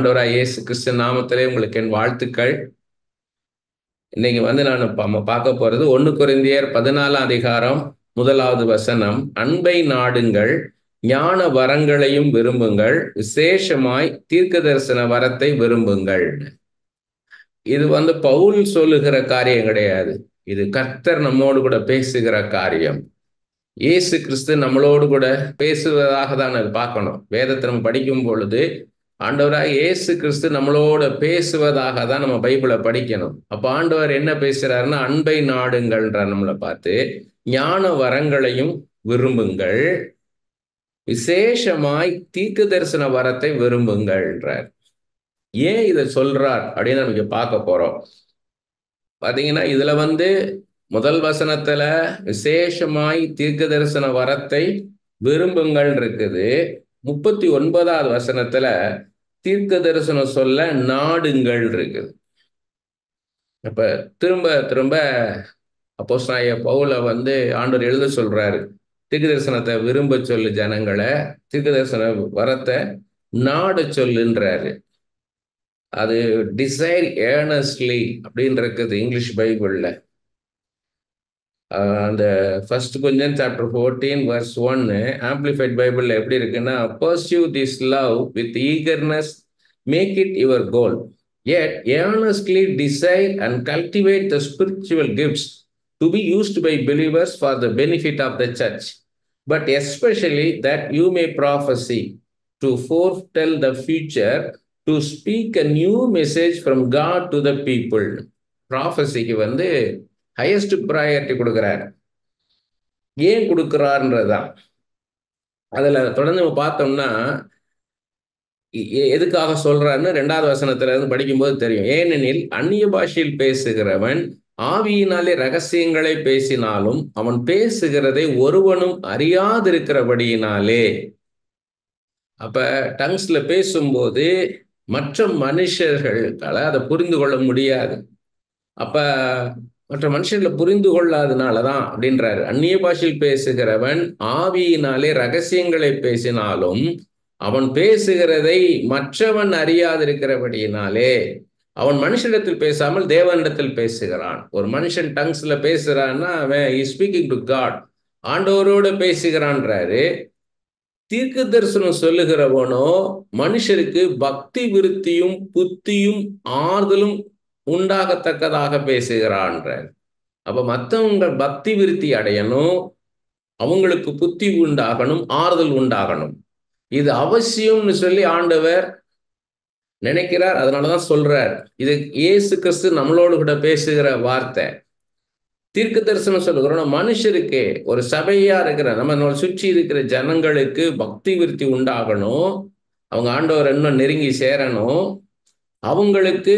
ஆண்டவராய் இயேசு கிறிஸ்து நாமத்திலே உங்களுக்கு என் வாழ்த்துக்கள். இன்னைக்கு நம்ம பார்க்க போறது 1 கொரிந்தியர் 14 அதிகாரம் 1வது வசனம். அன்பை நாடுங்கள், ஞான வரங்களையும் விரும்புங்கள், விசேஷமாய் தீர்க்க தரிசன வரத்தை விரும்புங்கள். இது பவுல் சொல்லுகிற காரியம் கிடையாது. இது கர்த்தர் நம்மோடு கூட பேசுகிற காரியம். இயேசு கிறிஸ்து நம்மளோடு கூட பேசுவதாக தான் அது பார்க்கணும். வேதத்தை நம்ம படிக்கும் பொழுது ஆண்டவராக இயேசு கிறிஸ்து நம்மளோட பேசுவதாக தான் நம்ம பைபிளை படிக்கணும். அப்ப ஆண்டவர் என்ன பேசுறாருன்னா, அன்பை நாடுங்கள்ன்றார் நம்மளை பார்த்து. ஞான வரங்களையும் விரும்புங்கள், விசேஷமாய் தீர்க்க தரிசன வரத்தை விரும்புங்கள்ன்றார். ஏன் இதை சொல்றார் அப்படின்னு நமக்கு பார்க்க போறோம். பாத்தீங்கன்னா இதுல முதல் வசனத்துல விசேஷமாய் தீர்க்க தரிசன வரத்தை விரும்புங்கள் இருக்குது. 39வது வசனத்துல தீர்க்க தரிசனம் சொல்ல நாடுங்கள் இருக்குது. அப்ப திரும்ப திரும்ப அப்போஸ்தலனாகிய பவுலை ஆண்டவர் எழுத சொல்றாரு, தீர்க்க தரிசனத்தை விரும்ப சொல்லு ஜனங்களை, தீர்க்க தரிசன வரத்தை நாட சொல்லுன்றாரு. அது டிசைர் ஏர்னஸ்ட்லி அப்படின்னு இருக்குது இங்கிலீஷ் பைபிள்ல. அந்த first Corinthians chapter 14 verse 1 amplified பைபிள்ல எப்படி இருக்குன்னா, pursue this love with eagerness, make it your goal, yet earnestly desire and cultivate the spiritual gifts to be used by believers for the benefit of the church, but especially that you may prophesy, to foretell the future, to speak a new message from God to the people. ப்ராஃபஸிக்கு highest priority கொடுக்கிறார். ஏன் கொடுக்கிறார்ன்றதுதான் அதுல தொடர்ந்து நம்ம பார்த்தோம்னா, எதுக்காக சொல்றாருன்னு 2வது வசனத்துல இருந்து படிக்கும்போது தெரியும். ஏனெனில் அந்நிய பாஷையில் பேசுகிறவன் ஆவியினாலே ரகசியங்களை பேசினாலும் அவன் பேசுகிறதை ஒருவனும் அறியாதிருக்கிறபடியினாலே. அப்ப டங்ஸ்ல பேசும்போது மற்ற மனுஷர்களால அதை புரிந்து கொள்ள முடியாது. அப்ப மற்ற மனுஷர்களை புரிந்து கொள்ளாதனாலதான் அப்படின்றாரு. அந்நிய பாஷையில் பேசுகிறவன் ஆவியினாலே ரகசியங்களை பேசினாலும் அவன் பேசுகிறதை மற்றவன் அறியாதிருக்கிறபடியினாலே அவன் மனுஷனிடத்தில் பேசாமல் தேவனிடத்தில் பேசுகிறான். ஒரு மனுஷன் டங்ஸ்ல பேசுறான்னா அவன் இஸ் ஸ்பீக்கிங் டு காட், ஆண்டவரோடு பேசுகிறான்றாரு. தீர்க்க தரிசனம் சொல்லுகிறவனோ மனுஷருக்கு பக்தி விருத்தியும் புத்தியும் ஆறுதலும் உண்டாகத்தக்கதாக பேசுகிறான்ற. அப்ப மற்றவங்க பக்தி விருத்தி அடையணும், அவங்களுக்கு புத்தி உண்டாகணும், ஆறுதல் உண்டாகணும். இது அவசியம்னு சொல்லி ஆண்டவர் நினைக்கிறார். அதனாலதான் சொல்றார். இது இயேசு கிறிஸ்து நம்மளோடு கூட பேசுகிற வார்த்தை. தீர்க்க தரிசனம் சொல்லுகிறோம் மனுஷருக்கு, ஒரு சபையா இருக்கிற நம்ம சுற்றி இருக்கிற ஜனங்களுக்கு பக்தி விருத்தி உண்டாகணும், அவங்க ஆண்டவர் இன்னும் நெருங்கி சேரணும். அவங்களுக்கு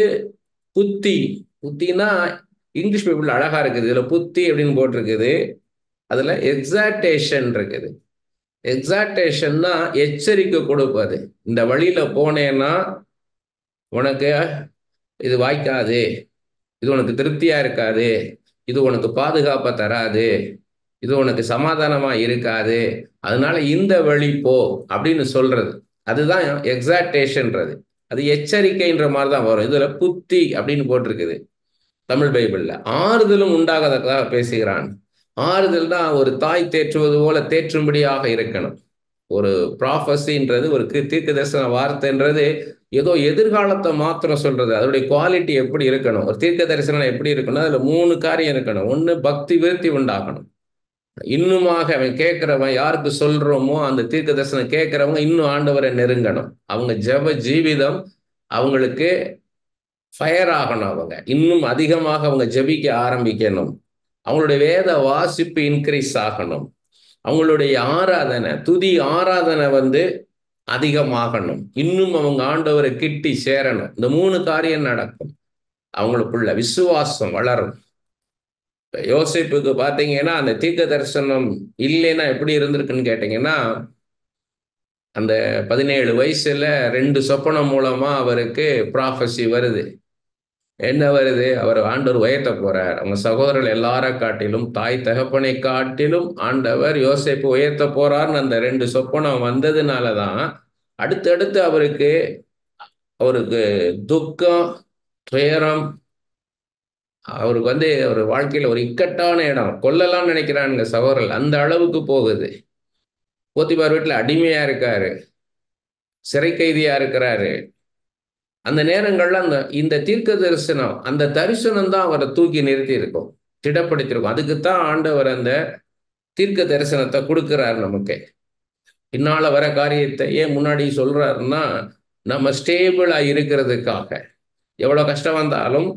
புத்தினா இங்கிலீஷ் பைபிள் அழகா இருக்குது. இதுல புத்தி அப்படின்னு போட்டிருக்குது, அதுல எக்ஸாக்டேஷன் இருக்குது. எக்ஸாக்டேஷன்னா எச்சரிக்கை கொடுப்பது. இந்த வழியில போனேன்னா உனக்கு இது வாய்க்காது, இது உனக்கு திருப்தியா இருக்காது, இது உனக்கு பாதுகாப்பை தராது, இது உனக்கு சமாதானமா இருக்காது, அதனால இந்த வழி போ அப்படின்னு சொல்றது. அதுதான் எக்ஸாக்டேஷன்றது. அது எச்சரிக்கைன்ற மாதிரி தான் வரும். இதுல புத்தி அப்படின்னு போட்டிருக்குது தமிழ் பைபிள்ல. ஆறுதலும் உண்டாகதற்காக பேசுகிறான். ஆறுதல் தான் ஒரு தாய் தேற்றுவது போல தேற்றும்படியாக இருக்கணும். ஒரு ப்ராஃபஸின்றது, ஒரு தீர்க்க தரிசன வார்த்தைன்றது ஏதோ எதிர்காலத்தை மாத்திரம் சொல்றது. அதோடைய குவாலிட்டி எப்படி இருக்கணும், ஒரு தீர்க்க தரிசனம் எப்படி இருக்கணும், அதுல 3 காரியம் இருக்கணும். 1, பக்தி விருத்தி உண்டாகணும். இன்னுமாக அவன் கேட்கிறவன், யாருக்கு சொல்றோமோ அந்த தீர்க்க தரிசனம் கேட்கிறவங்க இன்னும் ஆண்டவரை நெருங்கணும். அவங்க ஜெப ஜீவிதம் அவங்களுக்கு ஃபயர் ஆகணும். அவங்க இன்னும் அதிகமாக அவங்க ஜெபிக்க ஆரம்பிக்கணும். அவங்களுடைய வேத வாசிப்பு இன்க்ரீஸ் ஆகணும். அவங்களுடைய ஆராதனை, துதி ஆராதனை அதிகமாகணும். இன்னும் அவங்க ஆண்டவரை கிட்டி சேரணும். இந்த 3 காரியம் நடக்கும். அவங்களுக்குள்ள விசுவாசம் வளரும். யோசேப்புக்கு பார்த்தீங்கன்னா அந்த தீர்க்க தரிசனம் இல்லைன்னா எப்படி இருந்திருக்குன்னு கேட்டீங்கன்னா, அந்த 17 வயசுல 2 சொப்பனம் மூலமா அவருக்கு ப்ராஃபஸி வருது. என்ன வருது? அவர் ஆண்டவர் உயர்த்த போறார். அவங்க சகோதரர்கள் எல்லாரை காட்டிலும், தாய் தகப்பனை காட்டிலும் ஆண்டவர் யோசேப்பு உயர்த்த போறார்னு அந்த 2 சொப்பனம் வந்ததுனாலதான் அடுத்தடுத்து அவருக்கு அவருக்கு துக்கம், துயரம், அவருக்கு அவர் வாழ்க்கையில் ஒரு இக்கட்டான இடம், கொல்லலாம் நினைக்கிறானுங்க சகோதரர்கள், அந்த அளவுக்கு போகுது. போத்திபார் வீட்டில் அடிமையா இருக்காரு, சிறை கைதியா இருக்கிறாரு. அந்த நேரங்கள்ல இந்த தீர்க்க தரிசனம், அந்த தரிசனம் தான் அவரை தூக்கி நிறுத்தி இருக்கும், திடப்படுத்திருக்கும். அதுக்குத்தான் ஆண்டவர் அந்த தீர்க்க தரிசனத்தை கொடுக்கிறார் நமக்கு. பின்னால வர காரியத்தை ஏன் முன்னாடி சொல்றாருன்னா, நம்ம ஸ்டேபிளா இருக்கிறதுக்காக. எவ்வளவு கஷ்டம் வந்தாலும்,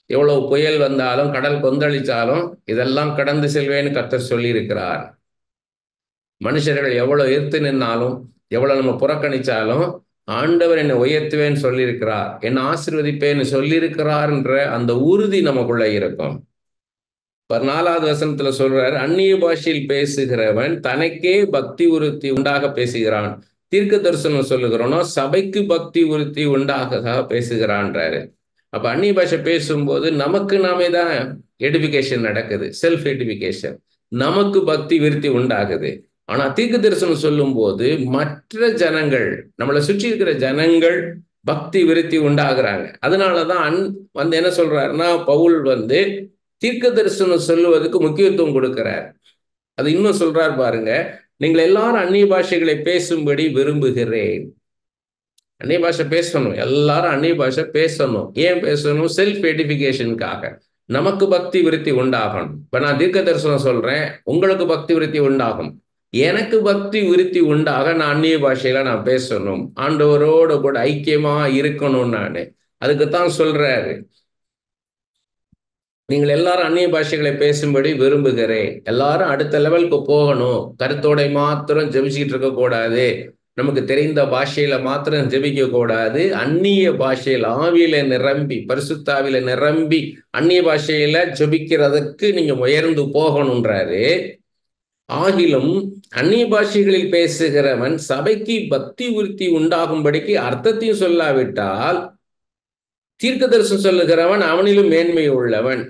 எவ்வளவு புயல் வந்தாலும், கடல் கொந்தளிச்சாலும் இதெல்லாம் கடந்து செல்வேன்னு கர்த்தர் சொல்லி இருக்கிறார். மனுஷர்கள் எவ்வளவு எதிர்த்து நின்னாலும், எவ்வளவு நம்ம புறக்கணிச்சாலும், ஆண்டவர் என்னை உயர்த்துவேன்னு சொல்லியிருக்கிறார், என்னை ஆசீர்வதிப்பேன்னு சொல்லியிருக்கிறார் என்ற அந்த உறுதி நமக்குள்ள இருக்கும். 4வது வசனத்துல சொல்றாரு, அந்நிய பாஷையில் பேசுகிறவன் தனக்கே பக்தி உறுத்தி உண்டாக பேசுகிறான். தீர்க்க தரிசனம் சொல்லுகிறோனோ சபைக்கு பக்தி உறுத்தி உண்டாக பேசுகிறான்றாரு. அப்ப அந்நிய பாஷை பேசும்போது நமக்கு நாமே தான் எடுபிகேஷன் நடக்குது, செல்ஃப் எடுபிகேஷன், நமக்கு பக்தி விருத்தி உண்டாகுது. ஆனா தீர்க்க தரிசனம் சொல்லும் போது மற்ற ஜனங்கள், நம்மளை சுற்றி இருக்கிற ஜனங்கள் பக்தி விருத்தி உண்டாகிறாங்க. அதனாலதான் என்ன சொல்றாருன்னா, பவுல் தீர்க்க தரிசனம் சொல்லுவதற்கு முக்கியத்துவம் கொடுக்கிறார். அது இன்னும் சொல்றார் பாருங்க, நீங்கள் எல்லாரும் அந்நிய பாஷைகளை பேசும்படி விரும்புகிறேன். அந்நிய பாஷை பேசணும், எல்லாரும் அந்நிய பாஷை பேசணும். ஏன் பேசணும்? செல்ஃப் எடிஃபிகேஷனுக்காக, நமக்கு பக்தி விருத்தி உண்டாகணும். இப்ப நான் தீர்க்க தரிசனம் சொல்றேன், உங்களுக்கு பக்தி விருத்தி உண்டாகும். எனக்கு பக்தி விருத்தி உண்டாக நான் அந்நிய பாஷையில நான் பேசணும், ஆண்டவரோட கூட ஐக்கியமா இருக்கணும். நான் அதுக்குத்தான் சொல்றாரு, நீங்கள் எல்லாரும் அந்நிய பாஷைகளை பேசும்படி விரும்புகிறேன். எல்லாரும் அடுத்த லெவலுக்கு போகணும். கருத்தோட மாத்திரம் ஜெபிச்சுக்கிட்டு இருக்க கூடாது, நமக்கு தெரிந்த பாஷையில மாத்திரம் ஜெபிக்க கூடாது. அந்நிய பாஷையில ஆவியில நிரம்பி, பரிசுத்தாவில நிரம்பி அந்நிய பாஷையில ஜெபிக்கிறதுக்கு நீங்க உயர்ந்து போகணுன்றாரு. ஆகிலும் அந்நிய பாஷைகளில் பேசுகிறவன் சபைக்கு பக்தி விருத்தி உண்டாகும்படிக்கு அர்த்தத்தையும் சொல்லாவிட்டால் தீர்க்க தரிசனம் சொல்லுகிறவன் அவனிலும் மேன்மை உள்ளவன்.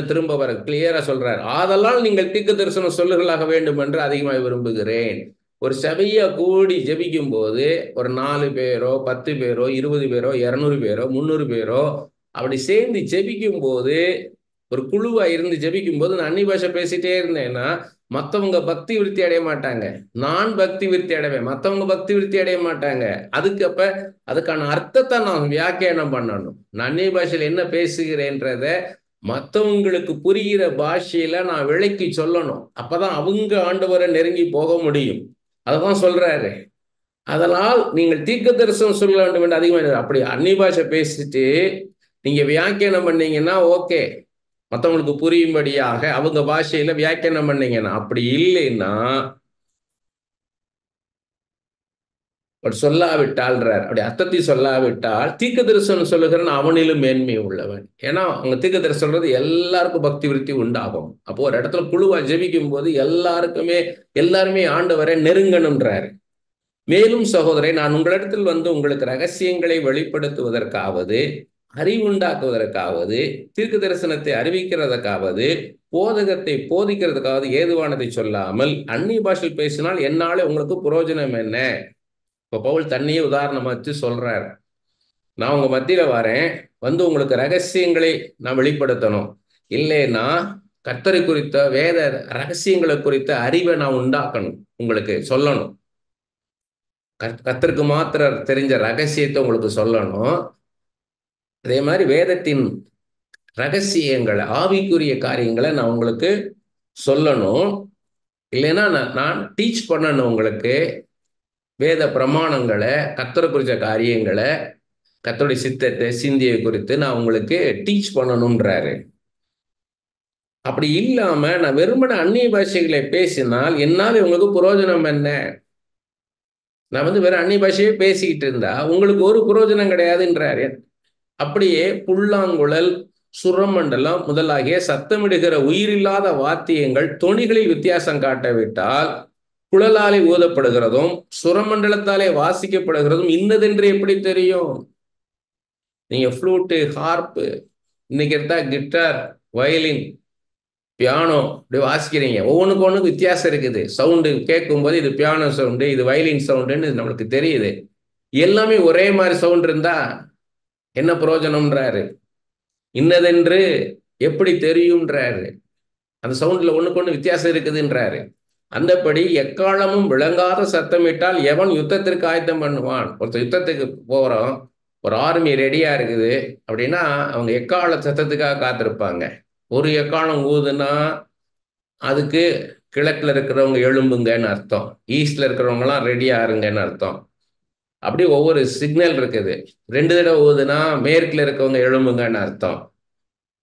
திரும்ப வர கிளியரா சொல்றார், ஆதலால் நீங்கள் தீர்க்க தரிசனம் சொல்லுகளாக வேண்டும் என்று அதிகமாக விரும்புகிறேன். ஒரு சபைய கூடி ஜெபிக்கும் போது ஒரு 4 பேரோ 10 பேரோ 20 பேரோ 200 பேரோ 300 பேரோ அப்படி சேர்ந்து ஜெபிக்கும் போது, ஒரு குழுவா இருந்து ஜெபிக்கும் போது நான் அந்நிய பாஷை பேசிட்டே இருந்தேன்னா மற்றவங்க பக்தி விருத்தி அடைய மாட்டாங்க, நான் பக்தி விருத்தி அடைவேன், மற்றவங்க பக்தி விருத்தி அடைய மாட்டாங்க. அதுக்கான அர்த்தத்தை நான் வியாக்கியானம் பண்ணணும். நான் அந்நிய பாஷையில் என்ன பேசுகிறேன்றத மற்றவங்களுக்கு புரிகிற பாஷையில நான் விளக்கி சொல்லணும். அப்பதான் அவங்க ஆண்டவரை நெருங்கி போக முடியும். அதான் சொல்றாரு, அதனால் நீங்கள் தீர்க்க தரிசனம் சொல்ல வேண்டும் என்று அதிகமாக. அப்படி அந்நிய பாஷை பேசிட்டு நீங்க வியாக்கியானம் பண்ணீங்கன்னா ஓகே, மற்றவங்களுக்கு புரியும்படியாக அவங்க பாஷையில வியாக்கியானம் பண்ணீங்கன்னா. அப்படி இல்லைன்னா சொல்லாவிட்டால்றார், அப்படி அர்த்தத்தை சொல்லாவிட்டால் தீர்க்க தரிசனம் சொல்லுகிறவன் அவனிலும் மேன்மை உள்ளவன். ஏன்னா அவங்க தீர்க்க தரிசனம் சொல்றது எல்லாருக்கும் பக்தி விருத்தி உண்டாகும். அப்போ ஒரு இடத்துல குழுவா ஜெபிக்கும் போது எல்லாருமே ஆண்டவரை நெருங்கணும்ன்றாரு. மேலும் சகோதரை, நான் உங்களிடத்தில் உங்களுக்கு ரகசியங்களை வெளிப்படுத்துவதற்காவது, அறிவுண்டாக்குவதற்காவது, தீர்க்க தரிசனத்தை அறிவிக்கிறதுக்காவது, போதகத்தை போதிக்கிறதுக்காவது ஏதுவானதை சொல்லாமல் அந்நிய பாஷையில் பேசினால் என்னாலே உங்களுக்கு பிரயோஜனம் என்ன? இப்போ பவுல் தண்ணியே உதாரணமா வச்சு சொல்றார், நான் உங்க மத்தியில வரேன், உங்களுக்கு ரகசியங்களை நான் வெளிப்படுத்தணும், இல்லைன்னா கர்த்தரை குறித்த வேத ரகசியங்களை குறித்த அறிவை நான் உண்டாக்கணும், உங்களுக்கு சொல்லணும். கர்த்தருக்கு மாத்திரம் தெரிஞ்ச ரகசியத்தை உங்களுக்கு சொல்லணும். அதே மாதிரி வேதத்தின் ரகசியங்களை, ஆவிக்குரிய காரியங்களை நான் உங்களுக்கு சொல்லணும். இல்லைன்னா நான் டீச் பண்ணணும் உங்களுக்கு வேத பிரமாணங்களை, கர்த்தரை குறித்த காரியங்களை, கர்த்தருடைய சித்தத்தை சிந்தியை குறித்து நான் உங்களுக்கு டீச் பண்ணணும்ன்றாரு. அப்படி இல்லாம நான் வெறுமன அந்நிய பாஷைகளை பேசினால் என்னால் உங்களுக்கு பிரயோஜனம் என்ன? நான் வேற அந்நிய பாஷையே பேசிக்கிட்டு இருந்தா உங்களுக்கு ஒரு பிரயோஜனம் கிடையாதுன்றாரு. அப்படியே புல்லாங்குழல், சுரமண்டலம் முதலாகிய சத்தமிடுகிற உயிரில்லாத வாத்தியங்கள் தொனிகளில் வித்தியாசம் காட்டவிட்டால் குழலாலே ஊதப்படுகிறதும் சுரமண்டலத்தாலே வாசிக்கப்படுகிறதும் இன்னதென்று எப்படி தெரியும்? நீங்க ஃப்ளூட்டு, ஹார்ப்பு, இன்னைக்கு எடுத்தா கிட்டார், வயலின், பியானோ இப்படி வாசிக்கிறீங்க, ஒவ்வொன்றுக்கு ஒன்றுக்கு வித்தியாசம் இருக்குது. சவுண்டு கேட்கும் போது இது பியானோ சவுண்டு, இது வயலின் சவுண்டுன்னு நம்மளுக்கு தெரியுது. எல்லாமே ஒரே மாதிரி சவுண்ட் இருந்தா என்ன பிரயோஜனம்ன்றாரு. இன்னதென்று எப்படி தெரியும்ன்றாரு. அந்த சவுண்ட்ல ஒண்ணுக்கு ஒண்ணு வித்தியாசம் இருக்குதுன்றாரு. அந்தபடி எக்காலமும் விளங்காத சத்தமிட்டால் எவன் யுத்தத்திற்கு ஆயத்தம் பண்ணுவான்? ஒருத்தர் யுத்தத்துக்கு போறோம், ஒரு ஆர்மி ரெடியா இருக்குது அப்படின்னா அவங்க எக்கால சத்தத்துக்காக காத்திருப்பாங்க. ஒரு எக்காலம் ஊதுனா அதுக்கு கிழக்குல இருக்கிறவங்க எழும்புங்கன்னு அர்த்தம், ஈஸ்ட்ல இருக்கிறவங்க எல்லாம் ரெடியா இருங்கன்னு அர்த்தம். அப்படி ஒவ்வொரு சிக்னல் இருக்குது. 2 தடவை ஊதுனா மேற்குல இருக்கவங்க எழும்புங்கன்னு அர்த்தம்.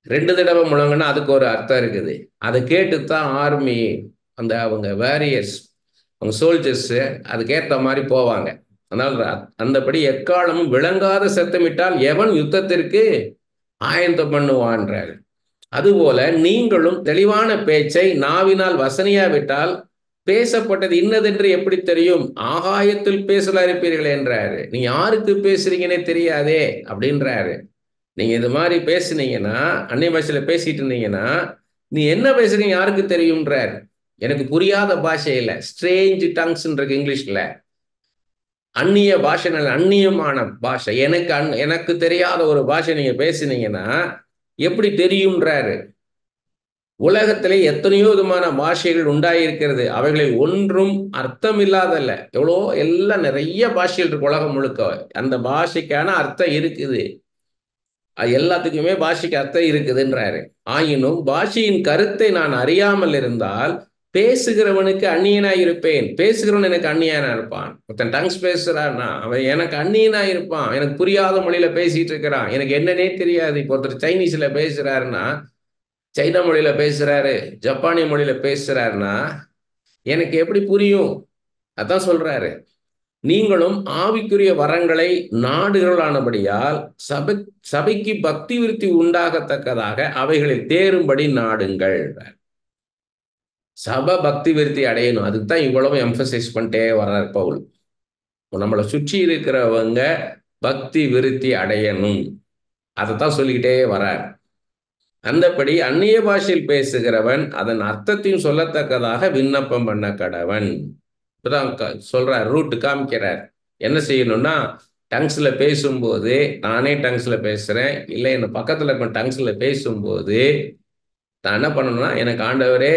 2 தடவை முழங்குனா அதுக்கு ஒரு அர்த்தம் இருக்குது. அதை கேட்டுத்தான் ஆர்மி, அந்த அவங்க வேரியர்ஸ், அவங்க சோல்ஜர்ஸ் அதுக்கேற்ற மாதிரி போவாங்க. அதனால அந்தபடி எக்காலமும் விளங்காத சத்தமிட்டால் எவன் யுத்தத்திற்கு ஆயத்தம் பண்ணுவான்றார். அதுபோல நீங்களும் தெளிவான பேச்சை நாவினால் வசனியாவிட்டால் பேசப்பட்டது இன்னதென்று எப்படி தெரியும்? ஆகாயத்தில் பேசல இருப்பீர்கள் என்றாரு. நீ யாருக்கு பேசுறீங்கன்னே தெரியாதே அப்படின்றாரு. நீங்க இது மாதிரி பேசுனீங்கன்னா, அந்நிய பாஷையில பேசிட்டு இருந்தீங்கன்னா, நீ என்ன பேசுறீங்க யாருக்கு தெரியும்ன்றார். எனக்கு புரியாத பாஷையில ஸ்ட்ரேஞ்ச் டங்ஸ் இருக்கு இங்கிலீஷ்ல, அந்நிய பாஷை, அந்நியமான பாஷை, எனக்கு தெரியாத ஒரு பாஷை நீங்க பேசுனீங்கன்னா எப்படி தெரியும்ன்றாரு. உலகத்திலே எத்தனையோ விதமான பாஷைகள் உண்டாயிருக்கிறது, அவைகளில் ஒன்றும் அர்த்தம் இல்லாதல்ல. எவ்வளோ எல்லாம் நிறைய பாஷைகள் இருக்கு உலகம் முழுக்க. அந்த பாஷைக்கான அர்த்தம் இருக்குது, அது எல்லாத்துக்குமே பாஷைக்கு அர்த்தம் இருக்குதுன்றாரு. ஆயினும் பாஷையின் கருத்தை நான் அறியாமல் இருந்தால் பேசுகிறவனுக்கு அந்நியனாய் இருப்பேன். பேசுகிறவன் எனக்கு அந்நியனா இருப்பான். ஒருத்தன் டங்ஸ் பேசுறான்னா அவன் எனக்கு அந்நியனா இருப்பான். எனக்கு புரியாத மொழியில பேசிட்டு இருக்கிறான், எனக்கு என்னன்னே தெரியாது. இப்போ ஒருத்தர் சைனீஸ்ல பேசுறாருன்னா, சைனா மொழியில பேசுறாரு, ஜப்பானிய மொழியில பேசுறாருன்னா எனக்கு எப்படி புரியும்? அதான் சொல்றாரு, நீங்களும் ஆவிக்குரிய வரங்களை நாடுகளானபடியால் சபைக்கு பக்தி விருத்தி உண்டாகத்தக்கதாக அவைகளில் தேரும்படி நாடுங்கள். சபை பக்தி விருத்தி அடையணும், அதுக்கு தான் இவ்வளவு எம்பசைஸ் பண்ணிட்டே வர்றார் பவுல். நம்மளை சுற்றி இருக்கிறவங்க பக்தி விருத்தி அடையணும், அதைத்தான் சொல்லிக்கிட்டே வர்றார். அந்தபடி அந்நிய பாஷையில் பேசுகிறவன் அதன் அர்த்தத்தையும் சொல்லத்தக்கதாக விண்ணப்பம் பண்ண கடவன். இப்பதான் சொல்றார், ரூட் காமிக்கிறார். என்ன செய்யணும்னா, டங்ஸ்ல பேசும்போது, நானே டங்ஸ்ல பேசுறேன் இல்லை என்ன பக்கத்துல இருக்க டங்ஸ்ல பேசும்போது நான் என்ன பண்ணணும்னா, எனக்கு ஆண்டவரே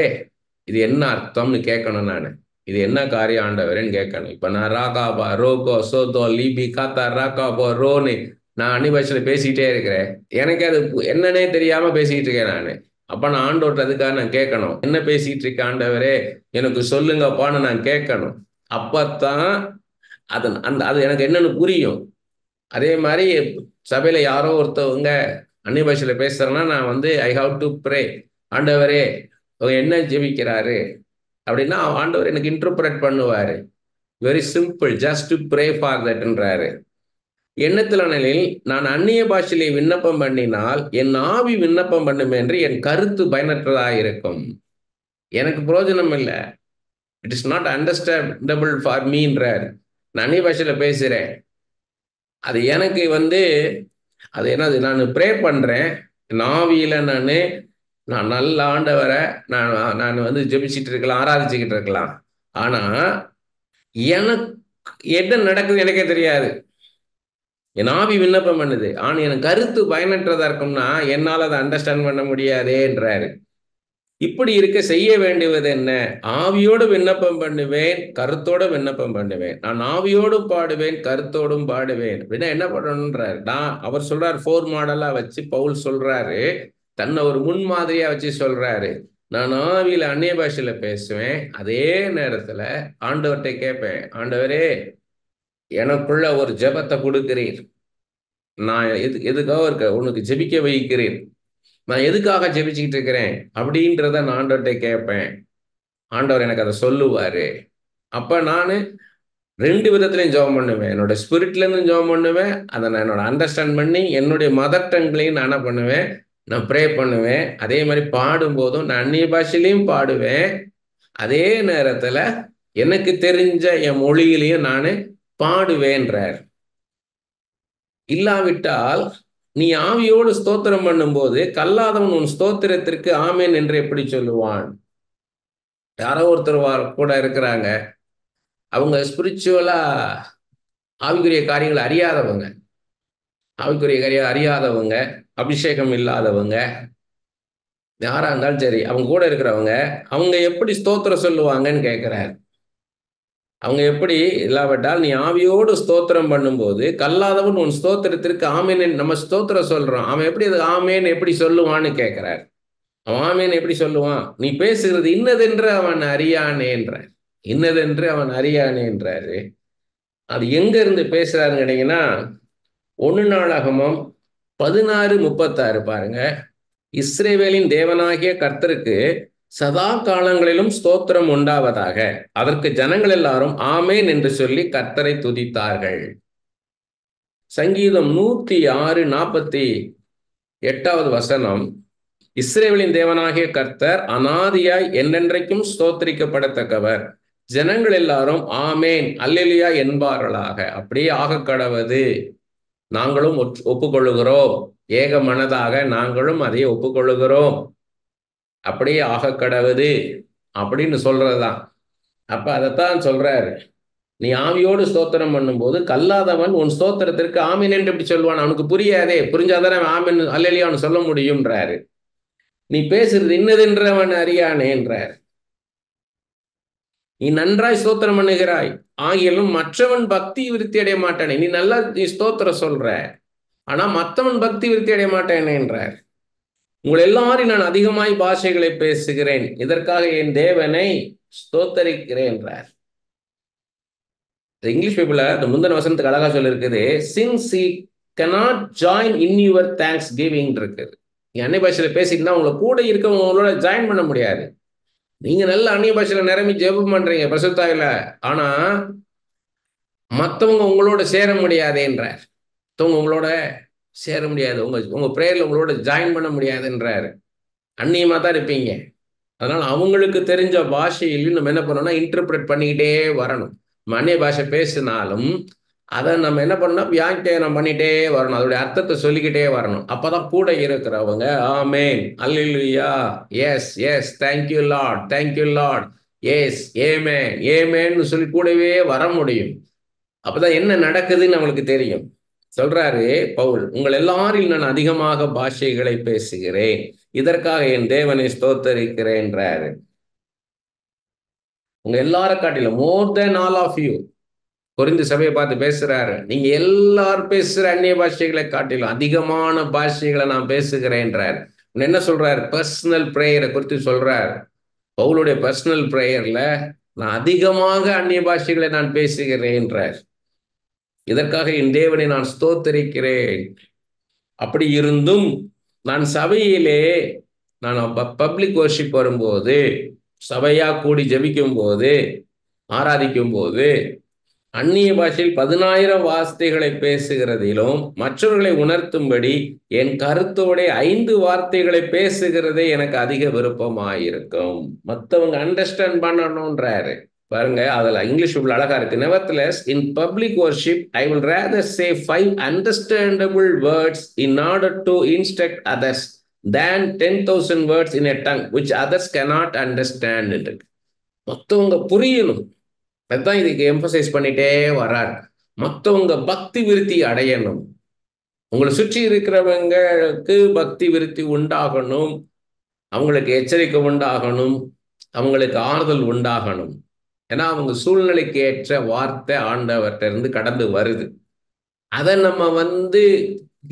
இது என்ன அர்த்தம்னு கேட்கணும். நான் இது என்ன காரியம் ஆண்டவரேன்னு கேட்கணும். இப்ப நான் ராகாபா ரோகோ சோதோ லிபி காத்தா ராகாபோ ரோனு நான் அந்நிய பாஷையில பேசிக்கிட்டே இருக்கிறேன், எனக்கு அது என்னன்னே தெரியாம பேசிக்கிட்டு இருக்கேன் நான். அப்ப நான் ஆண்டவர்கிட்ட அதுக்காக நான் கேட்கணும், என்ன பேசிக்கிட்டு இருக்க ஆண்டவரே எனக்கு சொல்லுங்கப்பான்னு நான் கேட்கணும். அப்பத்தான் அது எனக்கு என்னன்னு புரியும். அதே மாதிரி சபையில யாரோ ஒருத்தவங்க அந்நிய பாஷையில பேசுறேன்னா நான் ஐ ஹாவ் டு ப்ரே, ஆண்டவரே என்ன ஜெபிக்கிறாரு அப்படின்னா ஆண்டவர் எனக்கு இன்டர்பிரட் பண்ணுவாரு. Very simple, just to pray for தட்ன்றாரு. எண்ணத்திலனில் நான் அந்நிய பாஷையிலே விண்ணப்பம் பண்ணினால் என் ஆவி விண்ணப்பம் பண்ணும் என்று என் கருத்து பயனற்றதாக இருக்கும், எனக்கு பிரயோஜனம் இல்லை. It is not understandable for மீன்றார். நான் அந்நிய பாஷையில பேசுறேன், அது எனக்கு அது என்னது, நான் ப்ரே பண்றேன் நாவியில, நான் நல்ல ஆண்டவரை நான் ஜெபிச்சுட்டு இருக்கலாம், ஆராதிச்சுக்கிட்டு இருக்கலாம். ஆனா எனக்கு என்ன நடக்குது எனக்கே தெரியாது. என் ஆவி விண்ணப்பம் பண்ணுது, ஆனா எனக்கு கருத்து பயனற்றதா இருக்கும்னா என்னால் அதை அண்டர்ஸ்டாண்ட் பண்ண முடியாதேன்றாரு. இப்படி இருக்க செய்ய வேண்டியது என்ன? ஆவியோடு விண்ணப்பம் பண்ணுவேன், கருத்தோடு விண்ணப்பம் பண்ணுவேன். நான் ஆவியோடும் பாடுவேன், கருத்தோடும் பாடுவேன் அப்படின்னா என்ன பண்ணணுன்றாரு. அவர் சொல்றாரு, 4 மாடலா வச்சு பவுல் சொல்றாரு, தன்னை ஒரு முன்மாதிரியா வச்சு சொல்றாரு. நான் ஆவியில அந்நிய பாஷையில பேசுவேன், அதே நேரத்துல ஆண்டவர்கிட்ட கேட்பேன், ஆண்டவரே எனக்குள்ள ஒரு ஜெபத்தை கொடுக்கிறீர், நான் எதுக்காக இருக்க உனக்கு ஜெபிக்க வைக்கிறேன், நான் எதுக்காக ஜெபிச்சுக்கிட்டு இருக்கிறேன் அப்படின்றத நான் ஆண்டவர்கிட்ட கேட்பேன். ஆண்டவர் எனக்கு அதை சொல்லுவாரு. அப்ப நான் 2 விதத்திலையும் ஜெபம் பண்ணுவேன். என்னோட ஸ்பிரிட்ல இருந்து ஜெபம் பண்ணுவேன், அதை நான் என்னோட அண்டர்ஸ்டாண்ட் பண்ணி என்னுடைய மதர் டங்லையும் நான் என்ன பண்ணுவேன், நான் ப்ரே பண்ணுவேன். அதே மாதிரி பாடும்போதும் நான் அந்நிய பாஷையிலையும் பாடுவேன், அதே நேரத்துல எனக்கு தெரிஞ்ச என் மொழியிலையும் நான் பாடுவேன்றார். இல்லாவிட்டால் நீ ஆவியோடு ஸ்தோத்திரம் பண்ணும்போது கல்லாதவன் உன் ஸ்தோத்திரத்திற்கு ஆமேன் என்று எப்படி சொல்லுவான்? யாரோ ஒருத்தர் கூட இருக்கிறாங்க, அவங்க ஸ்பிரிச்சுவலா ஆவிக்குரிய காரியங்களை அறியாதவங்க, ஆவிக்குரிய காரியம் அறியாதவங்க, அபிஷேகம் இல்லாதவங்க, யாரா இருந்தாலும் சரி, அவங்க கூட இருக்கிறவங்க, அவங்க எப்படி ஸ்தோத்திரம் சொல்லுவாங்கன்னு கேட்கிறார். அவங்க எப்படி இல்லாவிட்டால் நீ ஆவியோடு ஸ்தோத்திரம் பண்ணும்போது கல்லாதவன் உன் ஸ்தோத்திரத்திற்கு ஆமேன் நம்ம ஸ்தோத்திரம் சொல்றோம். அவன் எப்படி அது ஆமேன் எப்படி சொல்லுவான்னு கேட்கிறார். அவன் ஆமேன் எப்படி சொல்லுவான்? நீ பேசுகிறது இன்னதென்று அவன் அறியானேன்ற, இன்னதென்று அவன் அறியானேன்றாரு. அது எங்க இருந்து பேசுறாருன்னு கேட்டீங்கன்னா, 1 நாளாகமம் 16:36 பாருங்க. இஸ்ரவேலின் தேவனாகிய கர்த்தருக்கு சதா காலங்களிலும் ஸ்தோத்திரம் உண்டாவதாக. அதற்கு ஜனங்கள் எல்லாரும் ஆமேன் என்று சொல்லி கர்த்தரை துதித்தார்கள். சங்கீதம் 106:48 இஸ்ரவேலின் தேவனாகிய கர்த்தர் அநாதியாய் என்றென்றைக்கும் ஸ்தோத்திரிக்கப்படத்தக்கவர். ஜனங்கள் எல்லாரும் ஆமேன் அல்லேலூயா என்பார்களாக. அப்படியே ஆக கடவது. நாங்களும் ஒப்புக்கொள்ளுகிறோம். ஏக மனதாக நாங்களும் அதை ஒப்புக்கொள்ளுகிறோம். அப்படியே ஆக கடவுது அப்படின்னு சொல்றதுதான். அப்ப அதைத்தான் சொல்றாரு. நீ ஆவியோடு ஸ்தோத்திரம் பண்ணும்போது கல்லாதவன் உன் ஸ்தோத்திரத்திற்கு ஆமீன் என்று எப்படி சொல்லுவான்? அவனுக்கு புரியாதே. புரிஞ்சாதானே ஆமீன் அல்லேலூயா அவன் சொல்ல முடியும்ன்றாரு. நீ பேசுறது இன்னதென்று அவன் அறியானேன்றார். நீ நன்றாய் ஸ்தோத்திரம் பண்ணுகிறாய், ஆகிலும் மற்றவன் பக்தி விருத்தி அடைய மாட்டானே. நீ நல்லா நீ ஸ்தோத்திரம் சொல்ற, ஆனா மற்றவன் பக்தி விருத்தி அடைய மாட்டேனே என்றார். உங்கள் எல்லாரும் நான் அதிகமாய் பாஷைகளை பேசுகிறேன், இதற்காக என் தேவனை ஸ்தோத்தரிக்கிறேன் என்றார். இங்கிலீஷ் பீப்புள இந்த முந்தின வசனத்துக்கு அழகா சொல்லிருக்குது, since he cannot join in your thanksgiving இருக்குது. நீ அந்நிய பாஷையில பேசிட்டு உங்களை கூட இருக்கவங்களோட ஜாயின் பண்ண முடியாது. நீங்க நல்ல அந்நிய பாஷையில நிரம்பி ஜெபம் பண்றீங்க பரிசுத்தாவில, ஆனா மற்றவங்க உங்களோட சேர முடியாது என்றார். மற்றவங்க உங்களோட சேர முடியாது, உங்க பிரேயர்ல உங்களோட ஜாயின் பண்ண முடியாதுன்றாரு. அந்நியமா தான் இருப்பீங்க. அதனால அவங்களுக்கு தெரிஞ்ச பாஷையிலும் நம்ம என்ன பண்ணணும்னா இன்டர்பிரட் பண்ணிக்கிட்டே வரணும். நம்ம அந்நிய பாஷை பேசினாலும் அதை நம்ம என்ன பண்ணணும், வியாக்கியானம் பண்ணிட்டே வரணும், அதோடைய அர்த்தத்தை சொல்லிக்கிட்டே வரணும். அப்பதான் கூட இருக்கிறவங்க ஆமேன் அல்லேலூயா yes yes thank you Lord thank you Lord yes ஏமேன் ஏமேன்னு சொல்லி கூடவே வர முடியும். அப்பதான் என்ன நடக்குதுன்னு நம்மளுக்கு தெரியும். சொல்றாரு பவுல், உங்கள் எல்லாரில் நான் அதிகமாக பாஷைகளை பேசுகிறேன், இதற்காக என் தேவனை ஸ்தோத்தரிக்கிறேன்றாரு. உங்க எல்லார காட்டிலும் மோர் then all of you, Corinth சபையை பார்த்து பேசுறாரு. நீங்க எல்லாரும் பேசுற அந்நிய பாஷைகளை காட்டிலும் அதிகமான பாஷைகளை நான் பேசுகிறேன்றார். என்ன சொல்றாரு? பர்சனல் பிரேயரை குறித்து சொல்றார். பவுலுடைய பர்சனல் பிரேயர்ல நான் அதிகமாக அந்நிய பாஷைகளை நான் பேசுகிறேன்றார். இதற்காக என் தேவனை நான் ஸ்தோத்தரிக்கிறேன். அப்படி இருந்தும் நான் சபையிலே நான் பப்ளிக் வர்ஷிப் வரும்போது, சபையா கூடி ஜெபிக்கும் போது, ஆராதிக்கும் போது அந்நிய பாஷையில் 10,000 வார்த்தைகளை பேசுகிறதிலும் மற்றவர்களை உணர்த்தும்படி என் கருத்தோட 5 வார்த்தைகளை பேசுகிறதே எனக்கு அதிக விருப்பமாயிருக்கும். மற்றவங்க அண்டர்ஸ்டாண்ட் பண்ணணும்ன்றாரு. பாருங்க, அதுல இங்கிலீஷ் இவ்வளவு அழகா இருக்கு. Nevertheless, in public worship, I will rather say 5 understandable words in order to instruct others than 10,000 words in a tongue which others cannot understand. மற்றவங்க புரியணும். அதுதான் இதுக்கு எம்பசைஸ் பண்ணிட்டே வர்றார். மற்றவங்க பக்தி விருத்தி அடையணும். உங்களை சுற்றி இருக்கிறவங்களுக்கு பக்தி விருத்தி உண்டாகணும், அவங்களுக்கு எச்சரிக்கை உண்டாகணும், அவங்களுக்கு ஆறுதல் உண்டாகணும். ஏன்னா அவங்க சூழ்நிலைக்கு ஏற்ற வார்த்தை ஆண்டவர்கிட்ட இருந்து கடந்து வருது. அதை நம்ம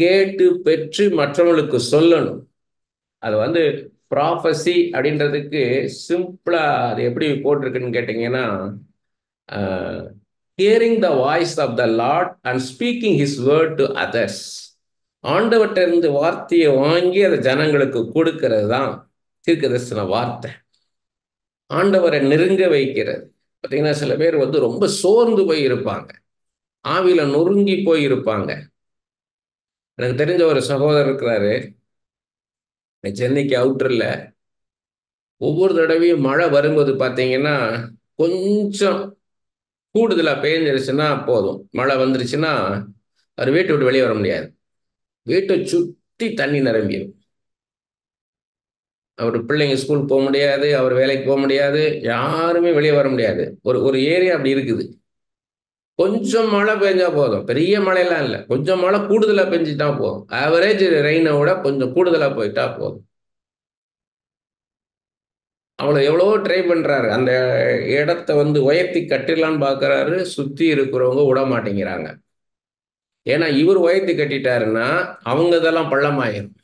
கேட்டு பெற்று மற்றவங்களுக்கு சொல்லணும். அது ப்ராஃபசி அப்படின்றதுக்கு சிம்பிளா அது எப்படி போட்டிருக்குன்னு கேட்டீங்கன்னா, hearing the voice of the Lord and speaking his word to others. ஆண்டவர்கிட்ட இருந்து வார்த்தையை வாங்கி அதை ஜனங்களுக்கு கொடுக்கிறது தான் தீர்க்கதரிசன வார்த்தை. ஆண்டவரை நெருங்க வைக்கிறது. பார்த்தீங்கன்னா சில பேர் ரொம்ப சோர்ந்து போய் இருப்பாங்க, ஆவியில நொறுங்கி போய் இருப்பாங்க. எனக்கு தெரிஞ்ச ஒரு சகோதரர் இருக்கிறாரு, சென்னைக்கு அவுட்டர்ல. ஒவ்வொரு தடவையும் மழை வரும்போது பார்த்தீங்கன்னா கொஞ்சம் கூடுதலாக பெய்ஞ்சிருச்சுன்னா போதும், மழை வந்துருச்சுன்னா அவர் வீட்டை விட்டு வெளியே வர முடியாது. வீட்டை சுற்றி தண்ணி நிரம்பிடும். அவர் பிள்ளைங்க ஸ்கூல் போக முடியாது, அவர் வேலைக்கு போக முடியாது, யாருமே வெளியே வர முடியாது. ஒரு ஏரியா அப்படி இருக்குது. கொஞ்சம் மழை பெஞ்சா போதும், பெரிய மழையெல்லாம் இல்லை, கொஞ்சம் மழை கூடுதலா பெஞ்சிட்டா போதும், ஆவரேஜ் ரெயினை விட கொஞ்சம் கூடுதலா போயிட்டா போதும். அவளை எவ்வளவோ ட்ரை பண்றாரு, அந்த இடத்த வந்து உயர்த்தி கட்டிடலான்னு பாக்குறாரு, சுத்தி இருக்கிறவங்க விட மாட்டேங்கிறாங்க. ஏன்னா இவர் உயர்த்தி கட்டிட்டாருன்னா அவங்க இதெல்லாம் பள்ளமாயிரும்.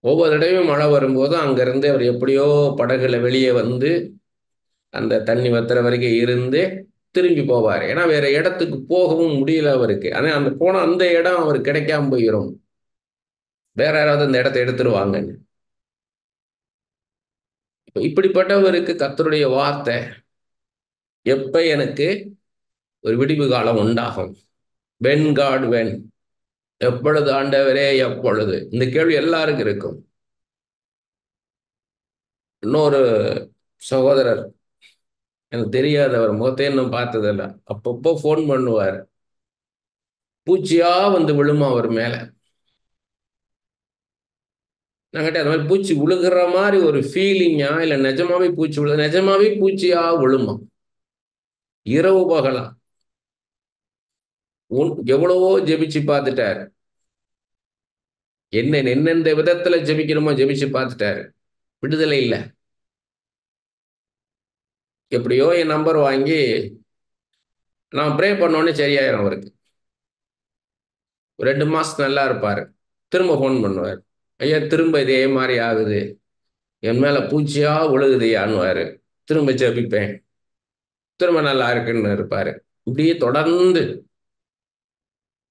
ஒவ்வொரு தடவையும் மழை வரும்போது அங்கிருந்து அவர் எப்படியோ படகுல வெளியே வந்து அந்த தண்ணி வத்துற வரைக்கும் இருந்து திரும்பி போவார். ஏன்னா வேற இடத்துக்கு போகவும் முடியல அவருக்கு. ஆனா அந்த போன அந்த இடம் அவர் கிடைக்காம போயிடும், வேற யாராவது அந்த இடத்த எடுத்துருவாங்கன்னு. இப்படிப்பட்டவருக்கு கர்த்தருடைய வார்த்தை, எப்ப எனக்கு ஒரு விடிவு காலம் உண்டாகும்? வென் காட் வென், எப்பொழுது ஆண்டவரே எப்பொழுது? இந்த கேள்வி எல்லாருக்கும் இருக்கும். இன்னொரு சகோதரர், எனக்கு தெரியாதவர், முகத்தை இன்னும் பார்த்ததில்ல, அப்பப்போ ஃபோன் பண்ணுவார். பூச்சியா வந்து விழுமா அவர் மேல. நான் கேட்டேன், அது மாதிரி பூச்சி விழுகிற மாதிரி ஒரு ஃபீலிங்கா, இல்லை நிஜமாவே பூச்சி நிஜமாவே பூச்சியா விழுமா? இரவு பகலா எவ்வளவோ ஜெபிச்சு பார்த்துட்டாரு. என்னெந்த விதத்துல ஜெபிக்கணுமோ ஜெபிச்சு பார்த்துட்டாரு, விடுதலை இல்லை. எப்படியோ என் நம்பர் வாங்கி நான் ப்ரே பண்ணோன்னே சரியாயிரும் அவருக்கு. 2 மாசம் நல்லா இருப்பாரு. திரும்ப ஃபோன் பண்ணுவார், ஐயா திரும்ப இதே மாதிரி ஆகுது, என் மேல பூச்சியா விழுகுதுயான்னுவாரு. திரும்ப ஜெபிப்பேன், திரும்ப நல்லா இருக்குன்னு இருப்பாரு. இப்படியே தொடர்ந்து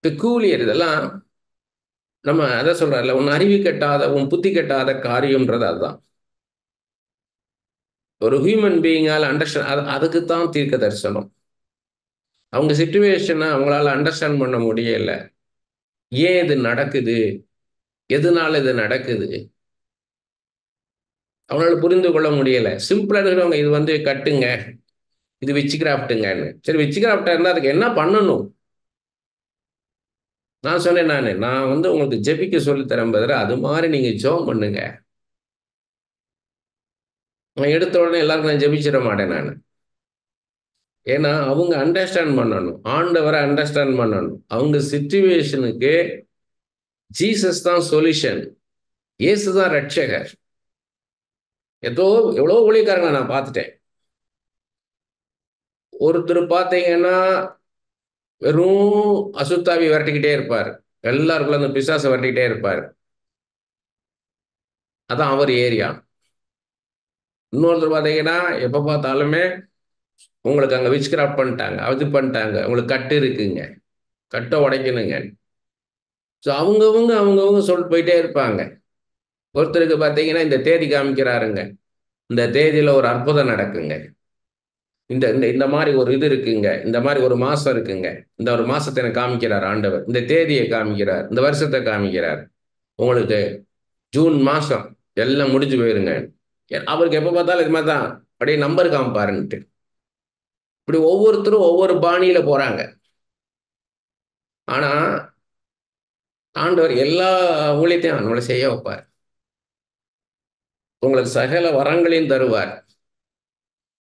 பெக்கூலியர். இதெல்லாம் நம்ம அதை சொல்றல, உன் அறிவு கெட்டாத உன் புத்தி கெட்டாத காரியம்ன்றது அதுதான். ஒரு ஹியூமன் பீயிங்கால் அண்டர்ஸ்டாண்ட், அதுக்கு தான் தீர்க்க தரிசனம். அவங்க சிச்சுவேஷனை அவங்களால அண்டர்ஸ்டாண்ட் பண்ண முடியல. ஏன் இது நடக்குது, எதனால இது நடக்குது, அவங்களால புரிந்து கொள்ள முடியல. சிம்பிளா இருக்கிறவங்க, இது வந்து கட்டுங்க, இது விச்சு கிராஃப்ட்டுங்கன்னு. சரி, விச்சு கிராஃப்டா இருந்தா அதுக்கு என்ன பண்ணணும்? நான் சொன்னேன், நான் வந்து உங்களுக்கு ஜெபிக்க சொல்லி தரேன் பதிலா அது மாதிரி நீங்க ஜெபம் பண்ணுங்க. நான் எடுத்த உடனே எல்லாருக்கும் நான் ஜெபிச்சிட மாட்டேன் நான். ஏன்னா அவங்க அண்டர்ஸ்டாண்ட் பண்ணணும், ஆண்டவரை அண்டர்ஸ்டாண்ட் பண்ணணும். அவங்க சிச்சுவேஷனுக்கு ஜீசஸ் தான் சொல்யூஷன், இயேசு தான் ரட்சகர். ஏதோ எவ்வளோ ஊழியக்காரங்களை நான் பார்த்துட்டேன். ஒருத்தர் பார்த்தீங்கன்னா வெறும் அசுத்தாவி விரட்டிக்கிட்டே இருப்பார், எல்லாருக்குள்ள அந்த பிசாசை விரட்டிக்கிட்டே இருப்பார், அதான் அவர் ஏரியா. இன்னொருத்தர் பார்த்தீங்கன்னா எப்போ பார்த்தாலுமே உங்களுக்கு அங்கே விச் கிராஃப்ட் பண்ணிட்டாங்க, அது பண்ணிட்டாங்க, உங்களுக்கு கட்டு இருக்குங்க, கட்டை உடைக்கணுங்க. ஸோ அவங்கவுங்க சொல்லிட்டு போயிட்டே இருப்பாங்க. ஒருத்தருக்கு பார்த்தீங்கன்னா இந்த தேதி காமிக்கிறாருங்க, இந்த தேதியில் ஒரு அற்புதம் நடக்குங்க, இந்த இந்த இந்த மாதிரி ஒரு இது இருக்குங்க, இந்த மாதிரி ஒரு மாசம் இருக்குங்க, இந்த ஒரு மாசத்தை எனக்கு காமிக்கிறார் ஆண்டவர், இந்த தேதியை காமிக்கிறார், இந்த வருஷத்தை காமிக்கிறார், உங்களுக்கு ஜூன் மாசம் எல்லாம் முடிஞ்சு போயிருங்க. அவருக்கு எப்போ பார்த்தாலும் இது மாதிரி தான், அப்படியே நம்பர் காமிப்பாருன்ட்டு. இப்படி ஒவ்வொருத்தரும் ஒவ்வொரு பாணியில போறாங்க. ஆனா ஆண்டவர் எல்லா ஊழியத்தையும் நம்மளை செய்ய வைப்பார். உங்களுக்கு சகல வரங்களையும் தருவார்.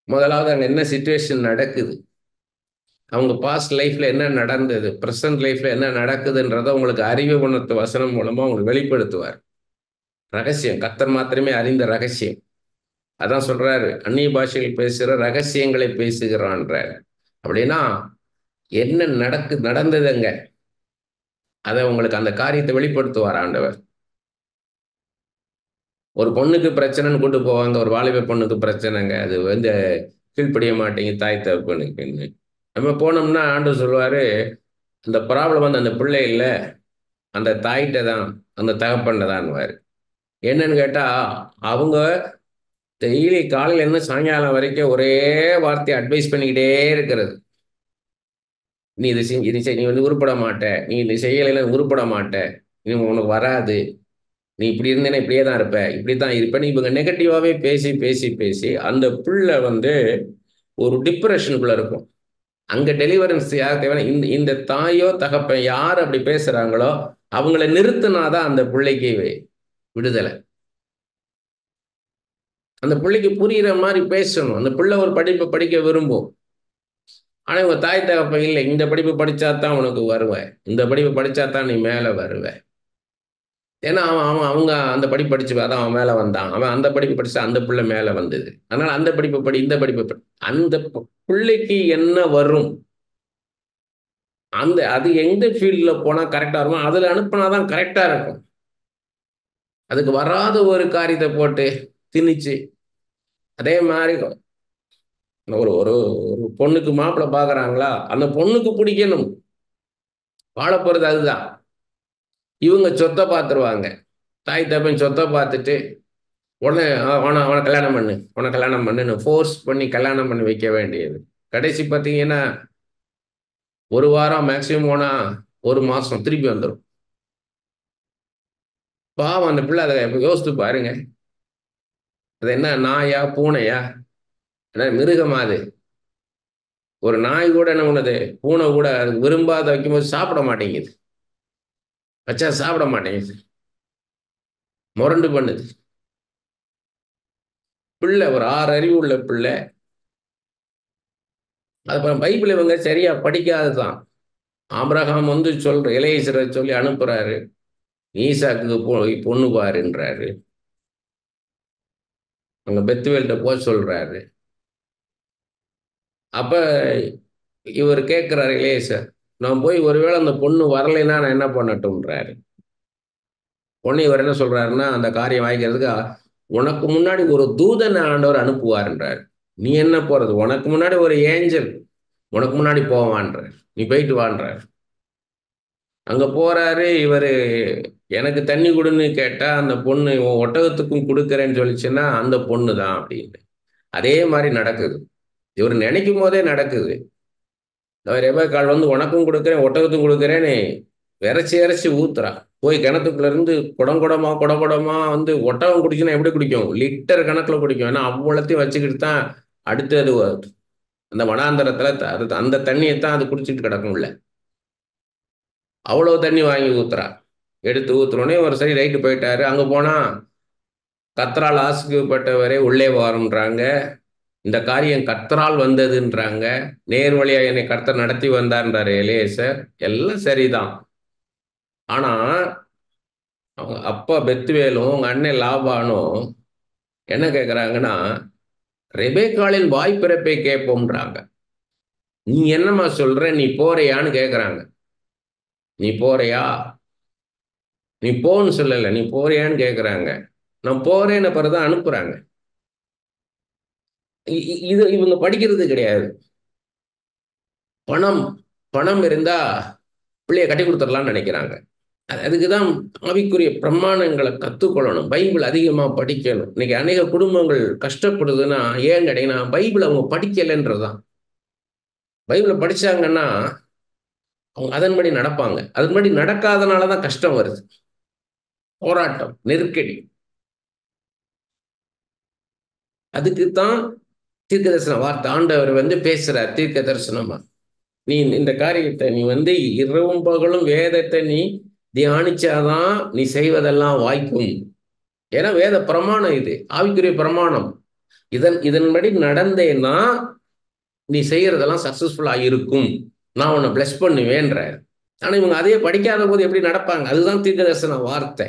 முதலாவது அங்க என்ன சிச்சுவேஷன் நடக்குது, அவங்க பாஸ்ட் லைஃப்ல என்ன நடந்தது, பிரசன்ட் லைஃப்ல என்ன நடக்குதுன்றத உங்களுக்கு அறிவு உணர்த்து வசனம் மூலமா உங்களுக்கு வெளிப்படுத்துவார். ரகசியம், கர்த்தர் மாத்திரமே அறிந்த ரகசியம். அதான் சொல்றாரு, அந்நிய பாஷையில் பேசுகிற ரகசியங்களை பேசுகிறான்றார். அப்படின்னா என்ன நடந்ததுங்க, அதை உங்களுக்கு அந்த காரியத்தை வெளிப்படுத்துவார் ஆண்டவர். ஒரு பொண்ணுக்கு பிரச்சனைன்னு கூட்டு போவாங்க, ஒரு வாலிப பொண்ணுக்கு பிரச்சனைங்க, அது வந்து கீழ்ப்படிய மாட்டேங்க தாய் தகப்பனுக்குன்னு. நம்ம போனோம்னா ஆண்டவர் சொல்லுவாரு, அந்த ப்ராப்ளம் வந்து அந்த பிள்ளை இல்லை, அந்த தாய்கிட்ட தான், அந்த தகப்பன்ல தான்வாரு. என்னன்னு கேட்டா, அவங்க டெய்லி காலையில இருந்து சாயங்காலம் வரைக்கும் ஒரே வார்த்தையை அட்வைஸ் பண்ணிக்கிட்டே இருக்கிறது. நீ இது செஞ்சு இது செய், நீ வந்து உருப்பட மாட்ட, நீ இது செய்யலைன்னா உருப்பட மாட்ட, நீ உனக்கு வராது, நீ இப்படி இருந்தேன்னா இப்படியே தான் இருப்ப, இப்படி தான் இருப்பேன்னு இவங்க நெகட்டிவாவே பேசி பேசி பேசி அந்த பிள்ளை வந்து ஒரு டிப்ரெஷனுக்குள்ள இருக்கும். அங்க டெலிவரன்ஸ் யார் தேவை, இந்த இந்த தாயோ தகப்பன் யார் அப்படி பேசுறாங்களோ அவங்கள நிறுத்தினாதான் அந்த பிள்ளைக்கு விடுதலை. அந்த பிள்ளைக்கு புரிகிற மாதிரி பேசணும். அந்த பிள்ளை ஒரு படிப்பை படிக்க விரும்பும். ஆனா இவங்க தாய் தகப்பன் இல்லை, இந்த படிப்பு படிச்சா தான் உனக்கு வருவேன், இந்த படிப்பு படிச்சா தான் நீ மேலே வருவ. ஏன்னா அவன் அவன் அவங்க அந்த படிப்பு படிச்சு அதான் அவன் மேலே வந்தான், அவன் அந்த படிப்பு படிச்சா அந்த பிள்ளை மேலே வந்தது, அதனால அந்த படிப்பு படி இந்த படிப்பு படி. அந்த பிள்ளைக்கு என்ன வரும், அந்த அது எந்த ஃபீல்டில் போனால் கரெக்டாக இருக்கும் அதில் அனுப்புனாதான் கரெக்டாக இருக்கும். அதுக்கு வராத ஒரு காரியத்தை போட்டு திணிச்சு, அதே மாதிரி ஒரு ஒரு ஒரு பொண்ணுக்கு மாப்பிள்ளை பார்க்குறாங்களா, அந்த பொண்ணுக்கு பிடிக்கணும், வாழ போகிறது அதுதான். இவங்க சொத்தை பார்த்துருவாங்க, தாய் தப்பன் சொத்தை பார்த்துட்டு உடனே அவனை அவனை கல்யாணம் பண்ணு, உன கல்யாணம் பண்ணுன்னு ஃபோர்ஸ் பண்ணி கல்யாணம் பண்ணி வைக்க வேண்டியது. கடைசி பார்த்தீங்கன்னா ஒரு வாரம் மேக்சிமம் போனா ஒரு மாசம் திருப்பி வந்துடும். பாவம் அந்த பிள்ளை. அதை யோசித்து பாருங்க, அது என்ன நாயா பூனையா, என்ன மிருகமா அது? ஒரு நாய் கூட என்ன பண்ணுது, பூனை கூட அது விரும்பாத வைக்கும்போது சாப்பிட மாட்டேங்குது, வச்சா சாப்பிட மாட்டேங்குது, முரண்டு பண்ணுது. பிள்ளை ஒரு 6 அறிவு உள்ள பிள்ளை. அது பைபிள் இவங்க சரியா படிக்காதுதான். ஆபிரகாம் வந்து சொல்ற எலேசரை சொல்லி அனுப்புறாரு, ஈசாக்கு போய் பொண்ணு பாருன்றாரு, அங்க பெத்துவேல்கிட்ட போக சொல்றாரு. அப்ப இவர் கேட்கிறாரு எலேசர், நான் போய் ஒருவேளை அந்த பொண்ணு வரலைன்னா நான் என்ன பண்ணட்டும்ன்றாரு. பொண்ணு இவர் என்ன சொல்றாருன்னா, அந்த காரியம் வாங்கிக்கிறதுக்கு உனக்கு முன்னாடி ஒரு தூதன் ஆண்டவர் அனுப்புவார்ன்றார். நீ என்ன போறது, உனக்கு முன்னாடி ஒரு ஏஞ்சல் உனக்கு முன்னாடி போவான்றார், நீ போயிட்டு வான்றார். அங்க போறாரு இவரு, எனக்கு தண்ணி கொடுன்னு கேட்டா அந்த பொண்ணு உன் ஒட்டகத்துக்கும் கொடுக்குறேன்னு சொல்லிச்சுன்னா அந்த பொண்ணு தான் அப்படின்னு. அதே மாதிரி நடக்குது, இவர் நினைக்கும் போதே நடக்குது. ரெபேக்காள் வந்து உனக்கும் கொடுக்குறேன் ஒட்டகத்துக்கும் கொடுக்குறேன்னு விரைச்சி இறைச்சி ஊத்துறா. போய் கிணத்துக்குள்ள இருந்து குடங்குடமா குடகுடமா வந்து ஒட்டகம் குடிச்சுன்னா எப்படி குடிக்கும், லிட்டர் கணக்கில் குடிக்கும். ஏன்னா அவ்வளோத்தையும் வச்சுக்கிட்டு தான் அடுத்து அது அந்த வனாந்தரத்துல அது அந்த தண்ணியை தான் அது குடிச்சிட்டு கிடக்கும்ல. அவ்வளோ தண்ணி வாங்கி ஊத்துறா. எடுத்து ஊத்துறோடனே ஒரு சரி ரைட்டு போயிட்டாரு. அங்க போனா கர்த்தரால் ஆசிக்கப்பட்டவரே உள்ளே வாருன்றாங்க, இந்த காரியம் கர்த்தரால் வந்ததுன்றாங்க, நேர் வழியா என்னை கர்த்தர் நடத்தி வந்தார்ன்றாரு எலேசர். எல்லாம் சரிதான். ஆனா அவங்க அப்பா பெத்துவேலும் உங்க அண்ணன் லாபானும் என்ன கேட்குறாங்கன்னா, ரெபேக்காளின் வாய்ப்பிறப்பை கேட்போம்ன்றாங்க. நீ என்னம்மா சொல்ற, நீ போறியான்னு கேட்குறாங்க. நீ போறியா, நீ போன்னு சொல்லலை, நீ போறியான்னு கேட்குறாங்க. நான் போறேன்னு பிறகுதான் அனுப்புறாங்க. இது இவங்க படிக்கிறது கிடையாது. பணம் பணம் இருந்தா பிள்ளைய கட்டி கொடுத்துடலாம்னு நினைக்கிறாங்க. அதுக்குதான் ஆவிக்குரிய பிரமாணங்களை கற்றுக்கொள்ளணும், பைபிள் அதிகமாக படிக்கணும். இன்னைக்கு அநேக குடும்பங்கள் கஷ்டப்படுதுன்னா ஏன் கேட்டீங்கன்னா பைபிள் அவங்க படிக்கலைன்றதுதான். பைபிளை படிச்சாங்கன்னா அவங்க அதன்படி நடப்பாங்க, அதன்படி நடக்காதனால தான் கஷ்டம் வருது, போராட்டம், நெருக்கடி. அதுக்குத்தான் தீர்க்க தரிசன வார்த்தை ஆண்டவர் வந்து பேசுறார் தீர்க்க தரிசனமா. நீ இந்த காரியத்தை நீ வந்து இரவும் பகலும் வேதத்தை நீ தியானிச்சாதான் நீ செய்வதெல்லாம் வாய்க்கும். ஏன்னா வேத பிரமாணம், இது ஆவிக்குரிய பிரமாணம். இதன்படி நடந்தேன்னா நீ செய்யறதெல்லாம் சக்சஸ்ஃபுல்லா இருக்கும், நான் உன்னை பிளஸ் பண்ணுவேன்ற. ஆனா இவங்க அதையே படிக்காத போது எப்படி நடப்பாங்க? அதுதான் தீர்க்க தரிசன வார்த்தை.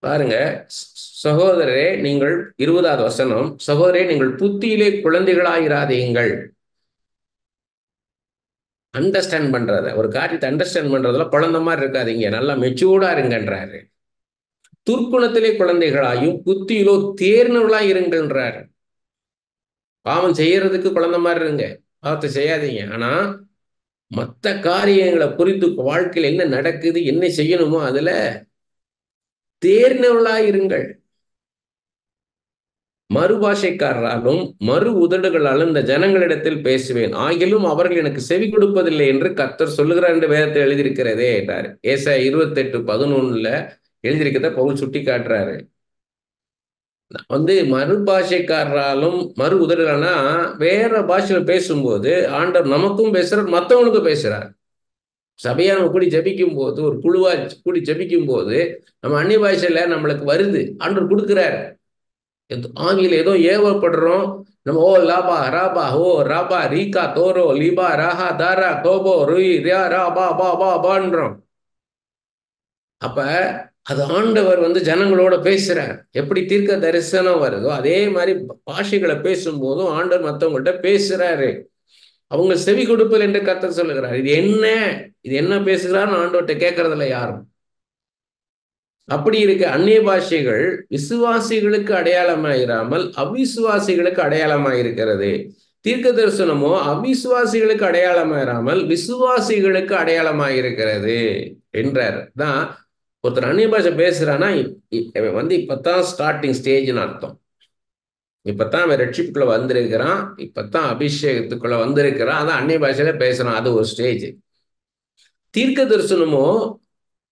பாருங்க, சகோதரரே நீங்கள் 20வது வசனம், சகோதரே நீங்கள் புத்தியிலே குழந்தைகளாயிராதீங்கள். அண்டர்ஸ்டாண்ட் பண்றத, ஒரு காரியத்தை அண்டர்ஸ்டாண்ட் பண்றதுல குழந்தை மாதிரி இருக்காதீங்க, நல்லா மெச்சூர்டா இருங்கன்றாரு. துர்க்குணத்திலே குழந்தைகளாயும் புத்தியிலோ தேர்ந்தவர்களாய் இருங்கன்றாரு. பாவம் செய்யறதுக்கு குழந்தை மாதிரி இருங்க, பாவத்தை செய்யாதீங்க. ஆனா மற்ற காரியங்களை புரிந்து வாழ்க்கையில் என்ன நடக்குது என்ன செய்யணுமோ அதுல தேர்ந்தவர்களாய் இருங்கள். மறுபாஷைக்காரராலும் மறு உதடுகளாலும் இந்த ஜனங்களிடத்தில் பேசுவேன், ஆகிலும் அவர்கள் எனக்கு செவி கொடுப்பதில்லை என்று கர்த்தர் சொல்லுகிறார் என்று வேதத்தில் எழுதியிருக்கிறதே என்றார். ஏசாயா 28:11 எழுதியிருக்கிறத பவுல் சுட்டி காட்டுறாரு. வந்து மறுபாஷைக்காரராலும் மறு உதடுகள்னா வேற பாஷையில பேசும்போது ஆண்டவர் நமக்கும் பேசுறார், மற்றவனுக்கும் பேசுறார். சபையா நம்ம கூடி ஜபிக்கும் போது, ஒரு குழுவா கூடி ஜபிக்கும் போது நம்ம அந்நிய பாஷையில நம்மளுக்கு வருது, ஆண்டவர் கொடுக்கிறார். ஆவியில ஏதோ ஏவப்படுறோம். நம்ம ஓ லாபா ராபா ஓ ராபா ரீகா தோரோ லீபா ராஹா தாரா கோபோ ருய் ரியா ரா பா பா பா பான்றோம். அப்ப அது ஆண்டவர் ஜனங்களோட பேசுறார். எப்படி தீர்க்க தரிசனம் வருதோ அதே மாதிரி பாஷைகளை பேசும்போதும் ஆண்டவர் மற்றவங்கள்ட்ட பேசுறாரு. அவங்க செவி கொடுப்பல் என்று கர்த்தர் சொல்லுகிறார். இது என்ன பேசுகிறான்னு ஆண்டவர்கிட்ட கேட்கறதில்ல யாரும். அப்படி இருக்க அந்நிய பாஷைகள் விசுவாசிகளுக்கு அடையாளமாயிராமல் அவிசுவாசிகளுக்கு அடையாளமாயிருக்கிறது. தீர்க்க தரிசனமோ அவிசுவாசிகளுக்கு அடையாளமாயிராமல் விசுவாசிகளுக்கு அடையாளமாயிருக்கிறது என்றார். தான் ஒருத்தர் அந்நிய பாஷை பேசுறான்னா இப்பதான் ஸ்டார்டிங் ஸ்டேஜ்னு அர்த்தம். இப்பதான் அவன் ரட்சிப்புக்குள்ள வந்திருக்கிறான், இப்பதான் அபிஷேகத்துக்குள்ள வந்திருக்கிறான், அதான் அந்நிய பாஷையில பேசுறான். அது ஒரு ஸ்டேஜ். தீர்க்க தரிசனமோ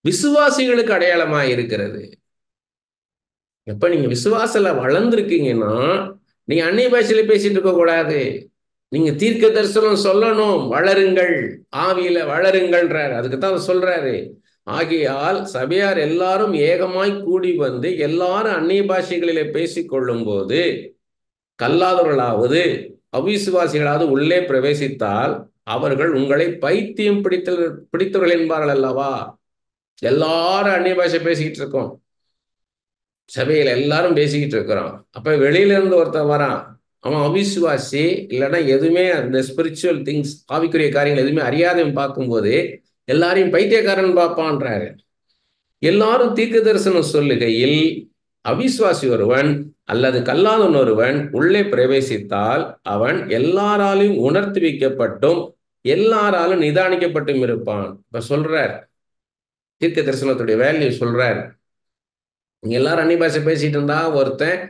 விசுவாசிகளுக்கு அடையாளமா இருக்கிறது. எப்ப நீங்க விசுவாசல வளர்ந்துருக்கீங்கன்னா நீங்க அந்நிய பாஷையில பேசிட்டு இருக்க கூடாது. நீங்க தீர்க்க தரிசனம் சொல்லணும். வளருங்கள், ஆவியில வளருங்கள்ன்றாரு. அதுக்குத்தான் சொல்றாரு. ஆகையால் சபையார் எல்லாரும் ஏகமாய் கூடி வந்து எல்லாரும் அந்நிய பாஷைகளிலே பேசிக் கொள்ளும் போது கல்லாதவர்களாவது அவிசுவாசிகளாவது உள்ளே பிரவேசித்தால் அவர்கள் உங்களை பைத்தியம் பிடித்தவர்கள் என்பார்கள் அல்லவா. எல்லாரும் அந்நிய பாஷை பேசிக்கிட்டு இருக்கோம், சபையில எல்லாரும் பேசிக்கிட்டு இருக்கிறோம். அப்ப வெளியில இருந்து ஒருத்தன் வரான், அவன் அவிசுவாசி, இல்லைன்னா எதுவுமே அந்த ஸ்பிரிச்சுவல் திங்ஸ் ஆவிக்குரிய காரியங்கள் எதுவுமே அறியாதவன் பார்க்கும்போது எல்லாரையும் பைத்தியக்காரன் பார்ப்பான்றாரு. எல்லாரும் தீர்க்க தரிசனம் சொல்லுகையில் அவிசுவாசி ஒருவன் அல்லது கல்லாதவன் ஒருவன் உள்ளே பிரவேசித்தால் அவன் எல்லாராலும் உணர்த்தி வைக்கப்பட்டும் எல்லாராலும் நிதானிக்கப்பட்டும் இருப்பான். இப்ப சொல்றார், தீர்க்க தரிசனத்துடைய வேல்யூ சொல்றார். நீங்க எல்லாரும் அந்நிய பாஷை பேசிட்டு இருந்தா ஒருத்தன்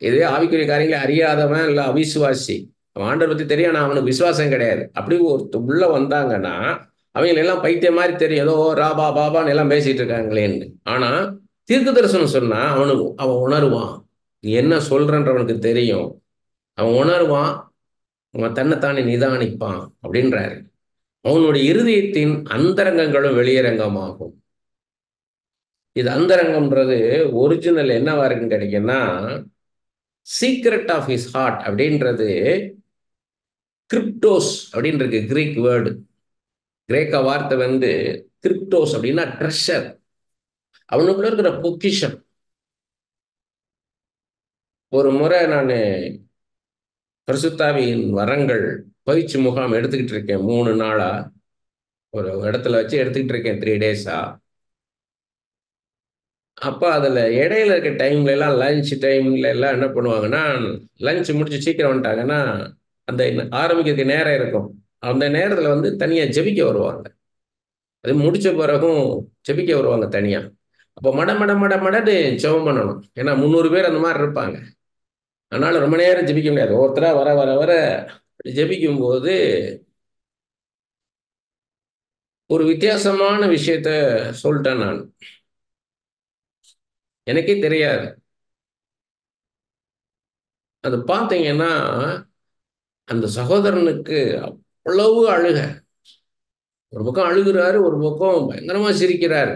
இதே ஆவிக்குரிய காரியங்களை அறியாதவன் இல்ல அவிசுவாசி, அவன் ஆண்டவர் பத்தி தெரியும், ஆனா அவனுக்கு விசுவாசம் கிடையாது. அப்படி ஒருத்த உள்ள வந்தாங்கன்னா அவங்க எல்லாம் பைத்திய மாதிரி தெரியும், ஏதோ ராபா பாபான்னு எல்லாம் பேசிட்டு இருக்காங்களேன்னு. ஆனா தீர்க்க தரிசனம் சொன்னா அவன் உணருவான், நீ என்ன சொல்றன்றவனுக்கு தெரியும், அவன் உணருவான், அவன் தன்னைத்தானே நிதானிப்பான் அப்படின்றாரு. அவனுடைய இருதயத்தின் அந்தரங்கங்களும் வெளியரங்கமாகும். இது அந்தரங்கம்ன்றது ஒரிஜினல் என்னவா இருக்குன்னு கிடைக்குன்னா சீக்ரெட் ஆஃப் ஹிஸ் ஹார்ட் அப்படின்றது கிரிப்டோஸ் அப்படின்னு இருக்கு, கிரீக் வேர்டு. கிரேக்க வார்த்தை கிரிப்டோஸ் அப்படின்னா ட்ரெஷர், அவனுக்குள்ள இருக்கிற பொக்கிஷம். ஒரு முறை நான் பரிசுத்தாவியின் வரங்கள் பயிற்சி முகாம் எடுத்துக்கிட்டு இருக்கேன். 3 நாளா ஒரு இடத்துல வச்சு எடுத்துக்கிட்டு இருக்கேன், 3 டேஸா. அப்போ அதில் இடையில இருக்க டைம்ல எல்லாம் லஞ்ச் டைம்ல எல்லாம் என்ன பண்ணுவாங்கன்னா, லஞ்ச் முடிச்சு சீக்கிரம் வந்துட்டாங்கன்னா அந்த ஆரம்பிக்கிறதுக்கு நேரம் இருக்கும், அந்த நேரத்தில் தனியாக ஜெபிக்க வருவாங்க. அது முடிச்ச பிறகும் ஜெபிக்க வருவாங்க தனியா. அப்போ மட மட மட மடன்னு ஜெபம் பண்ணணும். ஏன்னா 300 பேர் அந்த மாதிரி இருப்பாங்க. அதனால ரொம்ப நேரம் ஜெபிக்க முடியாது. ஒருத்தரா வர வர வர ஜெபிக்கும் போது ஒரு வித்தியாசமான விஷயத்த சொல்லிட்டேன் நான். எனக்கே தெரியாது. அது பார்த்தீங்கன்னா அந்த சகோதரனுக்கு அவ்வளவு அழுக. ஒரு பக்கம் அழுகிறாரு, ஒரு பக்கம் பயங்கரமா சிரிக்கிறாரு.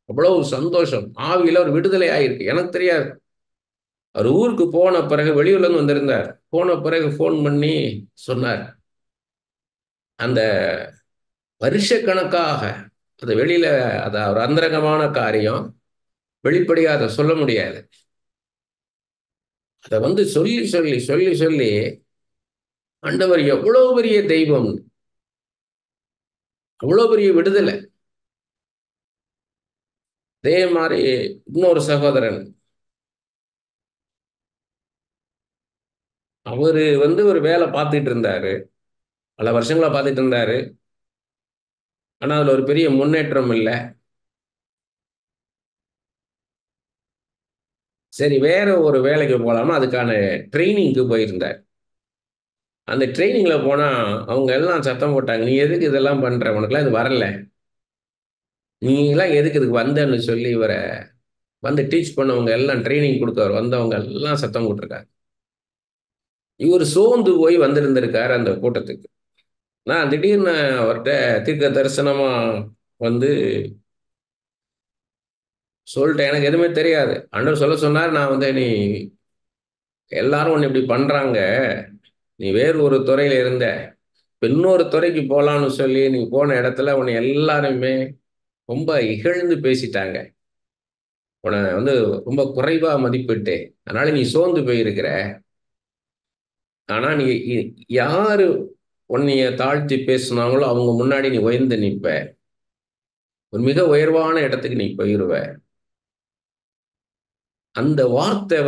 அவ்வளவு சந்தோஷம், ஆவியில ஒரு விடுதலை ஆயிருக்கு. எனக்கு தெரியாது. அவர் ஊருக்கு போன பிறகு வெளியூர்ல இருந்து வந்திருந்தார். போன பிறகு ஃபோன் பண்ணி சொன்னார், அந்த வருஷக்கணக்காக அது வெளியில அது ஒரு அந்தரங்கமான காரியம், வெளிப்படையா அதை சொல்ல முடியாது. அதை சொல்லி சொல்லி சொல்லி சொல்லி ஆண்டவர் எவ்வளவு பெரிய தெய்வம், அவ்வளவு பெரிய விடுதலை. அதே மாதிரி இன்னொரு சகோதரன், அவரு ஒரு வேலை பார்த்துட்டு இருந்தாரு, பல வருஷங்களா பார்த்துட்டு இருந்தாரு. ஆனா அதுல ஒரு பெரிய முன்னேற்றம் இல்லை. சரி, வேற ஒரு வேலைக்கு போகலாமா, அதுக்கான ட்ரைனிங்க்கு போயிருந்தார். அந்த ட்ரைனிங்ல போனா அவங்க எல்லாம் சத்தம் போட்டாங்க, நீ எதுக்கு இதெல்லாம் பண்ற, உனக்குலாம் இது வரல, நீ எல்லாம் எதுக்கு இதுக்கு வந்தன்னு சொல்லி இவரை டீச் பண்ணவங்க எல்லாம், ட்ரைனிங் கொடுக்க வந்தவங்க எல்லாம் சத்தம் போட்டிருக்காங்க. இவர் சோர்ந்து போய் வந்திருந்திருக்காரு அந்த கூட்டத்துக்கு. நான் திடீர்னு அவர்கிட்ட தீர்க்க தரிசனமா வந்து சொல்லிட்டேன், எனக்கு எதுவுமே தெரியாது. ஆண்டவர் சொல்ல சொன்னார், நான் நீ எல்லாரும் ஒன்று இப்படி பண்றாங்க, நீ வேறு ஒரு துறையில இருந்த, இப்ப இன்னொரு துறைக்கு போலான்னு சொல்லி நீ போன இடத்துல உன்னை எல்லாருமே ரொம்ப இகழ்ந்து பேசிட்டாங்க. உன்னை ரொம்ப குறைவா மதிப்பிட்டு, அதனால நீ சோர்ந்து போயிருக்கிற. ஆனா நீ யாரு உன்னைய தாழ்த்தி பேசுனாங்களோ அவங்க முன்னாடி நீ உயர்ந்து நிற்ப. ஒரு மிக உயர்வான இடத்துக்கு நீ போயிருவ. அந்த வார்த்தை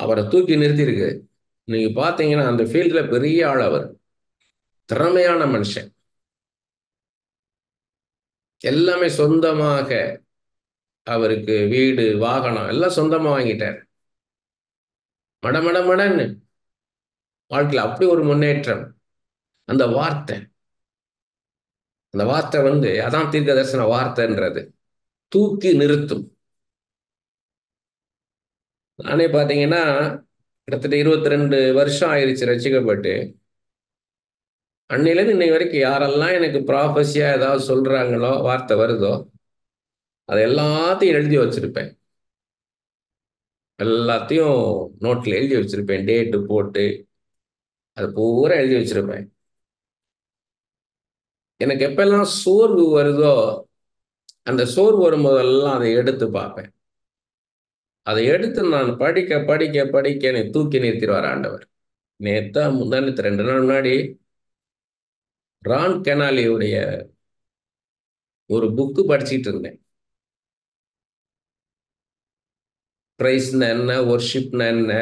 அவரை தூக்கி நிறுத்தியிருக்கு. நீங்க பாத்தீங்கன்னா அந்த ஃபீல்ட்ல பெரிய ஆள் அவர். திறமையான மனுஷன். எல்லாமே சொந்தமாக, அவருக்கு வீடு, வாகனம் எல்லாம் சொந்தமா வாங்கிட்டார். மடமடன்னு வாழ்க்கையில் அப்படி ஒரு முன்னேற்றம். அந்த வார்த்தை அந்த வார்த்தை அதான் தீர்க்க தரிசன வார்த்தைன்றது. தூக்கி நிறுத்தும். நானே பாத்தீங்கன்னா கிட்டத்தட்ட 22 வருஷம் ஆயிருச்சு ரசிக்கப்பட்டு. அன்னையிலேருந்து இன்னை வரைக்கும் யாரெல்லாம் எனக்கு ப்ராஃபஸியா ஏதாவது சொல்றாங்களோ, வார்த்தை வருதோ, அது எல்லாத்தையும் எழுதி வச்சிருப்பேன். எல்லாத்தையும் நோட்ல எழுதி வச்சிருப்பேன். டேட்டு போட்டு அது பூரா எழுதி வச்சிருப்பேன். எனக்கு எப்பெல்லாம் சோர்வு வருதோ, அந்த சோர்வு வரும்போதெல்லாம் அதை எடுத்து பார்ப்பேன். அதை எடுத்து நான் படிக்க படிக்க படிக்க என்னை தூக்கி நிறுத்திடுவார் ஆண்டவர். நேத்தா முந்தானத்து 2 நாள் முன்னாடி ரான் கெனாலியுடைய ஒரு புக்கு படிச்சிட்டு இருந்தேன். பிரைஸ்னா என்ன, ஒர்ஷிப்னா என்ன,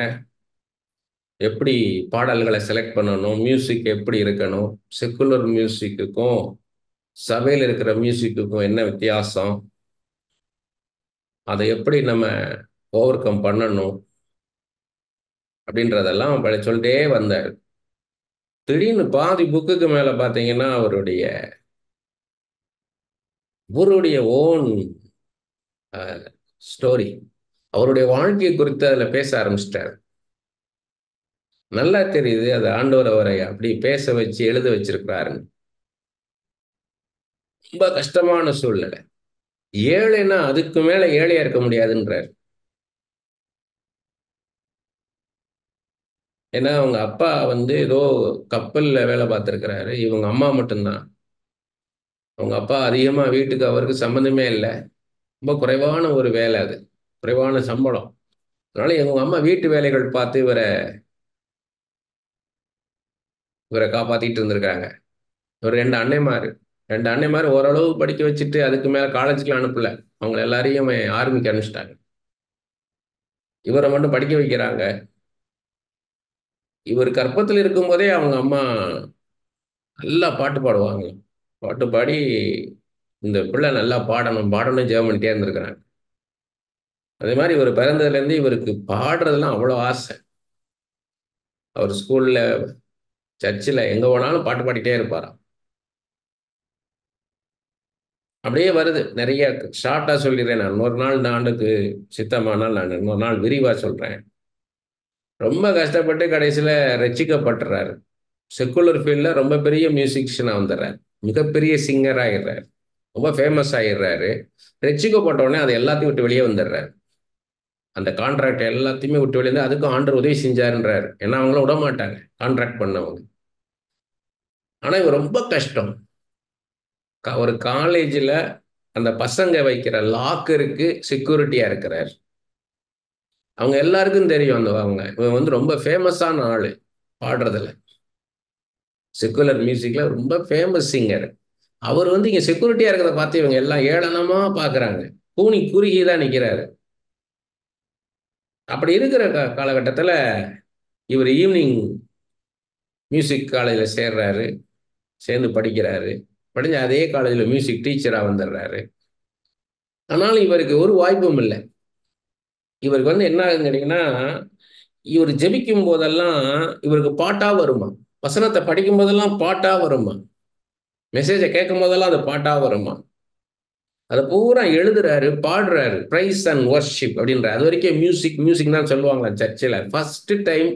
எப்படி பாடல்களை செலக்ட் பண்ணணும், மியூசிக் எப்படி இருக்கணும், செக்குலர் மியூசிக்குக்கும் சபையில் இருக்கிற மியூசிக்குக்கும் என்ன வித்தியாசம், அதை எப்படி நம்ம ஓவர் கம் பண்ணணும் அப்படின்றதெல்லாம் சொல்லிட்டே வந்தார். திடீர்னு பாதி புக்குக்கு மேல பார்த்தீங்கன்னா அவருடைய அவருடைய ஓன் ஸ்டோரி, அவருடைய வாழ்க்கையை குறித்து அதில் பேச ஆரம்பிச்சிட்டார். நல்லா தெரியுது அது ஆண்டவர் அவரை அப்படி பேச வச்சு எழுத வச்சிருக்கிறாருன்னு. ரொம்ப கஷ்டமான சூழ்நிலை. ஏழைன்னா அதுக்கு மேல ஏழையா இருக்க முடியாதுன்றார். ஏன்னா அவங்க அப்பா ஏதோ கப்பல்ல வேலை பார்த்துருக்கிறாரு. இவங்க அம்மா மட்டும்தான். அவங்க அப்பா அதிகமா வீட்டுக்கு அவருக்கு சம்மந்தமே இல்லை. ரொம்ப குறைவான ஒரு வேலை அது, குறைவான சம்பளம். அதனால எங்க அம்மா வீட்டு வேலைகள் பார்த்து இவரை இவரை காப்பாத்திட்டு இருந்திருக்காங்க. ஒரு 2 அன்னைமாரு, 2 அன்னைமாரு ஓரளவு படிக்க வச்சுட்டு அதுக்கு மேல காலேஜுக்குலாம் அனுப்பல. அவங்க எல்லாரையும் ஆர்மிக்கு அனுப்பிச்சிட்டாங்க. இவரை மட்டும் படிக்க வைக்கிறாங்க. இவர் கர்ப்பத்தில் இருக்கும்போதே அவங்க அம்மா நல்லா பாட்டு பாடுவாங்க. பாட்டு பாடி இந்த பிள்ளை நல்லா பாடணும் பாடணும் ஜெபம் பண்ணிட்டே இருந்திருக்கிறாங்க. அதே மாதிரி இவர் பிறந்ததுலேருந்து இவருக்கு பாடுறதுலாம் அவ்வளோ ஆசை. அவர் ஸ்கூல்ல, சர்ச்சில் எங்க போனாலும் பாட்டு பாடிட்டே இருப்பாராம். அப்படியே வருது. நிறைய ஷார்ட்டா சொல்லிடுறேன். நான் ஒரு நாள் இந்த ஆண்டுக்கு சித்தமானால் நான் இன்னொரு நாள் விரிவா சொல்றேன். ரொம்ப கஷ்டப்பட்டு கடைசியில ரட்சிக்கப்பட்டுறாரு. செக்குலர் ஃபீல்டில் ரொம்ப பெரிய மியூசிஷியனாக வந்துடுறாரு. மிகப்பெரிய சிங்கர் ஆகிடுறாரு. ரொம்ப ஃபேமஸ் ஆகிடுறாரு. ரட்சிக்கப்பட்ட உடனே அதை எல்லாத்தையும் விட்டு வெளியே வந்துடுறாரு. அந்த கான்ட்ராக்ட் எல்லாத்தையுமே விட்டு வெளியே வந்து அதுக்கும் ஆண்டவர் உதவி செஞ்சாருன்றாரு. ஏன்னா அவங்கள விட மாட்டாங்க கான்ட்ராக்ட் பண்ணவங்க. ஆனால் இவர் ரொம்ப கஷ்டம். ஒரு காலேஜில் அந்த பசங்க வைக்கிற லாக்கருக்கு செக்யூரிட்டியா இருக்கிறார். அவங்க எல்லாருக்கும் தெரியும். அவங்க இவன் ரொம்ப ஃபேமஸான ஆளு பாடுறதுல, செக்குலர் மியூசிக்ல ரொம்ப ஃபேமஸ் சிங்கர். அவர் இங்க செக்யூரிட்டியா இருக்கிறத பார்த்து இவங்க எல்லாம் ஏளனமா பாக்குறாங்க. கூனி குறுகி தான் நிக்கிறாரு. அப்படி இருக்கிற காலகட்டத்தில் இவர் ஈவினிங் மியூசிக் காலேஜில் சேர்றாரு. சேர்ந்து படிக்கிறாரு. படிஞ்ச அதே காலேஜில் மியூசிக் டீச்சராக வந்துடுறாரு. ஆனாலும் இவருக்கு ஒரு வாய்ப்பும் இல்லை. இவருக்கு என்ன ஆகுதுன்னு கேட்டீங்கன்னா, இவர் ஜெபிக்கும் போதெல்லாம் இவருக்கு பாட்டா வருமா, வசனத்தை படிக்கும் போதெல்லாம் பாட்டா வருமா, மெசேஜை கேட்கும் போதெல்லாம் அது பாட்டா வருமா, அதை பூரா எழுதுறாரு, பாடுறாரு. பிரைஸ் அண்ட் வர்ஷிப் அப்படின்ற, அது வரைக்கும் மியூசிக் மியூசிக் தான் சொல்லுவாங்களா சர்ச்சில். First time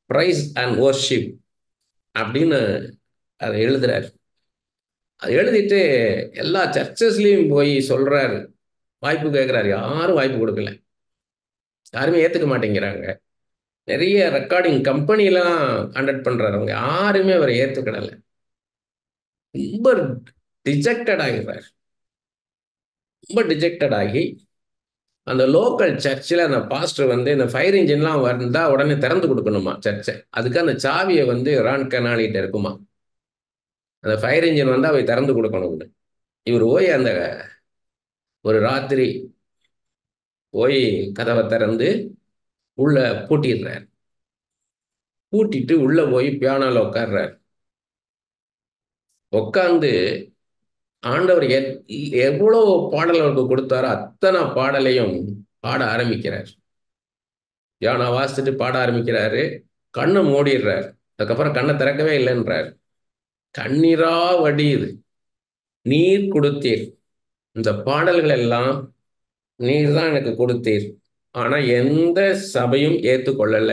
praise and worship அப்படின்னு அதை எழுதுறாரு. அதை எழுதிட்டு எல்லா சர்ச்சஸ்லயும் போய் சொல்றாரு. வாய்ப்பு கேட்கிறாரு. யாரும் வாய்ப்பு கொடுக்கல. யாருமே ஏத்துக்க மாட்டேங்கிறாங்க. நிறைய ரெக்கார்டிங் கம்பெனிலாம் கான்டாக்ட் பண்றவங்க யாருமே அவரை ஏத்துக்கிடல. ரொம்ப டிஜெக்டட் ஆகிறார். ரொம்ப டிஜெக்டட் ஆகி அந்த லோக்கல் சர்ச்சில் அந்த பாஸ்டர் வந்து இந்த ஃபயர் இன்ஜின்லாம் வந்தா உடனே திறந்து கொடுக்கணுமா சர்ச்சை. அதுக்கு அந்த சாவியை வந்து இரான் கனாலிட்ட இருக்குமா. அந்த ஃபயர் இன்ஜின் வந்து அவை திறந்து கொடுக்கணும்னு இவர் போய் அந்த ஒரு ராத்திரி போய் கதவை திறந்து உள்ள பூட்டிடுறார். பூட்டிட்டு உள்ள போய் பியானோல உட்கார்றார். உட்காந்து ஆண்டவர் எவ்வளவு பாடல் அவருக்கு கொடுத்தாரோ அத்தனை பாடலையும் பாட ஆரம்பிக்கிறார். பியானோ வாசிச்சுட்டு பாட ஆரம்பிக்கிறாரு. கண்ணை மூடிடுறார். அதுக்கப்புறம் கண்ணை திறக்கவே இல்லைன்றார். கண்ணீரா வடியுது. நீர் கொடுத்தீர், இந்த பாடல்கள் எல்லாம் நீர் தான் எனக்கு கொடுத்தீர். ஆனா எந்த சபையும் ஏற்றுக்கொள்ளல,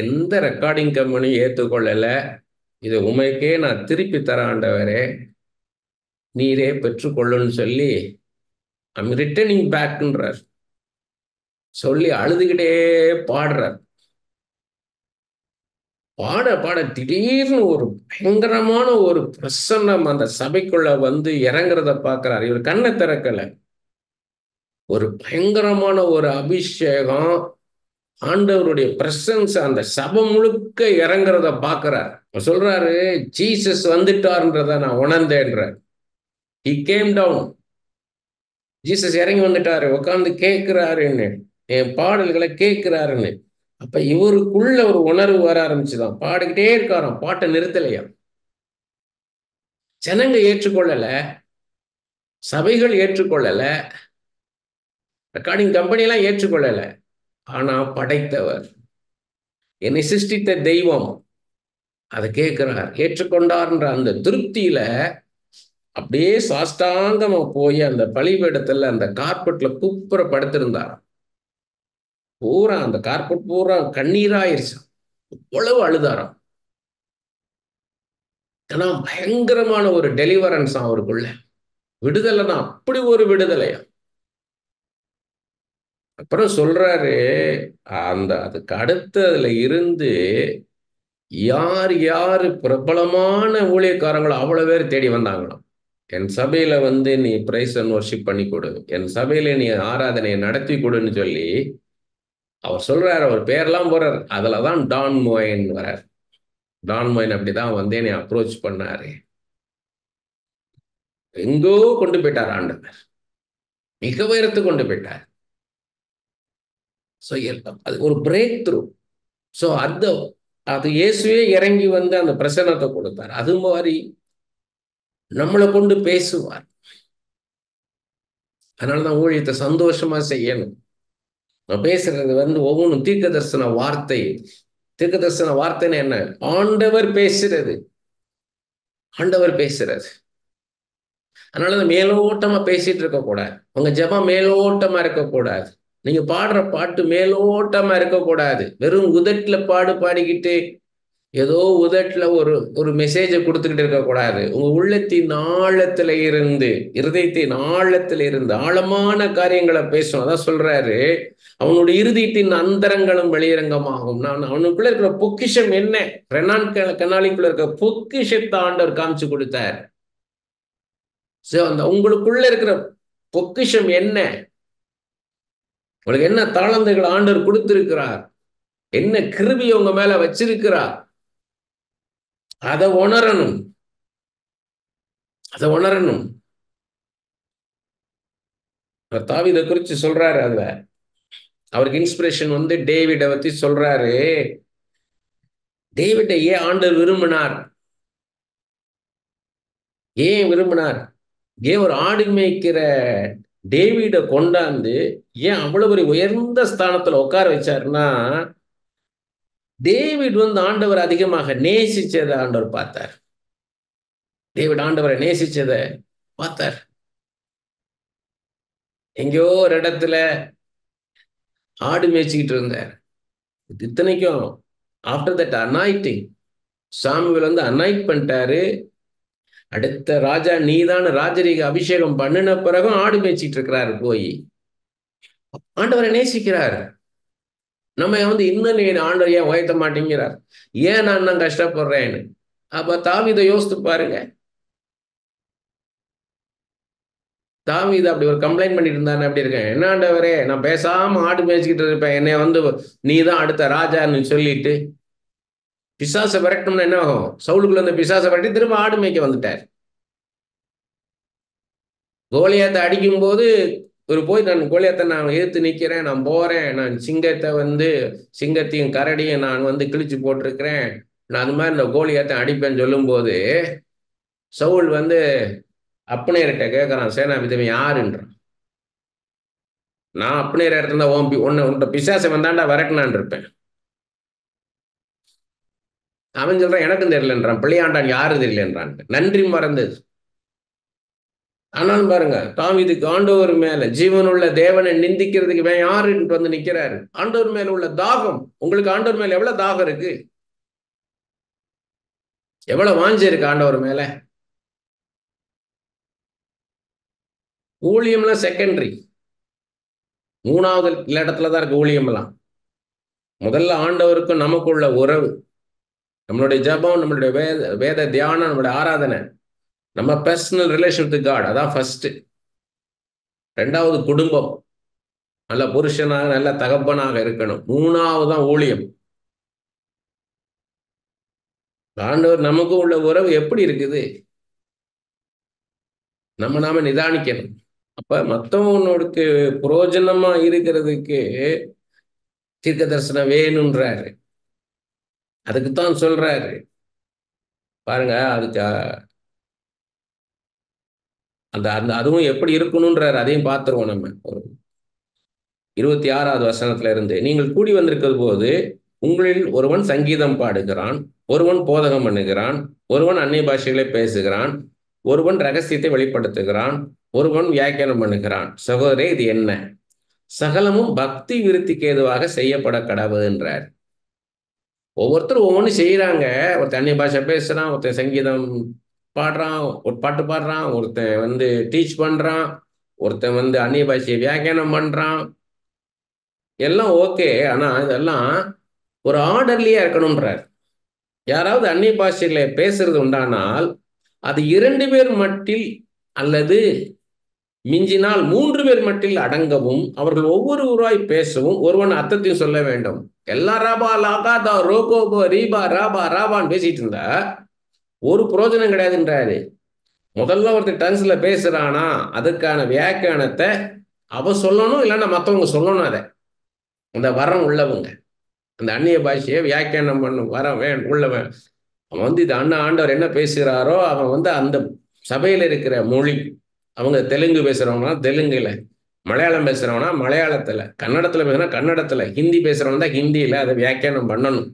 எந்த ரெக்கார்டிங் கம்பெனியும் ஏற்றுக்கொள்ளல. இது உமைக்கே நான் திருப்பி தர ஆண்டவரே, நீரே பெற்றுக்கொள்ளுன்னு சொல்லி ஐம் ரிட்டர்னிங் பேக்ன்றார். சொல்லி அழுதுகிட்டே பாடுறார். பாட பாட திடீர்னு ஒரு பயங்கரமான ஒரு பிரசன்னம் அந்த சபைக்குள்ள வந்து இறங்குறத பார்க்கிறார். இவர் கண்ணை திறக்கல. ஒரு பயங்கரமான ஒரு அபிஷேகம், ஆண்டவருடைய பிரசன்ஸ் அந்த சபை முழுக்க இறங்குறத பார்க்கிறார். சொல்றாரு, ஜீசஸ் வந்துட்டார்ன்றத நான் உணர்ந்தேன்றார். he came down. ஜீசஸ் இறங்கி வந்துட்டாரு, உட்கார்ந்து கேட்கிறாருன்னு, என் பாடல்களை கேட்கிறாருன்னு. அப்ப இவருக்குள்ள ஒரு உணர்வு வர ஆரம்பிச்சுதான். பாடிக்கிட்டே இருக்காராம், பாட்டை நிறுத்தலையா. ஜனங்க ஏற்றுக்கொள்ளல, சபைகள் ஏற்றுக்கொள்ளல, ரெக்கார்டிங் கம்பெனி எல்லாம் ஏற்றுக்கொள்ளல. ஆனா படைத்தவர், என்னை சிருஷ்டித்த தெய்வம் அதை கேட்கிறார், ஏற்றுக்கொண்டார்ன்ற அந்த திருப்தியில அப்படியே சாஷ்டாங்கமா போய் அந்த பலிபீடத்துல அந்த கார்பெட்ல குப்புற படுத்திருந்தார். பூரா அந்த கார்பெட் பூரா கண்ணீராயிருச்சு. அவ்வளவு அழுதாராம். ஏன்னா பயங்கரமான ஒரு டெலிவரன்ஸ் அவருக்குள்ள. விடுதலைன்னா அப்படி ஒரு விடுதலையா. அப்புறம் சொல்றாரு, அந்த அதுக்கு அடுத்ததுல இருந்து யார் யாரு பிரபலமான ஊழியக்காரங்களோ அவ்வளவு பேர் தேடி வந்தாங்களாம். என் சபையில வந்து நீ பிரைஸ் அண்ட் வர்ஷிப் பண்ணி கொடு, என் சபையில நீ ஆராதனையை நடத்தி கொடுன்னு சொல்லி அவர் சொல்றாரு. அவர் பேரெல்லாம் போறார். அதுலதான் டான் மோயின் வரார். டான் மோயின் அப்படிதான் வந்து என்னை அப்ரோச் பண்ணாரு. எங்கோ கொண்டு போயிட்டார் ஆண்டவர், மிக உயரத்து கொண்டு போயிட்டார். ஸோ அது ஒரு பிரேக் த்ரூ. ஸோ அது இயேசுவே இறங்கி வந்து அந்த பிரசன்னத்தை கொடுத்தார். அது மாதிரி நம்மளை கொண்டு பேசுவார். அதனாலதான் ஊழியத்தை சந்தோஷமா செய்யணும். நான் பேசுறது வந்து ஒவ்வொன்றும் தீர்க்க தரிசன வார்த்தை. தீர்க்க தரிசன வார்த்தைன்னு என்ன? ஆண்டவர் பேசுறது, ஆண்டவர் பேசுறது. அதனால மேலோட்டமா பேசிட்டு இருக்க கூடாது. உங்க ஜெபம் மேலோட்டமா இருக்கக்கூடாது. நீங்க பாடுற பாட்டு மேலோட்டமா இருக்கக்கூடாது. வெறும் உதட்டுல பாடிக்கிட்டு ஏதோ உதட்டுல ஒரு ஒரு மெசேஜை கொடுத்துக்கிட்டு இருக்கக்கூடாது. உங்க உள்ளத்தின் ஆழத்துல இருந்து, இருதயத்தின் ஆழத்துல இருந்து ஆழமான காரியங்களை பேசணும். அதான் சொல்றாரு, அவனுடைய இருதயத்தின் அந்தரங்களும் வெளியரங்கமாகும். நான் அவனுக்குள்ள இருக்கிற பொக்கிஷம் என்ன, ரெனான் கனாலிக்குள்ள இருக்கிற பொக்கிஷத்தை ஆண்டவர் காமிச்சு கொடுத்தார். அந்த உங்களுக்குள்ள இருக்கிற பொக்கிஷம் என்ன, உங்களுக்கு என்ன தாளந்துகள் ஆண்டவர் கொடுத்திருக்கிறார், என்ன கிருபி உங்க மேல வச்சிருக்கிறார், அதை உணரணும். அதை உணரணும். தாவீதை குறிச்சு சொல்றாரு. அதுல அவருக்கு இன்ஸ்பிரேஷன் வந்து டேவிடை பத்தி சொல்றாரு. டேவிடை ஏன் ஆண்டவர் விரும்பினார், ஏன் விரும்பினார், ஏன் ஒரு ஆடு மேய்க்கிற டேவிடை கொண்டாந்து ஏன் அவ்வளவு ஒரு உயர்ந்த ஸ்தானத்துல உட்கார வச்சாருன்னா, டேவிட் வந்து ஆண்டவர் அதிகமாக நேசிச்சதை ஆண்டவர் பார்த்தார். டேவிட் ஆண்டவரை நேசிச்சதை பார்த்தார். எங்கேயோ ஒரு இடத்துல ஆடு மேய்ச்சிக்கிட்டு இருந்தார். இத்தனைக்கும் ஆஃப்டர் தட் அனாயிட்டிங், சாமுவேல் வந்து அனாயிட் பண்ணிட்டாரு. அடுத்த ராஜா நீதான் ராஜரீக அபிஷேகம் பண்ணின பிறகும் ஆடு மேய்ச்சிட்டு இருக்கிறாரு. போய் ஆண்டவரை நேசிக்கிறார். நம்ம வந்து இன்னும் நீ ஆண்டவர் ஏன் உயர்த்த மாட்டேங்கிறார், ஏன் நான் இன்னும் கஷ்டப்படுறேன்னு. அப்ப தாவீதை யோசித்து பாருங்க. தாவீது அப்படி ஒரு கம்ப்ளைண்ட் பண்ணிட்டு இருந்தானே, அப்படி இருக்கேன், என்ன ஆண்டவரே நான் பேசாம ஆடு மேய்ச்சிக்கிட்டு இருப்பேன், என்னை வந்து நீ தான் அடுத்த ராஜான்னு சொல்லிட்டு பிசாசை விரட்டணும்னா என்ன ஆகும்? சவுலுக்குள்ள அந்த பிசாசை விரட்டி திரும்ப ஆடு மேய்க்க வந்துட்டார். கோலியாத்தை அடிக்கும் போது ஒரு போய் நான் கோலியாத்தை நான் எதிர்த்து நிக்கிறேன், நான் போறேன், நான் சிங்கத்தை வந்து சிங்கத்தையும் கரடியும் நான் வந்து கிழிச்சு போட்டிருக்கிறேன், நான் அது மாதிரி இந்த கோலியாத்தை அடிப்பேன்னு சொல்லும் போது சவுல் வந்து அப்னேர்கிட்ட கேட்கறான், சேனாபதி யாருன்றான். நான் அப்னேர் இடத்துல உன்னை பிசாசை வந்தாண்டா விரட்டினான் இருப்பேன். அவன் சொல்றான் எனக்கும் தெரியலன்றான், பிள்ளையாண்டான் யாரு தெரியலன்றான், நன்றி மறந்தது. ஆனாலும் பாருங்க, தாவீதுக்கு ஆண்டவர் மேல ஜீவனுள்ள தேவனை நிந்திக்கிறதுக்கு இவன் யாருன்ட்டு வந்து நிக்கிறாரு. ஆண்டவர் மேல உள்ள தாகம், உங்களுக்கு ஆண்டவர் மேல எவ்வளவு தாகம் இருக்கு, எவ்வளவு வாஞ்சை இருக்கு ஆண்டவர் மேல. ஊழியம்லாம் செகண்டரி, மூணாவது இடத்துலதான் இருக்கு ஊழியம் எல்லாம். முதல்ல ஆண்டவருக்கும் நமக்குள்ள உறவு, நம்மளுடைய ஜபம், நம்மளுடைய வேத தியானம், நம்மளுடைய ஆராதனை, நம்ம பர்சனல் ரிலேஷன் வித் காட், அதான் ஃபர்ஸ்ட். ரெண்டாவது குடும்பம், நல்ல புருஷனாக நல்ல தகப்பனாக இருக்கணும். மூணாவது தான் ஊழியம். ஆண்டவர் நமக்கு உள்ள உறவு எப்படி இருக்குது, நாம நிதானிக்கணும். அப்ப மற்றவனுக்கு புரோஜனமா இருக்கிறதுக்கு தீர்க்க தரிசனம் வேணும்ன்றாரு. அதுக்குத்தான் சொல்றாரு பாருங்க. அதுக்கு அந்த அந்த அதுவும் எப்படி இருக்கணும்ன்றாரு, அதையும் பார்த்துருவோம் நம்ம. 26வது வசனத்துல இருந்து, நீங்கள் கூடி வந்திருக்கிறது போது உங்களில் ஒருவன் சங்கீதம் பாடுகிறான், ஒருவன் போதகம் பண்ணுகிறான், ஒருவன் அந்நிய பாஷைகளை பேசுகிறான், ஒருவன் ரகசியத்தை வெளிப்படுத்துகிறான், ஒருவன் வியாக்கியானம் பண்ணுகிறான். சகோதரே இது என்ன? சகலமும் பக்தி விருத்திக்கு ஏதுவாக செய்யப்பட கடவுதுன்றார். ஒவ்வொருத்தரும் ஒவ்வொன்று செய்யறாங்க. ஒருத்தன் அந்நிய பாஷை பேசுறான், ஒருத்தன் சங்கீதம் பாடுறான், ஒரு பாட்டு பாடுறான், ஒருத்தன் வந்து டீச் பண்றான், ஒருத்தன் வந்து அந்நிய பாஷையை வியாக்கியானம் பண்றான். எல்லாம் ஓகே, ஆனா இதெல்லாம் ஒரு ஆர்டர்லயே இருக்கணும்ன்றார். யாராவது அந்நிய பாஷையில பேசுறது உண்டானால் அது 2 பேர் மட்டில் அல்லது மிஞ்சினால் 3 பேர் மட்டில் அடங்கவும், அவர்கள் ஒவ்வொருவராய் பேசவும், ஒருவன் அர்த்தத்தையும் சொல்ல வேண்டும். எல்லா ராபா லாகாதா ரோகோபோ ரீபா ராபா ராபான்னு பேசிட்டு இருந்தா ஒரு புரோஜனம் கிடையாதுன்றாரு. முதல்ல ஒருத்தர் டங்ஸ்ல பேசுறானா அதுக்கான வியாக்கியானத்தை அவ சொல்லணும், இல்லைன்னா மற்றவங்க சொல்லணும். அதை அந்த வரம் உள்ளவங்க அந்த அந்நிய பாஷையை வியாக்கியானம் பண்ணும் வரம் உள்ளவன் அவன் வந்து இது ஆண்டவர் என்ன பேசுகிறாரோ அவன் வந்து அந்த சபையில இருக்கிற மொழி, அவங்க தெலுங்கு பேசுறவனா தெலுங்குல, மலையாளம் பேசுறவனா மலையாளத்துல, கன்னடத்துல பேசுனா கன்னடத்துல, ஹிந்தி பேசுறவன் தான் ஹிந்தியில அதை வியாக்கியானம் பண்ணணும்.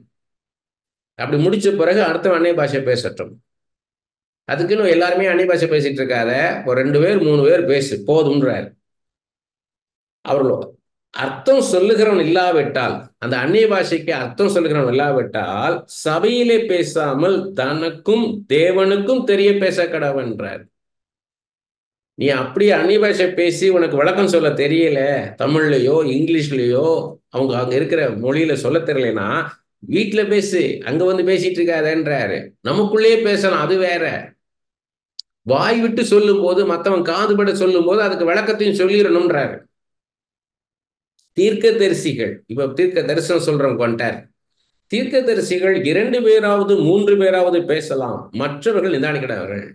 அப்படி முடிச்ச பிறகு அடுத்த அந்நிய பாஷை பேசட்டும். அதுக்குன்னு எல்லாருமே அந்நிய பாஷை பேசிட்டு இருக்காத, ஒரு 2 பேர் 3 பேர் பேசு போதும்ன்றார். அவர்களோ அர்த்தம் சொல்லுகிறவன் இல்லாவிட்டால், அந்த அந்நிய பாஷைக்கு அர்த்தம் சொல்லுகிறவன் இல்லாவிட்டால் சபையிலே பேசாமல் தனக்கும் தேவனுக்கும் தெரிய பேச கடவன்றார். நீ அப்படியே அந்நிய பாஷை பேசி உனக்கு விளக்கம் சொல்ல தெரியல, தமிழ்லையோ இங்கிலீஷ்லயோ அவங்க அங்க இருக்கிற மொழியில சொல்ல தெரியலனா வீட்டுல பேசு, அங்க வந்து பேசிட்டு இருக்காதன்றாரு. நமக்குள்ளேயே பேசலாம், அது வேற. வாய் விட்டு சொல்லும் போது, மற்றவன் காதுபட சொல்லும் போது அதுக்கு விளக்கத்தையும் சொல்லிடணும்ன்றாரு. தீர்க்க தரிசிகள், இப்ப தீர்க்க தரிசனம் சொல்றவங்க கொண்டார். தீர்க்க தரிசிகள் 2 பேராவது 3 பேராவது பேசலாம், மற்றவர்கள் நிதானிக்கிறார்கள்.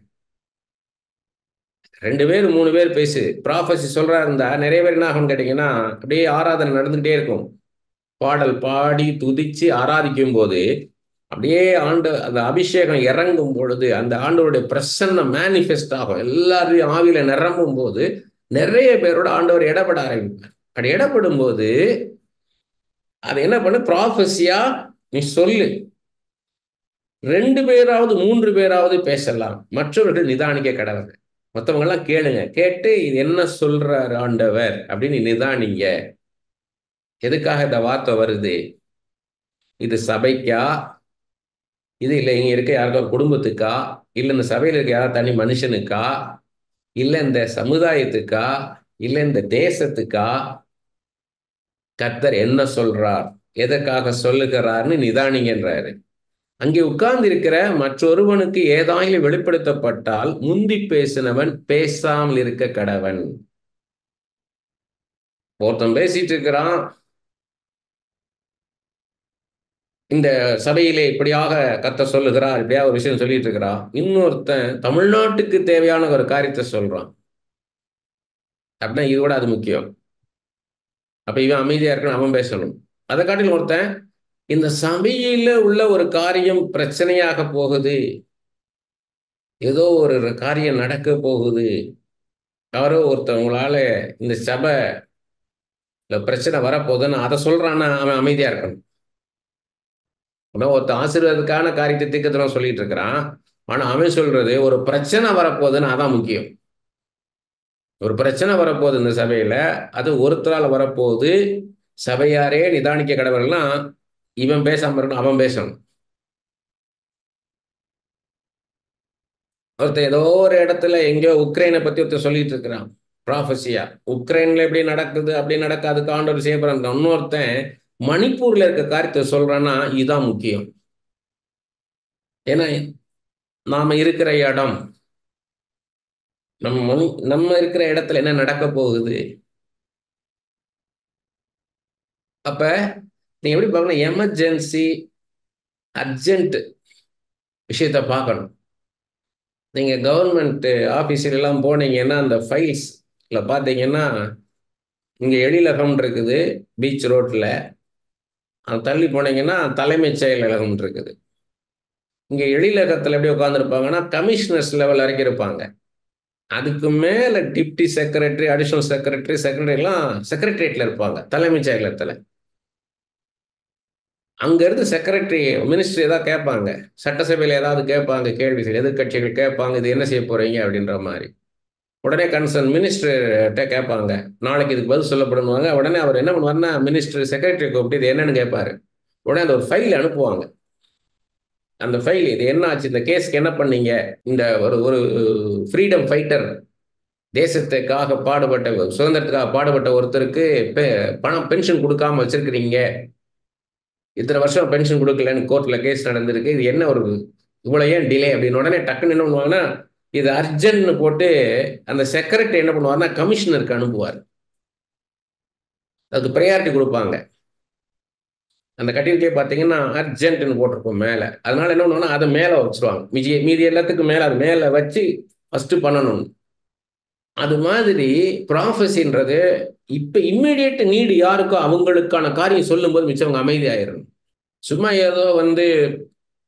2 பேர் 3 பேர் பேசு ப்ராஃபஸி சொல்றா இருந்தா நிறைய பேர் என்ன ஆகும் கேட்டீங்கன்னா, அப்படியே ஆராதனை நடந்துகிட்டே இருக்கும். பாடல் பாடி துதிச்சு ஆராதிக்கும் போது அப்படியே அந்த அபிஷேகம் இறங்கும் பொழுது அந்த ஆண்டவருடைய பிரசன்னம் மேனிஃபெஸ்ட் ஆகும். எல்லாரையும் ஆவியில நிரம்பும் போது நிறைய பேரோட ஆண்டவர் இடப்பட ஆரம்பிப்பார். அப்படி இடப்படும் போது அது என்ன பண்ணு, ப்ராஃபஸியா நீ சொல்லு. 2 பேராவது 3 பேராவது பேசலாம், மற்றவர்கள் நிதானிக்க கடவுள். மற்றவங்க எல்லாம் கேளுங்க, கேட்டு இது என்ன சொல்றாரு ஆண்டவர் அப்படின்னு நிதானிங்க. எதுக்காக இந்த வார்த்தை வருது? இது சபைக்கா, இது இல்லை இங்க இருக்க யாருக்கா குடும்பத்துக்கா, இல்லை இந்த சபையில் இருக்க யாரா தனி மனுஷனுக்கா, இல்லை இந்த சமுதாயத்துக்கா, இல்லை இந்த தேசத்துக்கா? கர்த்தர் என்ன சொல்றார்? எதற்காக சொல்லுகிறார்னு நிதானிங்கன்றாரு. அங்கே உட்கார்ந்து இருக்கிற மற்றொருவனுக்கு ஏதாயிலும் வெளிப்படுத்தப்பட்டால் முந்தி பேசினவன் பேசாமல் இருக்க கடவன். ஒருத்தன் பேசிட்டு இருக்கிறான், இந்த சபையிலே இப்படியாக கர்த்தர் சொல்லுகிறார், இப்படியா ஒரு விஷயம் சொல்லிட்டு இருக்கிறான். இன்னொருத்தன் தமிழ்நாட்டுக்கு தேவையான ஒரு காரியத்தை சொல்றான் அப்படின்னா இது கூட அது முக்கியம். அப்ப இவன் அமைதியா இருக்கணும், அவன் பேசணும். அதை காட்டிலும் ஒருத்தன் இந்த சபையில உள்ள ஒரு காரியம் பிரச்சனையாக போகுது, ஏதோ ஒரு காரியம் நடக்க போகுது, யாரோ ஒருத்தவங்களால இந்த சபை பிரச்சனை வரப்போகுதுன்னு அதை சொல்றான்னா அவன் அமைதியா இருக்கணும். ஒருத்தன் ஆசீர்வாதத்துக்கான காரியத்தை தீர்க்கதரிசனம் சொல்லிட்டு இருக்கிறான், ஆனா அவன் சொல்றது ஒரு பிரச்சனை வரப்போகுதுன்னு அதான் முக்கியம். ஒரு பிரச்சனை வரப்போகுது இந்த சபையில, அது ஒருத்தரால் வரப்போகுது, சபையாரே நிதானிக்க கடவுள்லாம் இவன் பேசாம இருக்கணும், அவன் பேசணும். ஒருத்தர் ஏதோ ஒரு இடத்துல எங்கேயோ உக்ரைனை பத்தி ஒருத்தர் சொல்லிட்டு இருக்கிறான், ப்ராஃபஸியா உக்ரைன்ல எப்படி நடக்குது அப்படி நடக்காது ஆண்டவர் செய்யப்படுறாங்க. இன்னொருத்தன் மணிப்பூர்ல இருக்க காரியத்தை சொல்றான்னா இதுதான் முக்கியம். ஏன்னா நாம இருக்கிற இடம், நம்ம இருக்கிற இடத்துல என்ன நடக்க போகுது. அப்ப நீங்க எப்படி பார்க்கணும், எமர்ஜென்சி அர்ஜென்ட் விஷயத்த பார்க்கணும். நீங்க கவர்மெண்ட் ஆபீஸ்ல எல்லாம் போனீங்கன்னா அந்த ஃபைல்ஸ்ல பார்த்தீங்கன்னா இங்க எழிலகம் இருக்குது பீச் ரோட்ல, தள்ளி போனீங்கன்னா தலைமைச் செயலகம் இருக்குது. இங்க எழிலகத்துல எப்படி உட்காந்துருப்பாங்கன்னா கமிஷனர்ஸ் லெவல் வரைக்கும் இருப்பாங்க. அதுக்கு மேல deputy secretary, additional secretary, secretary எல்லாம் செக்ரட்டரியேட்ல இருப்பாங்க, தலைமைச் செயலகத்துல. அங்க இருந்து செக்ரட்டரி மினிஸ்டர் ஏதாவது கேட்பாங்க, சட்டசபையில ஏதாவது கேட்பாங்க கேள்விகள், எதிர்கட்சிகள் கேட்பாங்க இது என்ன செய்ய போறீங்க அப்படின்ற மாதிரி. உடனே கன்சர்ன் மினிஸ்டர்கிட்ட கேட்பாங்க, நாளைக்கு இதுக்கு பதில் சொல்லப்படுவாங்க. உடனே அவர் என்ன பண்ணுவாருன்னா மினிஸ்டர் செக்ரட்டரி கூப்பிட்டு இது என்னன்னு கேட்பாரு. உடனே அந்த ஒரு ஃபைல் அனுப்புவாங்க. அந்த ஃபைல் இது என்ன ஆச்சு, இந்த கேஸ்க்கு என்ன பண்ணீங்க, இந்த ஒரு ஒரு ஃப்ரீடம் ஃபைட்டர், தேசத்துக்காக பாடுபட்ட, சுதந்திரத்துக்காக பாடுபட்ட ஒருத்தருக்கு பணம் பென்ஷன் கொடுக்காம வச்சிருக்கிறீங்க, இத்தனை வருஷம் பென்ஷன் கொடுக்கலன்னு கோர்ட்ல கேஸ் நடந்திருக்கு, இது என்ன ஒரு இவ்வளவு ஏன் டிலே அப்படின்னு. உடனே டக்குன்னு என்ன பண்ணுவாங்கன்னா இது அர்ஜென்ட்னு போட்டு அந்த செக்ரட்டரி என்ன பண்ணுவாருன்னா கமிஷனருக்கு அனுப்புவார். அதுக்கு ப்ரையாரிட்டி கொடுப்பாங்க. அந்த கட்டியிருக்கே பார்த்தீங்கன்னா அர்ஜென்ட்னு போட்டிருப்போம் மேலே. அதனால என்ன பண்ணுவாங்கன்னா அதை மேலே வச்சுருவாங்க, மீதி எல்லாத்துக்கும் மேலே அது மேலே வச்சு ஃபர்ஸ்ட் பண்ணணும். அது மாதிரி ப்ராஃபஸின்றது இப்போ இம்மிடியேட் நீடு யாருக்கோ அவங்களுக்கான காரியம் சொல்லும்போது மிச்சவங்க அமைதியாயிரும். சும்மா ஏதோ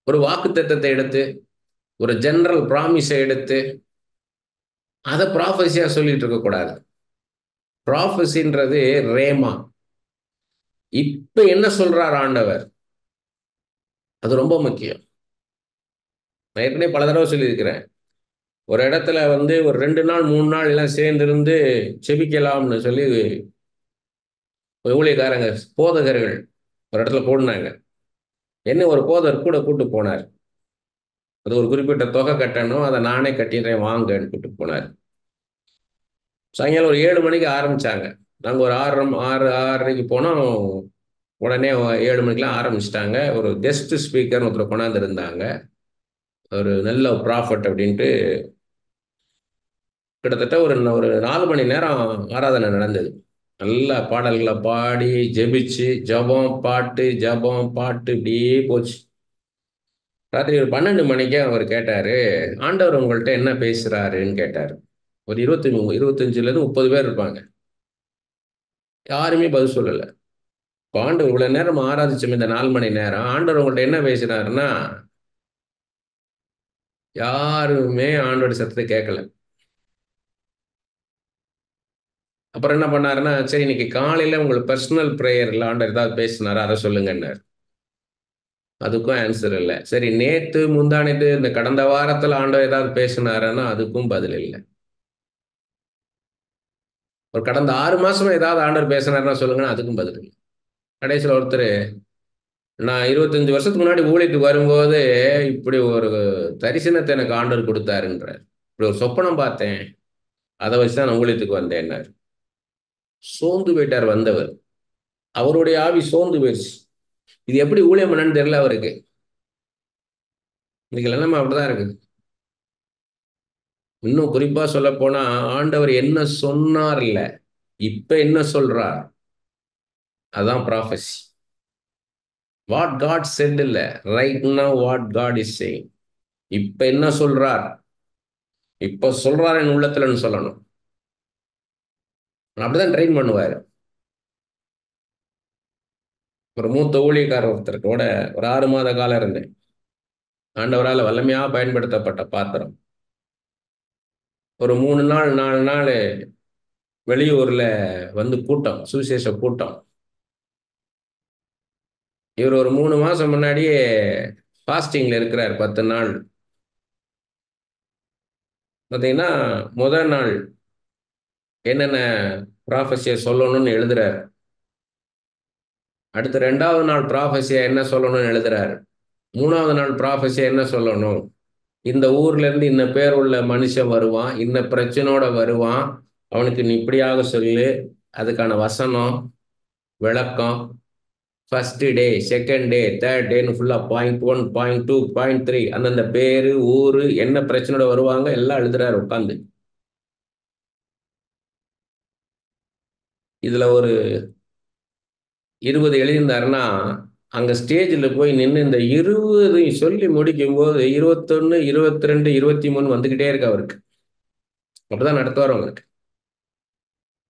ஒரு வாக்குத்தத்தத்தை எடுத்து ஒரு ஜெனரல் ப்ராமிஸை எடுத்து அதை ப்ராஃபஸியா சொல்லிட்டு இருக்கக்கூடாது. ப்ராஃபஸின்றது ரேமா, இப்ப என்ன சொல்றார் ஆண்டவர், அது ரொம்ப முக்கியம். நான் ஏற்கனவே பல தடவை சொல்லியிருக்கிறேன், ஒரு இடத்துல ஒரு 2 நாள் 3 நாள் எல்லாம் சேர்ந்திருந்து செபிக்கலாம்னு சொல்லி ஊழியக்காரங்க போதகர்கள் ஒரு இடத்துல போடுனாங்க. என்ன ஒரு போதகர் கூட கூட்டு போனார். அது ஒரு குறிப்பிட்ட தொகை கட்டணும், அதை நானே கட்டிடுறேன் வாங்கன்னு கூட்டு போனார். சாயங்காலம் ஒரு 7 மணிக்கு ஆரம்பிச்சாங்க. நாங்கள் ஒரு 6:30 போனோம். உடனே 7 மணிக்கெலாம் ஆரம்பிச்சிட்டாங்க. ஒரு கெஸ்ட் ஸ்பீக்கர்னு ஒருத்தர் கொண்டாந்து இருந்தாங்க, ஒரு நல்ல ப்ராஃபட் அப்படின்ட்டு. கிட்டத்தட்ட ஒரு 4 மணி நேரம் ஆராதனை நடந்தது. நல்ல பாடல்களை பாடி ஜெபிச்சு ஜபம் பாட்டு ஜபம் பாட்டு இப்படியே போச்சு. ராத்திரி ஒரு 12 மணிக்கு அவர் கேட்டாரு, ஆண்டவர் உங்கள்கிட்ட என்ன பேசுறாருன்னு கேட்டார். ஒரு 25லேருந்து 30 பேர் இருப்பாங்க. யாருமே பதில் சொல்லலை. ஆண்டவர் இவ்வளவு நேரம் ஆராதிச்சோம், இந்த 4 மணி நேரம் ஆண்டவர் உங்கள்கிட்ட என்ன பேசினாருன்னா யாருமே ஆண்டோட சத்தத்தை கேட்கல. அப்புறம் என்ன பண்ணாருன்னா, சரி இன்னைக்கு காலையில உங்களுக்கு பர்சனல் ப்ரேயர்ல ஆண்டவர் ஏதாவது பேசினாரா அதை சொல்லுங்கன்னாரு. அதுக்கும் ஆன்சர் இல்லை. சரி நேத்து முந்தானேத்து இந்த கடந்த வாரத்துல ஆண்டவர் ஏதாவது பேசினாரான்னா அதுக்கும் பதில் இல்லை. ஒரு கடந்த 6 மாசமா ஏதாவது ஆண்டவர் பேசினாருன்னா சொல்லுங்கன்னா அதுக்கும் பதில் இல்லை. கடைசியில் ஒருத்தர், நான் 25 வருஷத்துக்கு முன்னாடி ஊழியத்துக்கு வரும்போது இப்படி ஒரு தரிசனத்தை எனக்கு ஆண்டவர் கொடுத்தாருன்றார். இப்படி ஒரு சொப்பனம் பார்த்தேன், அதை வச்சுதான் நான் ஊழியத்துக்கு வந்தேன்னார். சோர்ந்து போயிட்டார் வந்தவர். அவருடைய ஆவி சோர்ந்து போயிடுச்சு. இது எப்படி ஊழியம் பண்ணன்னு தெரியல அவருக்கு. இன்னைக்கு நிலைமை அப்படிதான் இருக்குது. இன்னும் குறிப்பா சொல்ல போனா, ஆண்டவர் என்ன சொன்னார் இல்ல, இப்ப என்ன சொல்றார், அதான் ப்ராஃபஸி. வாட் காட் செட் இல்ல, right now what God is saying. இப்ப என்ன சொல்றார், இப்ப சொல்றார் என் உள்ளத்துலன்னு சொல்லணும். அப்படிதான் ட்ரெயின் பண்ணுவாரு. ஒரு மூத்த ஊழியக்காரர் ஒருத்தர் கூட ஒரு 6 மாத காலம் இருந்தேன். ஆண்டவரால் வல்லமையா பயன்படுத்தப்பட்ட பாத்திரம். ஒரு 3 நாள் 4 நாள் வெளியூர்ல வந்து கூட்டம், சுவிசேஷ கூட்டம். இவர் ஒரு 3 மாசம் முன்னாடியே ஃபாஸ்டிங்ல இருக்கிறார், 10 நாள். பார்த்தீங்கன்னா முதல் நாள் என்னென்ன ப்ராஃபஸியை சொல்லணும்னு எழுதுறாரு. அடுத்து 2வது நாள் ப்ராஃபஸியா என்ன சொல்லணும்னு எழுதுறாரு. 3வது நாள் ப்ராஃபஸியா என்ன சொல்லணும், இந்த ஊர்ல இருந்து இன்ன பேர் உள்ள மனுஷன் வருவான், இன்ன பிரச்சனையோட வருவான், அவனுக்கு நீ இப்படியாக சொல்லு, அதுக்கான வசனம் விளக்கம். First day, second day, third டேன்னு ஃபுல்லா .1, .2, .3 அந்தந்த பேரு ஊரு என்ன பிரச்சனையோட வருவாங்க எல்லாம் எழுதுறாரு உட்காந்து. இதுல ஒரு 20 எழுதியிருந்தாருன்னா, அங்க ஸ்டேஜில் போய் நின்று இந்த 20 சொல்லி முடிக்கும் போது 21, 22, 23 வந்துகிட்டே இருக்கு அவருக்கு. அப்படிதான் நடத்துவார் அவங்களுக்கு.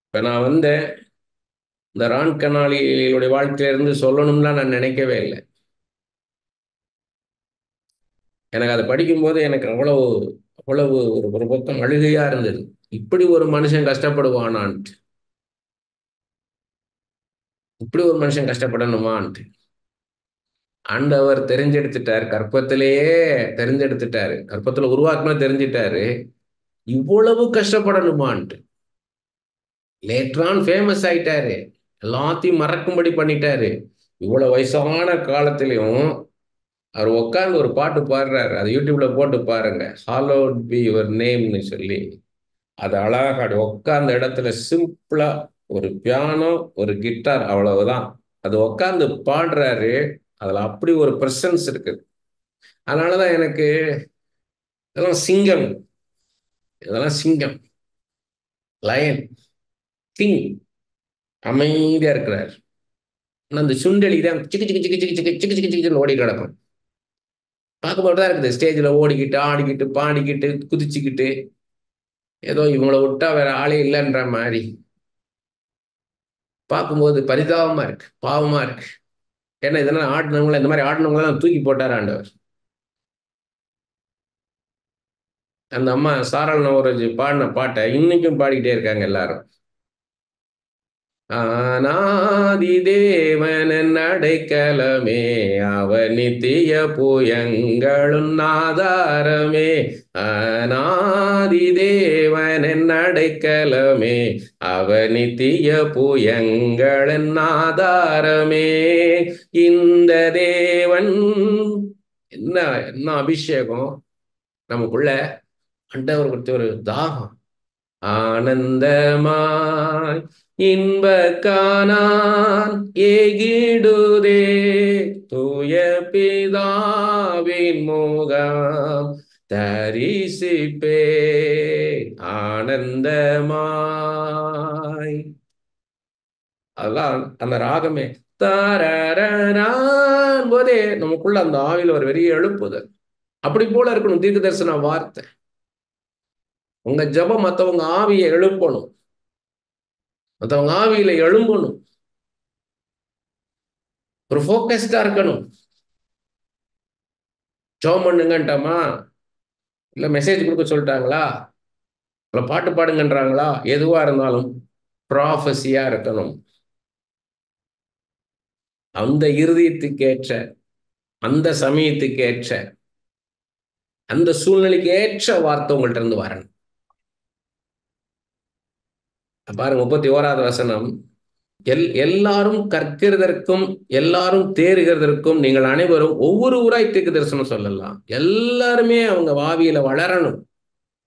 இப்ப நான் வந்தேன், இந்த ரான் கனாலியுடைய வாழ்க்கையிலிருந்து சொல்லணும்லாம் நான் நினைக்கவே இல்லை. எனக்கு அதை படிக்கும்போது எனக்கு அவ்வளவு அவ்வளவு ஒரு பக்கம் அழுகையா இருந்தது. இப்படி ஒரு மனுஷன் கஷ்டப்படுவானான்ட்டு, இப்படி ஒரு மனுஷன் கஷ்டப்படணுமான்ட்டு. ஆண்டவர் தெரிஞ்செடுத்துட்டார், கற்பத்திலேயே தெரிஞ்செடுத்துட்டாரு, கற்பத்துல உருவாக்குனா தெரிஞ்சிட்டாரு, இவ்வளவு கஷ்டப்படணுமான்ட்டு. லேட்டரான் ஃபேமஸ் ஆயிட்டாரு, எல்லாத்தையும் மறக்கும்படி பண்ணிட்டாரு. இவ்வளவு வயசான காலத்திலையும் அவர் உட்கார்ந்து ஒரு பாட்டு பாடுறாரு, அது யூடியூப்ல போட்டு பாருங்க, ஹாலோட் பி யுவர் நேம்னு சொல்லி. அது அழகா உட்கார்ந்த இடத்துல சிம்பிளா ஒரு பியானோ ஒரு கிட்டார் அவ்வளவுதான், அது உட்கார்ந்து பாடுறாரு. அதுல அப்படி ஒரு பிரசன்ஸ் இருக்குது. அதனாலதான் எனக்கு இதெல்லாம் சிங்கம், இதெல்லாம் சிங்கம், லயன், கிங், அமைதியா இருக்கிறார். ஆனா அந்த சுண்டெலி தான் சிக்கு சிக்கு சிக்கு சிக்கு சிக்கு சிக்கு சிக்கு சிக்குன்னு ஓடி கிடக்கும். பார்க்கும்போது தான் இருக்குது, ஸ்டேஜில் ஓடிக்கிட்டு ஆடிக்கிட்டு பாடிக்கிட்டு குதிச்சுக்கிட்டு, ஏதோ இவங்கள விட்டா வேற ஆளே இல்லைன்ற மாதிரி பார்க்கும்போது பரிதாபமா இருக்கு, பாவமா இருக்கு. ஏன்னா இதெல்லாம் ஆடினவங்கள, இந்த மாதிரி ஆடினவங்கள தூக்கி போட்டார் ஆண்டவர். அந்த அம்மா சாரல் நவரோஜி பாடின பாட்டை இன்னைக்கும் பாடிக்கிட்டே இருக்காங்க எல்லாரும். ஆனாதி தேவனன் அடைக்கலமே, அவர் நித்திய புயங்களும் ஆதாரமே. ஆனாதி தேவனன் அடைக்கலமே, அவர் நித்திய புயங்களின் ஆதாரமே. இந்த தேவன், என்ன என்ன அபிஷேகம் நமக்குள்ள, ஆண்டவர் கொடுத்த ஒரு தாகம். ஆனந்தமாய் இன்ப காணான் ஏகிடுதே, தூய பிதாவின் முகம் தரிசிப்பே ஆனந்தமாய். அதெல்லாம் அந்த ராகமே தாரரான் போதே நமக்குள்ள அந்த ஆவியில் ஒரு வெறிய எழுப்புது. அப்படி போல இருக்கணும் தீர்க்க தரிசன வார்த்தை. உங்க ஜெபம் மற்றவங்க ஆவியை எழுப்பணும், மற்றவங்க ஆவியில எழும்பணும், ஒரு ஃபோக்கஸ்டா இருக்கணும். ஜெபம் பண்ணுங்கன்ட்டமா, இல்ல மெசேஜ் கொடுக்க சொல்லிட்டாங்களா, இல்ல பாட்டு பாடுங்கன்றாங்களா, எதுவா இருந்தாலும் ப்ராஃபஸியா இருக்கணும். அந்த இருதயத்துக்கு ஏற்ற, அந்த சமயத்துக்கு ஏற்ற, அந்த சூழ்நிலைக்கு ஏற்ற வார்த்தை உங்கள்ட்ட இருந்து வரணும். பாருங்க 31வது வசனம், எல்லாரும் கற்கிறதற்கும் எல்லாரும் தேறுகிறதற்கும் நீங்கள் அனைவரும் ஒவ்வொரு ஊராய் தீர்க்க தரிசனம் சொல்லலாம். எல்லாருமே அவங்க ஆவியில வளரணும்,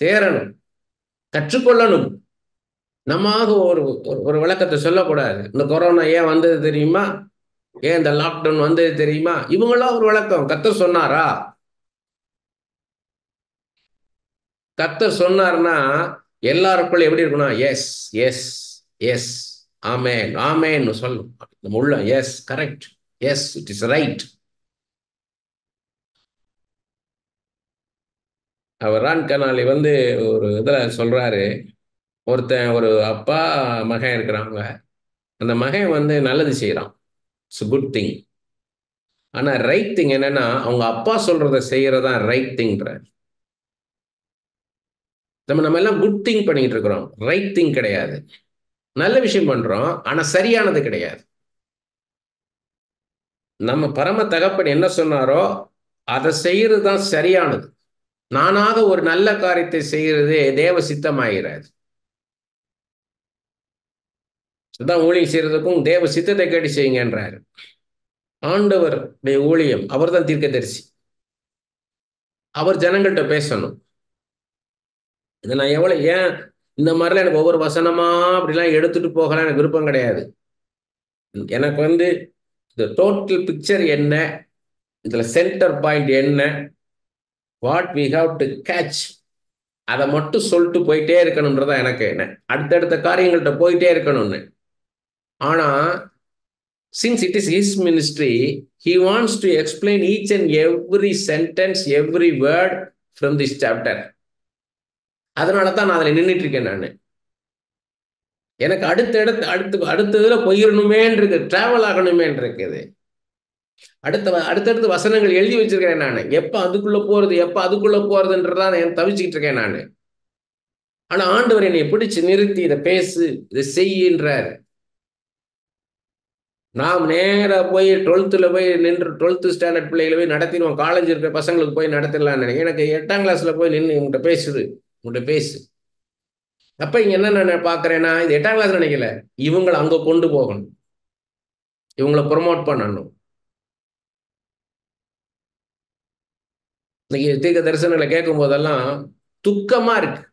தேரணும், கற்றுக்கொள்ளணும். நம்ம ஒரு ஒரு விளக்கத்தை சொல்லக்கூடாது. இந்த கொரோனா ஏன் வந்தது தெரியுமா? ஏன் இந்த லாக்டவுன் வந்தது தெரியுமா? இவங்களாம் ஒரு விளக்கம். கர்த்தர் சொன்னாரா? கர்த்தர் சொன்னார்னா எல்லாருக்குள்ள எப்படி இருக்கணும்? எஸ், எஸ், எஸ், ஆமேன், ஆமேன்னு சொல்லணும். நம்ம உள்ள yes, correct, yes, it is right. அவர் ரான் கனாலி வந்து ஒரு இதுல சொல்றாரு, ஒருத்தன் ஒரு அப்பா மகன் இருக்கிறாங்க. அந்த மகன் வந்து நல்லது செய்யறான், இட்ஸ் குட் திங். ஆனா ரைட் திங் என்னன்னா, அவங்க அப்பா சொல்றதை செய்யறதா ரைட் திங்ன்ற. நம்ம எல்லாம் குட் திங் பண்ணிட்டு இருக்கிறோம், ரைட் திங் கிடையாது. நல்ல விஷயம் பண்றோம், ஆனா சரியானது கிடையாது. நம்ம பரம தகப்பன் என்ன சொன்னாரோ அதை செய்யறது தான் சரியானது. நானாக ஒரு நல்ல காரியத்தை செய்யறது தேவ சித்தமாகிறாது. அதான் ஊழியம் செய்யறதுக்கும் தேவ சித்தத்தை கேட்டு செய்யுங்கன்றாரு. ஆண்டவர் ஊழியம், அவர் தான் தீர்க்கதரிசி. அவர் ஜனங்கள்கிட்ட பேசணும். இதை நான் எவ்வளவு ஏன் இந்த மாதிரிலாம் எனக்கு ஒவ்வொரு வசனமா அப்படிலாம் எடுத்துட்டு போகலாம் எனக்கு விருப்பம் கிடையாது. எனக்கு வந்து இந்த டோட்டல் பிக்சர் என்ன, இதுல சென்டர் பாயிண்ட் என்ன, what we have to catch, அதை மட்டும் சொல்லிட்டு போயிட்டே இருக்கணும்ன்றதா எனக்கு என்ன. அடுத்தடுத்த காரியங்கள்ட்ட போயிட்டே இருக்கணும்னு. ஆனா since it is his ministry, he wants to explain each and every sentence, every word from this chapter. அதனால தான் நான் அதில் நின்றுட்டு இருக்கேன். நான் எனக்கு அடுத்ததுல போயிடணுமேன் இருக்கு, டிராவல் ஆகணுமேன் இருக்குது. அடுத்தடுத்து வசனங்கள் எழுதி வச்சிருக்கேன். நான் எப்ப அதுக்குள்ள போறது, எப்ப அதுக்குள்ள போறதுன்றதான் நான் தவிச்சுக்கிட்டு இருக்கேன் நான். ஆனா ஆண்டவர் என்னை பிடிச்சு நிறுத்தி இதை பேசு, இதை செய்யின்றார். நாம் நேராக போய் 12th போய் நின்று 12th ஸ்டாண்டர்ட் பிள்ளைகளை போய் நடத்திடுவோம். காலேஜ் இருக்கிற பசங்களுக்கு போய் நடத்திடலான்னு நினைக்கிறேன். எனக்கு 8ஆம் கிளாஸ்ல போய் நின்று உங்கள்கிட்ட பேசுது, உங்கள்கிட்ட பேசு. அப்ப இங்க என்ன நான் பாக்குறேன்னா, இது 8ஆம் கிளாஸ் நினைக்கல, இவங்களை அங்க கொண்டு போகணும், இவங்களை ப்ரொமோட் பண்ணணும். இன்னைக்கு தீர்க்க தரிசனங்களை கேட்கும் போதெல்லாம் துக்கமா இருக்கு.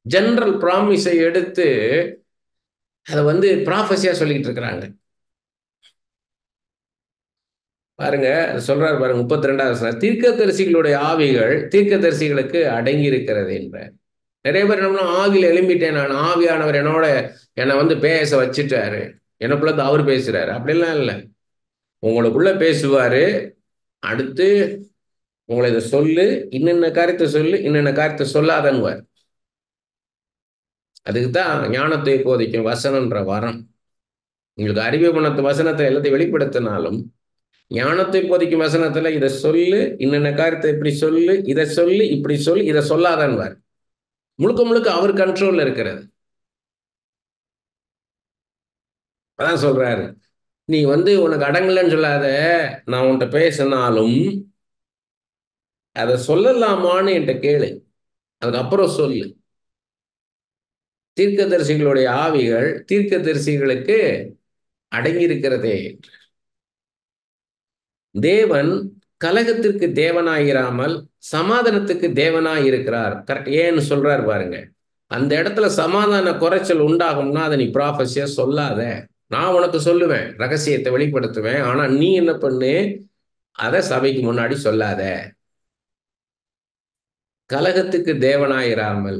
ஜெனரல் ப்ராமிஸை எடுத்து அதை வந்து ப்ராஃபஸியா சொல்லிக்கிட்டு இருக்கிறாங்க. பாருங்க, சொல்றாரு பாருங்க 32வது, தீர்க்கதரிசிகளுடைய ஆவிகள் தீர்க்கதரிசிகளுக்கு அடங்கி இருக்கிறது என்ற. நிறைய பேர் என்ன, ஆவியில் எழும்பிட்டேன் நான், ஆவியானவர் என்னை வந்து பேச வச்சுட்டாரு, எனக்குள்ள அவர் பேசுறாரு. அப்படிலாம் இல்லை, உங்களுக்குள்ள பேசுவாரு. அடுத்து உங்களை இதை சொல்லு, இன்னென்ன காரியத்தை சொல்லு, இன்னென்ன காரியத்தை சொல்லாதன்வார். அதுக்கு தான் ஞானத்தை போதிக்கும் வசனன்ற வரம். உங்களுக்கு அறிவு குணத்து வசனத்தை எல்லாத்தையும் வெளிப்படுத்தினாலும், ஞானத்தை போதிக்கும் வசனத்துல இதை சொல்லு, இன்னென்ன காரியத்தை இப்படி சொல்லு, இதை சொல்லு, இப்படி சொல்லு, இதை சொல்லாதன்வார். முழுக்க முழுக்க அவர் கண்ட்ரோல்ல இருக்கிறது. அதான் சொல்றாரு, நீ வந்து உனக்கு அடங்கலன்னு சொல்லாத, நான் உன்கிட்ட பேசினாலும் அதை சொல்லலாமான்னு என்கிட்ட கேளு, அதுக்கப்புறம் சொல்லு. தீர்க்கதரிசிகளுடைய ஆவிகள் தீர்க்கதரிசிகளுக்கு அடங்கியிருக்கிறதே. தேவன் கலகத்திற்கு தேவனாயிராமல் சமாதானத்துக்கு தேவனாயிருக்கிறார். கரெக்ட். ஏன்னு சொல்றாரு பாருங்க, அந்த இடத்துல சமாதான குறைச்சல் உண்டாகும்னா அதை நீ ப்ராஃபஸியா சொல்லாத. நான் உனக்கு சொல்லுவேன், ரகசியத்தை வெளிப்படுத்துவேன். ஆனா நீ என்ன பண்ணு, அதை சபைக்கு முன்னாடி சொல்லாத. கலகத்துக்கு தேவனாயிராமல்,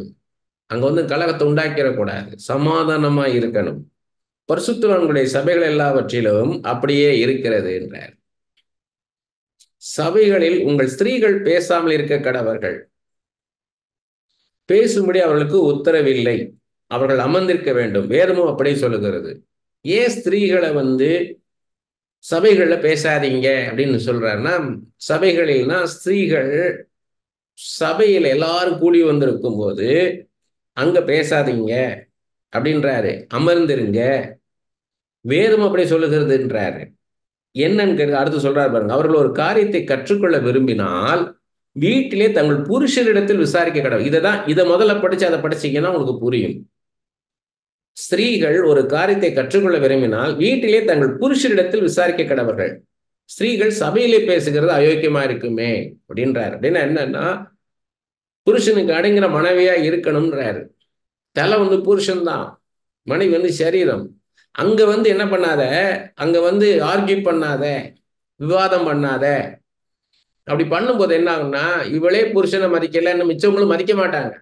அங்க வந்து கலகத்தை உண்டாக்கிடக்கூடாது, சமாதானமா இருக்கணும். பரிசுத்தவான்களுடைய சபைகள் எல்லாவற்றிலும் அப்படியே இருக்கிறது என்றார். சபைகளில் உங்கள் ஸ்திரீகள் பேசாமல் இருக்க கடவர்கள், பேசும்படி அவர்களுக்கு உத்தரவில்லை, அவர்கள் அமர்ந்திருக்க வேண்டும். வேதமும் அப்படியே சொல்லுகிறது. ஏன் ஸ்திரீகளை வந்து சபைகள்ல பேசாதீங்க அப்படின்னு சொல்றாருன்னா, சபைகளில்னா ஸ்திரீகள் சபையில் எல்லாரும் கூடி வந்திருக்கும் போது அங்க பேசாதீங்க அப்படின்றாரு, அமர்ந்திருங்க. வேதம் அப்படி சொல்லுகிறதுன்றாரு. என்னன்னு அடுத்து சொல்றாரு பாருங்க, அவர்கள் ஒரு காரியத்தை கற்றுக்கொள்ள விரும்பினால் வீட்டிலே தங்கள் புருஷரிடத்தில் விசாரிக்க கடவுள். இதை முதல்ல படிச்சு அதை படிச்சீங்கன்னா உங்களுக்கு புரியும். ஸ்திரீகள் ஒரு காரியத்தை கற்றுக்கொள்ள விரும்பினால் வீட்டிலே தங்கள் புருஷரிடத்தில் விசாரிக்க கடவர்கள். ஸ்திரீகள் சபையிலே பேசுகிறது அயோக்கியமா இருக்குமே அப்படின்றாரு. அப்படின்னா என்னன்னா, புருஷனுக்கு அடங்கிற மனைவியா இருக்கணும்ன்றாரு. தலை வந்து புருஷன் தான், மனைவி வந்து சரீரம். அங்க வந்து என்ன பண்ணாத, அங்க வந்து ஆர்கியூ பண்ணாத, விவாதம் பண்ணாத. அப்படி பண்ணும்போது என்ன ஆகும்னா, இவளே புருஷனை மதிக்கல, மிச்சவங்களும் மதிக்க மாட்டாங்க.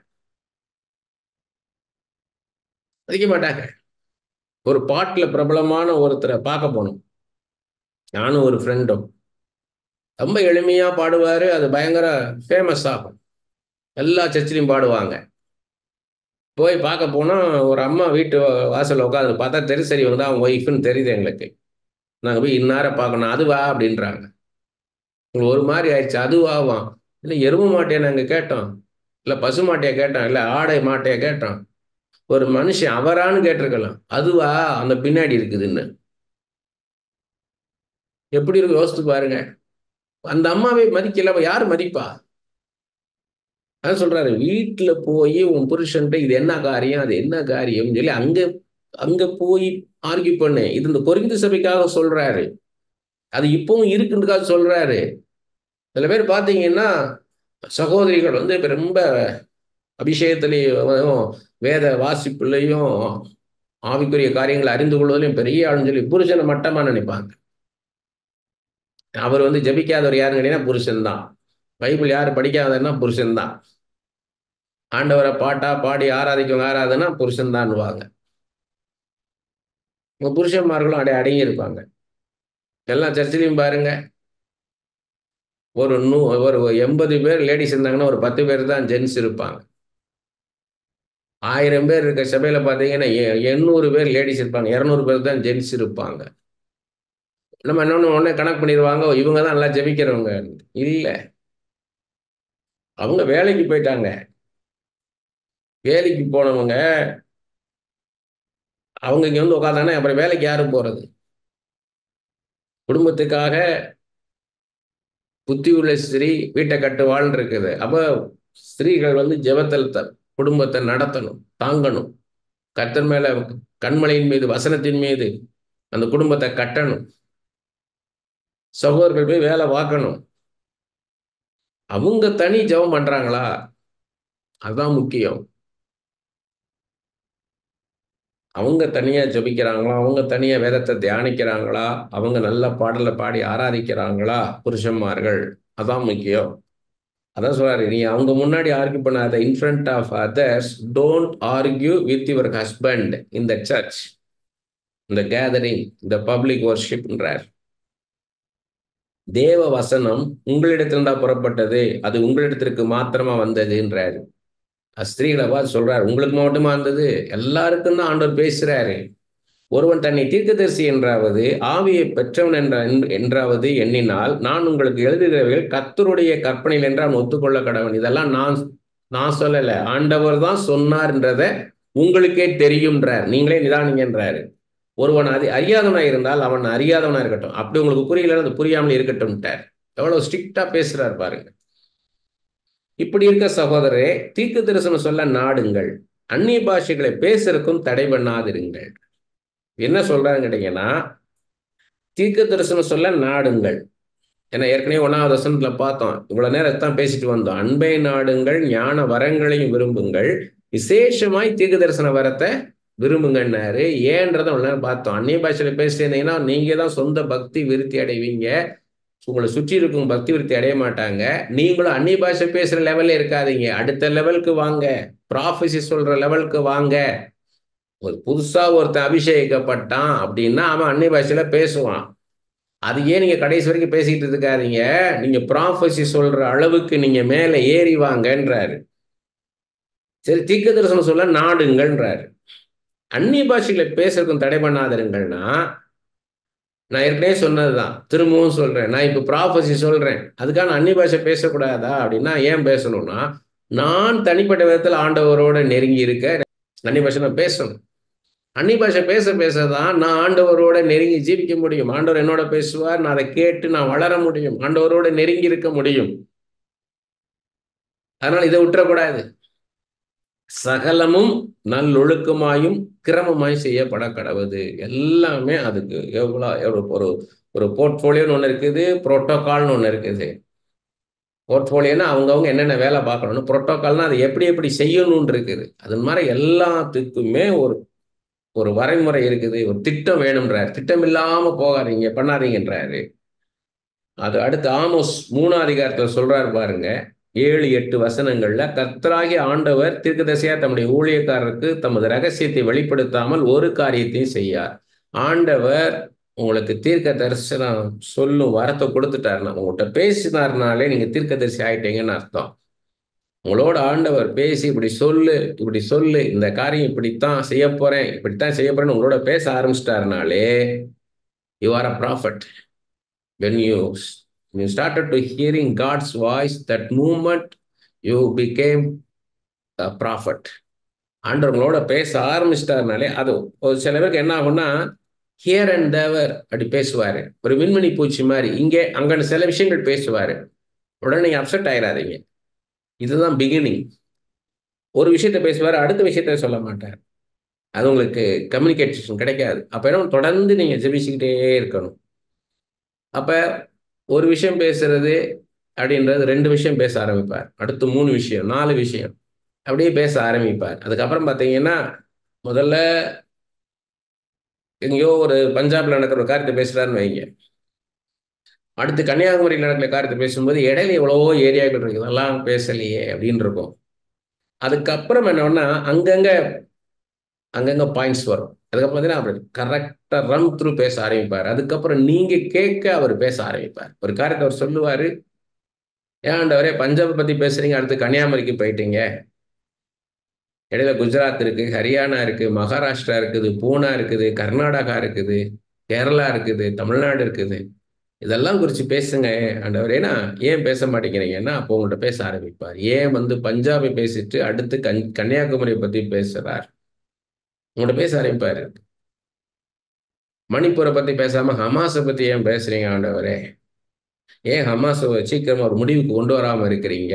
மதிக்க மாட்டாங்க. ஒரு பாட்டுல பிரபலமான ஒருத்தரை பார்க்க போனோம். நானும் ஒரு ஃப்ரெண்டும். ரொம்ப எளிமையா பாடுவாரு. அது பயங்கர ஃபேமஸ் ஆகும். எல்லா சர்ச்சிலையும் பாடுவாங்க. போய் பார்க்க போனா, ஒரு அம்மா வீட்டு வாசல்ல உட்காந்து பார்த்தா தெரியும். சரி, இவங்க தான் அவங்க ஒய்ஃப்ன்னு தெரியுது எங்களுக்கு. நாங்க போய் இன்னார பார்க்கணும். அதுவா அப்படின்றாங்க. உங்களுக்கு ஒரு மாதிரி ஆயிடுச்சு. அதுவாவாம். இல்லை எருமை மாட்டையா நாங்க கேட்டோம். இல்லை பசு மாட்டையா கேட்டோம். இல்லை ஆடை மாட்டையா கேட்டோம். ஒரு மனுஷன் அவரான்னு கேட்டிருக்கலாம். அதுவா அந்த பின்னாடி இருக்குதுன்னு. எப்படி இருக்கு யோசித்து பாருங்க. அந்த அம்மாவை மதிக்கல, அவ யாரு மதிப்பா? அதான் சொல்றாரு, வீட்டுல போய் உன் புருஷன்ட்ட இது என்ன காரியம், அது என்ன காரியம் சொல்லி அங்க அங்க போய் ஆர்கியூ பண்ணு. இது இந்த கொரிந்து சபைக்காக சொல்றாரு. அது இப்பவும் இருக்குன்றதுக்காக சொல்றாரு. சில பேர் பாத்தீங்கன்னா, சகோதரிகள் வந்து இப்ப ரொம்ப அபிஷேகத்திலையும் வேத வாசிப்புலையும் ஆவிக்குரிய காரியங்களை அறிந்து கொள்வதிலும் பெரிய ஆளுன்னு சொல்லி புருஷனை மட்டமா நினைப்பாங்க. அவர் வந்து ஜபிக்காதவர் யாருன்னு கேட்டீங்கன்னா புருஷன் தான். பைபிள் யாரு படிக்காதன்னா புருஷன் தான். ஆண்டவரை பாட்டா பாடி ஆராதிக்கும் ஆராதனா புருஷன் தான்வாங்க. உங்க புருஷன்மார்களும் அடங்கி இருப்பாங்க. எல்லா சர்ச்சிலையும் பாருங்க, ஒரு ஒரு 80 பேர் லேடிஸ் இருந்தாங்கன்னா ஒரு 10 பேர் தான் ஜென்ஸ் இருப்பாங்க. 1000 பேர் இருக்க சபையில பார்த்தீங்கன்னா 800 பேர் லேடிஸ் இருப்பாங்க, 200 பேர் தான் ஜென்ஸ் இருப்பாங்க. நம்ம இன்னொன்று உடனே கணக்கு பண்ணிடுவாங்க, இவங்க தான் நல்லா ஜெபிக்கிறவங்க. இல்ல, அவங்க வேலைக்கு போயிட்டாங்க. வேலைக்கு போனவங்க அவங்க இங்க வந்து உட்காந்தானே, அப்புறம் வேலைக்கு யாரும் போறது? குடும்பத்துக்காக புத்தி உள்ள ஸ்திரீ வீட்டை கட்டுவாள்னு இருக்குது. அப்ப ஸ்திரீகள் வந்து ஜெபத்தில் குடும்பத்தை நடத்தணும், தாங்கணும். கர்த்தர் மேல கண்மலையின் மீது வசனத்தின் மீது அந்த குடும்பத்தை கட்டணும். சகோதரர்கள் போய் வேலை பார்க்கணும். அவங்க தனி ஜெபம் பண்றாங்களா? அதுதான் முக்கியம். அவங்க தனியா ஜெபிக்கிறாங்களா? அவங்க தனியா வேதத்தை தியானிக்கிறாங்களா? அவங்க நல்ல பாடலை பாடி ஆராதிக்கிறாங்களா? புருஷன்மார்கள், அதான் முக்கியம். அதான் சொல்றாரு, நீ அவங்க முன்னாடி ஆர்கியூ பண்ணாத. In front of others don't argue with your husband in the church, இந்த கேதரிங், இந்த பப்ளிக் வர்ஷிப்ன்றார். தேவ வசனம் உங்களிடத்திலிருந்தா புறப்பட்டது, அது உங்களிடத்திற்கு மாத்திரமா வந்ததுன்றாரு. ஸ்திரீகளை பார்த்து சொல்றாரு, உங்களுக்கு மட்டுமா வந்தது? எல்லாருக்கும் தான் ஆண்டவர் பேசுறாரு. ஒருவன் தன்னை தீர்க்கதரிசி என்றாவது ஆவியை பெற்றவன் என்றாவது எண்ணினால் நான் உங்களுக்கு எழுதுகிறவர்கள் கர்த்தருடைய கற்பனையில் என்று அவன் ஒத்துக்கொள்ள கடவன். இதெல்லாம் நான் சொல்லல, ஆண்டவர் தான் சொன்னார்ன்றத உங்களுக்கே தெரியும்ன்றார். நீங்களே நிதானிங்கன்றாரு. ஒருவன் அறியாதவனாய் இருந்தால் அவன் அறியாதவனா இருக்கட்டும், அப்படி உங்களுக்கு புரியல அது புரியாமல் இருக்கட்டும்ட்டார். எவ்வளவு ஸ்ட்ரிக்டா பேசுறாரு பாருங்க. இப்படி இருக்க சகோதரரே, தீர்க்க தரிசனம் சொல்ல நாடுங்கள், அந்நிய பாஷைகளை பேசுறதுக்கும் தடை பண்ணாதிருங்கள். என்ன சொல்றாங்க கேட்டீங்கன்னா, தீர்க்க தரிசனம் சொல்ல நாடுங்கள். ஏன்னா ஏற்கனவே 1வது வசனத்துல பார்த்தோம், இவ்வளவு நேரம் தான் பேசிட்டு வந்தோம். அன்பை நாடுங்கள், ஞான வரங்களையும் விரும்புங்கள், விசேஷமாய் தீர்க்க தரிசன வரத்தை விரும்புங்கன்னாரு. ஏன்றதை இவ்வளவு நேரம் பார்த்தோம். அந்நிய பாஷையில பேசியிருந்தீங்கன்னா நீங்க தான் சொந்த பக்தி விருத்தி அடைவீங்க. உங்களை சுற்றி இருக்கும் பக்தி விருத்தி அடைய மாட்டாங்க. நீங்களும் அந்நிய பாஷை பேசுற லெவல்ல இருக்காதீங்க. அடுத்த லெவலுக்கு வாங்க, ப்ராஃபஸி சொல்ற லெவலுக்கு வாங்க. ஒரு புதுசா ஒருத்தன் அபிஷேகிக்கப்பட்டான் அப்படின்னா அவன் அந்நிய பாஷையில பேசுவான். அது ஏன் நீங்க கடைசி வரைக்கும் பேசிக்கிட்டு இருக்காதீங்க. நீங்க ப்ராஃபஸி சொல்ற அளவுக்கு நீங்க மேல ஏறி வாங்கன்றாரு. சரி, தீர்க்க தரிசனம் சொல்ல நாடுங்கள்ன்றாரு. அந்நிய பாஷைகளை பேசுறதுக்கும் தடை பண்ணாதிருங்கள்னா, நான் ஏற்கனவே சொன்னதுதான், திரும்பவும் சொல்றேன். நான் இப்ப ப்ராஃபஸி சொல்றேன், அதுக்கான அந்நிய பாஷை பேசக்கூடாதா அப்படின்னா ஏன் பேசணும்னா, நான் தனிப்பட்ட விதத்தில் ஆண்டவரோட நெருங்கி இருக்க அந்நிய பாஷை நான் பேசணும். அந்நிய பாஷை பேச பேசதான் நான் ஆண்டவரோட நெருங்கி ஜீவிக்க முடியும். ஆண்டவர் என்னோட பேசுவார், நான் அதை கேட்டு நான் வளர முடியும், ஆண்டவரோட நெருங்கி இருக்க முடியும். அதனால இதை விட்டுறக்கூடாது. சகலமும் நல்லொழுக்கமாயும் கிரமமாய் செய்யப்பட கடவுது. எல்லாமே அதுக்கு எவ்வளோ ஒரு ஒரு போர்ட்போலியோன்னு ஒன்று இருக்குது, புரோட்டோகால்னு ஒன்று இருக்குது. போர்ட்போலியோன்னா அவங்கவுங்க என்னென்ன வேலை பார்க்கணும்னு, புரோட்டோகால்னா அதை எப்படி எப்படி செய்யணும்னு இருக்குது. அது மாதிரி எல்லாத்துக்குமே ஒரு ஒரு வரைமுறை இருக்குது, ஒரு திட்டம் வேணும்ன்றாரு. திட்டம் இல்லாம போகாதீங்க, பண்ணாதீங்கன்றாரு. அது அடுத்து ஆமோஸ் 3ஆம் அதிகாரத்துல சொல்றாரு பாருங்க. 7, 8 வசனங்கள்ல கர்த்தராகிய ஆண்டவர் தீர்க்கதரிசியா தம்முடைய ஊழியக்காரருக்கு தமது ரகசியத்தை வெளிப்படுத்தாமல் ஒரு காரியத்தையும் செய்யார். ஆண்டவர் உங்களுக்கு தீர்க்க தரிசனம் சொல்லும் வரத்தை கொடுத்துட்டாருன்னா, உங்கள்கிட்ட பேசினார்னாலே நீங்க தீர்க்கதரிசி ஆயிட்டீங்கன்னு அர்த்தம். உங்களோட ஆண்டவர் பேசி இப்படி சொல்லு, இப்படி சொல்லு, இந்த காரியம் இப்படித்தான் செய்ய போறேன், இப்படித்தான் செய்ய போறேன்னு உங்களோட பேச ஆரம்பிச்சிட்டாருனாலே you are a prophet. when you started to hearing God's voice, that moment you became a prophet. ஆண்டவங்களோட பேச ஆரம்பிச்சிட்டாருனாலே அது ஒரு சில பேருக்கு என்ன ஆகும்னா, ஹியர் அண்ட் தேவர் அப்படி பேசுவாரு. ஒரு விண்மணி பூச்சி மாதிரி இங்கே அங்கன்னு சில விஷயங்கள் பேசுவாரு. உடனே நீங்க அப்செட் ஆயிடாதீங்க. இதுதான் பிகினிங். ஒரு விஷயத்த பேசுவாரு, அடுத்த விஷயத்த சொல்ல மாட்டார். அது உங்களுக்கு கம்யூனிகேஷன் கிடைக்காது. அப்ப என்ன தொடர்ந்து நீங்க ஜெபிச்சுக்கிட்டே இருக்கணும். அப்ப ஒரு விஷயம் பேசுறது அப்படின்றது 2 விஷயம் பேச ஆரம்பிப்பார். அடுத்து 3 விஷயம், 4 விஷயம் அப்படியே பேச ஆரம்பிப்பார். அதுக்கப்புறம் பார்த்தீங்கன்னா, முதல்ல எங்கேயோ ஒரு பஞ்சாப்ல நடக்கிற ஒரு காரியத்தை பேசுறாருன்னு வைங்க. அடுத்து கன்னியாகுமரியில் நடக்கிற காரியத்தை பேசும்போது இடையில எவ்வளவோ ஏரியாக்கள் இருக்கு, இதெல்லாம் பேசலையே அப்படின்னு இருக்கும். அதுக்கப்புறம் என்னன்னா அங்கங்க பாயிண்ட்ஸ் வரும். அதுக்கப்புறம் பார்த்தீங்கன்னா அவர் கரெக்டா ரன் த்ரூ பேச ஆரம்பிப்பார். அதுக்கப்புறம் நீங்க கேட்க அவர் பேச ஆரம்பிப்பார். ஒரு காரியத்தை அவர் சொல்லுவாரு, ஏன் ஆண்டவரே பஞ்சாப் பத்தி பேசுறீங்க, அடுத்து கன்னியாகுமரிக்கு போயிட்டீங்க, இடையில குஜராத் இருக்கு, ஹரியானா இருக்கு, மகாராஷ்டிரா இருக்குது, பூனா இருக்குது, கர்நாடகா இருக்குது, கேரளா இருக்குது, தமிழ்நாடு இருக்குது, இதெல்லாம் குறித்து பேசுங்க ஆண்டவர். ஏன்னா ஏன் பேச மாட்டேங்கிறீங்கன்னா அப்போ உங்கள்கிட்ட பேச ஆரம்பிப்பார். ஏன் பஞ்சாபை பேசிட்டு அடுத்து கன்னியாகுமரியை பத்தி பேசுறார், உங்கள்கிட்ட பேச ஆரம்பிப்பாரு. மணிப்பூரை பத்தி பேசாம ஹமாஸை பத்தி ஏன் பேசுறீங்க ஆண்டவரே, ஏன் ஹமாஸை சீக்கிரமா ஒரு முடிவுக்கு கொண்டு வராம இருக்கிறீங்க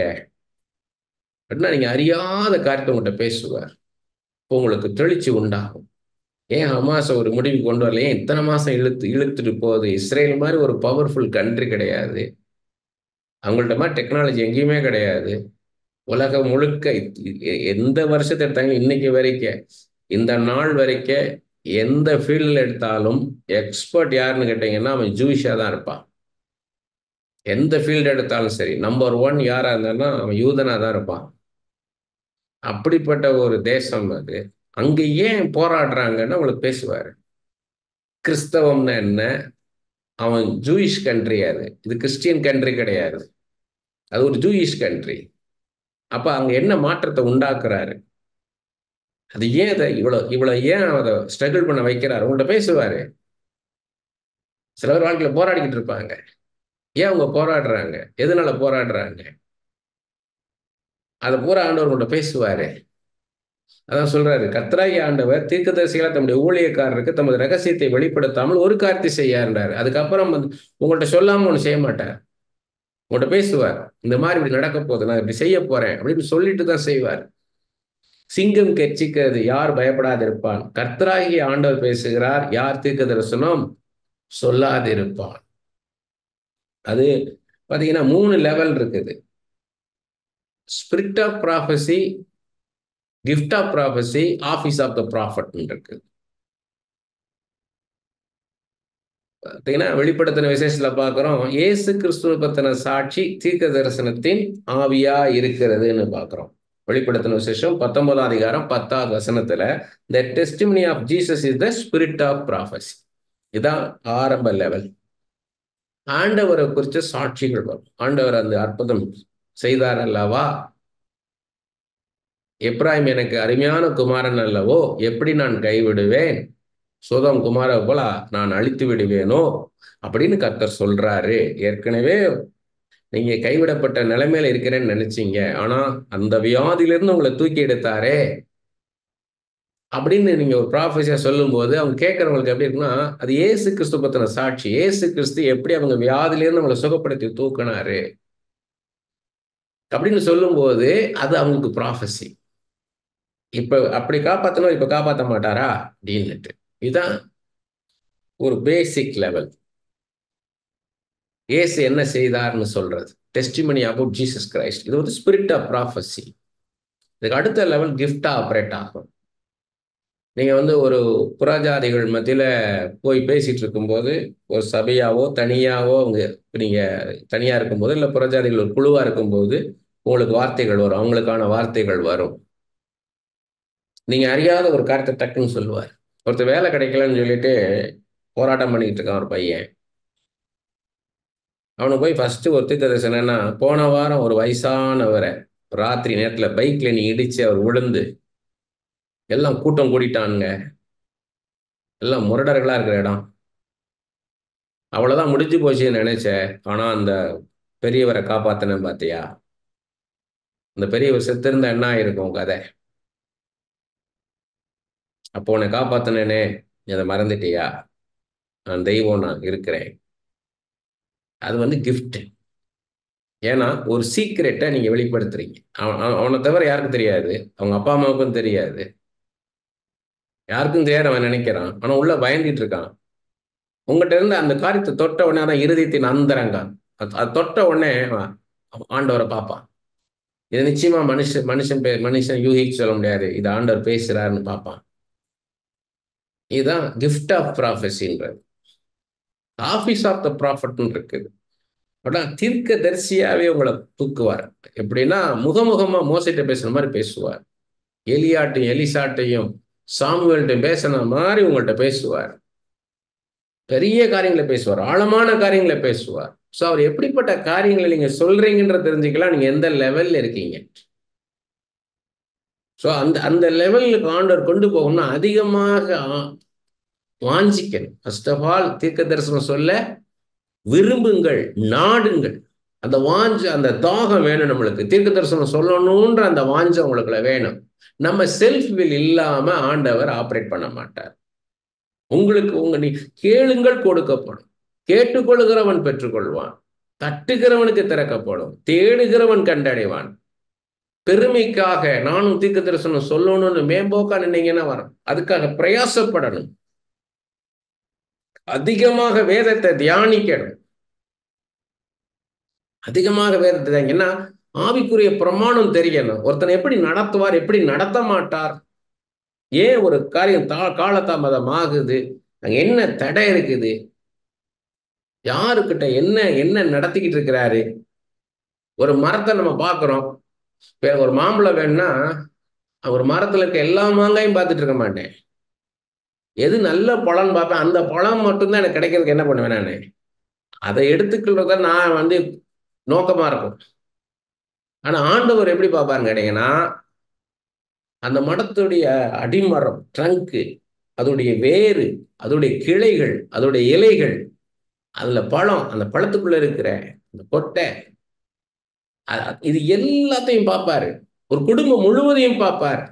அப்படின்னா நீங்க அறியாத காரியத்தை உங்கள்கிட்ட பேசுவார். உங்களுக்கு தெளிச்சு உண்டாகும். ஏன் ஹமாஸை ஒரு முடிவு கொண்டு வரல, ஏன் இத்தனை மாசம் இழுத்துட்டு போகுது, இஸ்ரேல் மாதிரி ஒரு பவர்ஃபுல் கண்ட்ரி கிடையாது, அவங்கள்ட்ட மாதிரி டெக்னாலஜி எங்கேயுமே கிடையாது, உலகம் முழுக்க எந்த வருஷத்தை எடுத்தாங்க இன்னைக்கு வரைக்கும், இந்த நாள் வரைக்கும் எந்த ஃபீல்டில் எடுத்தாலும் எக்ஸ்பர்ட் யாருன்னு கேட்டீங்கன்னா அவன் ஜூயிஷா தான் இருப்பான். எந்த ஃபீல்டு எடுத்தாலும் சரி, நம்பர் 1 யாரா இருந்தாலும் அவன் யூதனா தான் இருப்பான். அப்படிப்பட்ட ஒரு தேசம் அது. அங்க ஏன் போராடுறாங்கன்னு அவங்களுக்கு பேசுவாரு. கிறிஸ்தவம்னா என்ன, அவன் ஜூயிஷ் கண்ட்ரி, இது கிறிஸ்டியன் கண்ட்ரி கிடையாது, அது ஒரு ஜூயிஷ் கண்ட்ரி. அப்ப அங்க என்ன மாற்றத்தை உண்டாக்குறாரு, அது ஏன் அதை இவ்வளவு ஏன் அதை ஸ்ட்ரகிள் பண்ண வைக்கிறாரு, உங்கள்கிட்ட பேசுவாரு. சில பேர் வாழ்க்கையில போராடிக்கிட்டு இருப்பாங்க. ஏன் அவங்க போராடுறாங்க, எதனால போராடுறாங்க, அதை பூரா ஆண்டவர் உங்கள்கிட்ட பேசுவாரு. அதான் சொல்றாரு, கர்த்தராகிய ஆண்டவர் தீர்க்கதரிசிகளால் தம்முடைய ஊழியக்காரருக்கு தமது ரகசியத்தை வெளிப்படுத்தாமல் ஒரு காரியத்தை செய்யாருன்றாரு. அதுக்கப்புறம் உங்கள்கிட்ட சொல்லாம ஒண்ணு செய்ய மாட்டார். உங்கள்கிட்ட பேசுவார். இந்த மாதிரி இப்படி நடக்க போகுது, நான் இப்படி செய்ய போறேன் அப்படின்னு சொல்லிட்டு தான் செய்வார். சிங்கம் கெர்ச்சிக்கிறது, யார் பயப்படாதிருப்பான், கர்த்தராகிய ஆண்டவர் பேசுகிறார், யார் தீர்க்க தரிசனம் சொல்லாதிருப்பான். அது பாத்தீங்கன்னா 3 லெவல் இருக்குது. Spirit of prophecy, gift of prophecy, office of the prophet இருக்கு. பார்த்தீங்கன்னா வெளிப்படுத்தின விசேஷத்துல பார்க்கிறோம், இயேசு கிறிஸ்துவ பத்தின சாட்சி தீர்க்க தரிசனத்தின் ஆவியா இருக்கிறதுன்னு பார்க்கிறோம். வெளிப்படுத்தின விசேஷம் 19ஆம் அதிகாரம் 10வது வசனத்துல, the testimony of Jesus is the spirit of prophecy. இதான் ஆரம்ப லெவல். ஆண்டவரை குறிச்ச சாட்சிகள் வரும். ஆண்டவர் அந்த அற்புதம் செய்தார் அல்லவா, எப்ராயிம் எனக்கு அருமையான குமாரன் அல்லவோ, எப்படி நான் கைவிடுவேன், சோதம் குமார போல நான் அழித்து விடுவேனோ அப்படின்னு கர்த்தர் சொல்றாரு. ஏற்கனவே நீங்க கைவிடப்பட்ட நிலைமையில இருக்கிறேன்னு நினைச்சீங்க, ஆனா அந்த வியாதியிலிருந்து உங்களை தூக்கி எடுத்தாரே அப்படின்னு நீங்க ஒரு ப்ராஃபஸியா சொல்லும் போது அவங்க கேட்கறவங்களுக்கு எப்படி இருக்குன்னா, அது இயேசு கிறிஸ்து பத்தின சாட்சி. இயேசு கிறிஸ்து எப்படி அவங்க வியாதியிலிருந்து அவங்களை சுகப்படுத்தி தூக்கினாரு அப்படின்னு சொல்லும் போது அது அவங்களுக்கு ப்ராஃபஸி. இப்ப அப்படி காப்பாத்தணும், இப்ப காப்பாற்ற மாட்டாரா அப்படின்னுட்டு. இதுதான் ஒரு பேசிக் லெவல். இயேசு என்ன செய்தார்னு சொல்றது, டெஸ்டிமனி அபவுட் ஜீசஸ் கிரைஸ்ட். இது ஒரு ஸ்பிரிட் ஆஃப் ப்ராஃபஸி. இதுக்கு அடுத்த லெவல் கிஃப்டா ஆப்ரேட் ஆகும். நீங்க ஒரு புறஜாதிகள் மத்தியில போய் பேசிட்டு இருக்கும்போது, ஒரு சபையாவோ தனியாவோ நீங்க தனியா இருக்கும்போது, இல்ல புறஜாதிகள் ஒரு குழுவா இருக்கும்போது உங்களுக்கு வார்த்தைகள் வரும், அவங்களுக்கான வார்த்தைகள் வரும். நீங்க அறியாத ஒரு காரியத்தை டக்குன்னு சொல்லுவார். ஒருத்தர் வேலை கிடைக்கலன்னு சொல்லிட்டு போராட்டம் பண்ணிட்டு இருக்கான் ஒரு பையன். அவனுக்கு போய் ஃபர்ஸ்ட் ஒரு தீர்க்கதரிசனம் என்னன்னா, போன வாரம் ஒரு வயசானவரை ராத்திரி நேரத்துல பைக்ல நீ இடிச்சு அவர் விழுந்து எல்லாம் கூட்டம் கூடிட்டானுங்க, எல்லாம் முரடர்களா இருக்கிற இடம், அவ்வளவுதான் முடிஞ்சு போச்சுன்னு நினைச்சேன். ஆனா அந்த பெரியவரை காப்பாத்தினேன் பாத்தியா, அந்த பெரியவர் செத்திருந்தா என்ன ஆயிருக்கும் கதை? அப்போ உன்னை காப்பாத்தினேனே, நீ அதை மறந்துட்டியா? நான் தெய்வம், நான் இருக்கிறேன். அது கிஃப்ட். ஏன்னா ஒரு சீக்ரெட்டை நீங்க வெளிப்படுத்துறீங்க. அவனை தவிர யாருக்கும் தெரியாது, அவங்க அப்பா அம்மாவுக்கும் தெரியாது, யாருக்கும் தெரியாது. அவன் நினைக்கிறான், ஆனா உள்ள பயந்துட்டு இருக்கான். உங்ககிட்ட இருந்து அந்த காரியத்தை தொட்ட உடனே, அதான் இருதயத்தின் அந்தரங்கம். அது தொட்ட உடனே ஆண்டவரை பார்ப்பான். இது நிச்சயமா மனுஷன் யூகிச்சு சொல்ல முடியாது, இது ஆண்டவர் பேசுறாருன்னு பார்ப்பான். இதுதான் கிஃப்ட் ஆஃப் ப்ராஃபஸின்றது. ஆபீஸ் ஆஃப் த ப்ராஃபட்னு இருக்குது. அதான் தீர்க்க தரிசியாவே உங்களை தூக்குவார். எப்படின்னா முகமுகமா மோசைட்ட பேசுற மாதிரி பேசுவார். எலியாட்டையும் எலிசாட்டையும் சாமுவேல்ட்டையும் பேசின மாதிரி உங்கள்கிட்ட பேசுவார். பெரிய காரியங்களை பேசுவார், ஆழமான காரியங்களை பேசுவார். ஸோ அவர் எப்படிப்பட்ட காரியங்களை நீங்க சொல்றீங்கன்ற தெரிஞ்சுக்கலாம் நீங்க எந்த லெவல்ல இருக்கீங்க. ஸோ அந்த அந்த லெவலுக்கு ஆண்டவர் கொண்டு போகணும்னா அதிகமாக வாஞ்சிக்கணும். ஃபர்ஸ்ட் ஆஃப் ஆல் தீர்க்க தரிசனம் சொல்ல விரும்புங்கள், நாடுங்கள். அந்த வாஞ்ச அந்த தாகம் வேணும் நம்மளுக்கு. தீர்க்க தரிசனம் சொல்லணும்ன்ற அந்த வாஞ்சம் உங்களுக்குள்ள வேணும். நம்ம செல்ஃப் வில் இல்லாம ஆண்டவர் ஆப்ரேட் பண்ண மாட்டார். உங்களுக்கு நீ கேளுங்கள் கொடுக்கப்படும், கேட்டுக்கொள்கிறவன் பெற்றுக்கொள்வான், தட்டுகிறவனுக்கு திறக்கப்படும், தேடுகிறவன் கண்டடைவான். பெருமைக்காக நானும் தீர்க்க தரிசனம் சொல்லணும்னு மேம்போக்கா நின்னீங்கன்னா வரும். அதுக்காக பிரயாசப்படணும், அதிகமாக வேதத்தை தியானிக்கணும், அதிகமாக வேதத்தை. ஏன்னா ஆவிக்குரிய பிரமாணம் தெரியணும். ஒருத்தனை எப்படி நடத்துவார், எப்படி நடத்த மாட்டார், ஏன் ஒரு காரியம் காலதாமதம் ஆகுது, அங்க என்ன தடை இருக்குது, யாருக்கிட்ட என்ன என்ன நடத்திக்கிட்டு இருக்கிறாரு. ஒரு மரத்தை நம்ம பார்க்கிறோம், ஒரு மாம்பழம் வேணும்னா ஒரு மரத்துல இருக்க எல்லா மாங்காயும் பார்த்துட்டு இருக்க மாட்டேன், எது நல்ல பழம்னு பார்ப்பேன். அந்த பழம் மட்டும்தான் எனக்கு கிடைக்கிறதுக்கு என்ன பண்ணுவேன், நானு அதை எடுத்துக்கிறத நான் நோக்கமா இருக்கும். ஆனா ஆண்டவர் எப்படி பார்ப்பாருன்னு கேட்டீங்கன்னா, அந்த மரத்துடைய அடிமரம், ட்ரங்கு, அதோடைய வேறு, அதோடைய கிளைகள், அதோடைய இலைகள், அதுல பழம், அந்த பழத்துக்குள்ள இருக்கிற அந்த கொட்டை, இது எல்லாத்தையும் பார்ப்பாரு. ஒரு குடும்பம் முழுவதையும் பார்ப்பார்.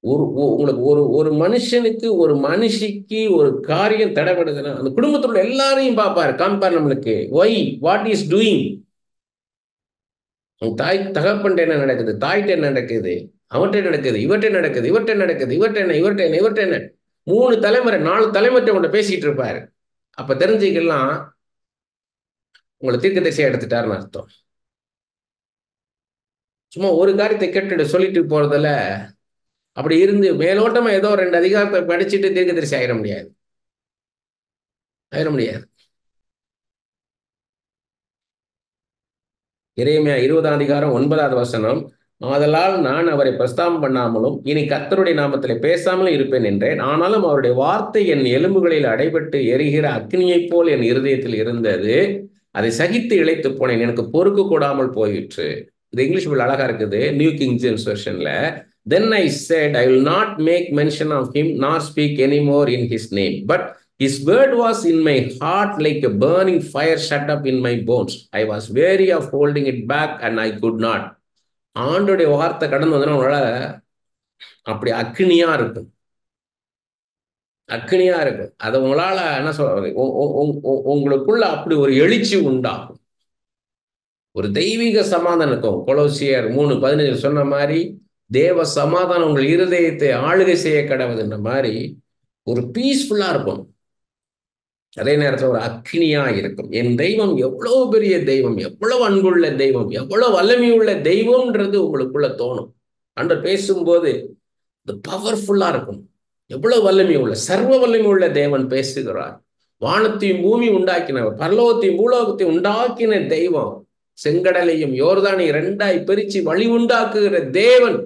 உங்களுக்கு ஒரு மனுஷனுக்கு, ஒரு மனுஷிக்கு ஒரு காரியம் தடைபடுதுன்னா அந்த குடும்பத்தில் உள்ள எல்லாரையும் பார்ப்பார், காமிப்பார் நம்மளுக்கு. Why, what is doing. தாய் தகப்பன்ட்ட என்ன நடக்குது, தாய்கிட்ட என்ன நடக்குது, அவன்கிட்ட நடக்குது, இவர்கிட்ட நடக்குது, இவர்கிட்ட நடக்குது, இவர்கிட்ட என்ன, இவர்கிட்ட என்ன, இவர்கிட்ட என்ன. 3 தலைமுறை 4 தலைமுறை உங்கள்கிட்ட பேசிட்டு இருப்பாரு. அப்ப தெரிஞ்சுக்கலாம் உங்களை தீர்க்கதரிசியா எடுத்துட்டாருன்னு அர்த்தம். சும்மா ஒரு காரியத்தை கேட்டுட்டு சொல்லிட்டு போறதுல அப்படி இருந்து மேலோட்டமா ஏதோ 2 அதிகாரத்தை படிச்சுட்டு தீர்க்கதரிசி ஆயிட முடியாது, ஆயிட முடியாது. எரேமியா 20:9 ஆதலால் நான் அவரை பிரஸ்தாபம் பண்ணாமலும் இனி கர்த்தருடைய நாமத்திலே பேசாமலும் இருப்பேன் என்றேன். ஆனாலும் அவருடைய வார்த்தை என் எலும்புகளில் அடைபட்டு எரிகிற அக்னியைப் போல் என் இருதயத்தில் இருந்தது. அதை சகித்து இழைத்து போனேன், எனக்கு பொறுக்க கூடாமல் போயிற்று. இது இங்கிலீஷ் அழகா இருக்குது, நியூ கிங் ஜேம்ஸ் வெர்ஷன்ல. Then I said, I will not make mention of him nor speak anymore in his name. But his word was in my heart like a burning fire shut up in my bones. I was weary of holding it back and I could not. ஆண்டோடைய வார்த்தை கடந்து வந்தா உங்களால அப்படி அக்னியா இருக்கும், அக்னியா இருக்கும். அது உங்களால என்ன சொல்றது, உங்களுக்குள்ள அப்படி ஒரு எழுச்சி உண்டாகும், ஒரு தெய்வீக சமாதானம் இருக்கும். கொலோசியர் 3:15 சொன்ன மாதிரி தேவ சமாதானம் உங்கள் இருதயத்தை ஆளுகை செய்ய கடவுதுன்ற மாதிரி ஒரு பீஸ்ஃபுல்லா இருக்கும். அதே நேரத்தில் ஒரு அக்னியா இருக்கும். என் தெய்வம் எவ்வளவு பெரிய தெய்வம், எவ்வளவு அன்புள்ள தெய்வம், எவ்வளவு வல்லமையுள்ள தெய்வம்ன்றது உங்களுக்குள்ள தோணும். ஆண்டவர் பேசும்போது இது பவர்ஃபுல்லா இருக்கும். எவ்வளவு வல்லமை உள்ள, சர்வ வல்லமை உள்ள தேவன் பேசுகிறார். வானத்தையும் பூமி உண்டாக்கினவர், பரலோகத்தையும் பூலோகத்தையும் உண்டாக்கின தெய்வம், செங்கடலையும் யோர்தானையும் இரண்டாய் பிரிச்சு வழி உண்டாக்குகிற தேவன்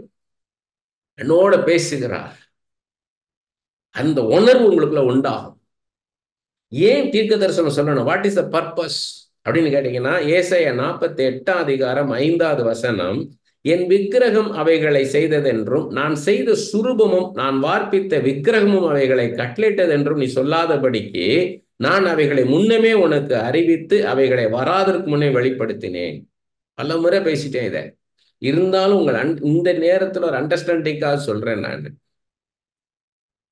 என்னோட பேசுகிறார். அந்த உணர்வு உங்களுக்குள்ள உண்டாகும். ஏன் தீர்க்க தரிசனம் சொல்லணும்? வாட் இஸ் த பர்பஸ் அப்படின்னு கேட்டீங்கன்னா, ஏசாயா 48:5 என் விக்கிரகம் அவைகளை செய்ததென்றும் நான் செய்த சுரூபமும் நான் வார்ப்பித்த விக்கிரகமும் அவைகளை கட்டளையிட்டதென்றும் நீ சொல்லாதபடிக்கு நான் அவைகளை முன்னமே உனக்கு அறிவித்து அவைகளை வராதற்கு முன்னே வெளிப்படுத்தினேன். பல முறை பேசிட்டேன் இதை. இருந்தாலும் உங்கள் இந்த நேரத்தில் ஒரு அண்டர்ஸ்டாண்டிங்காக சொல்றேன். நான்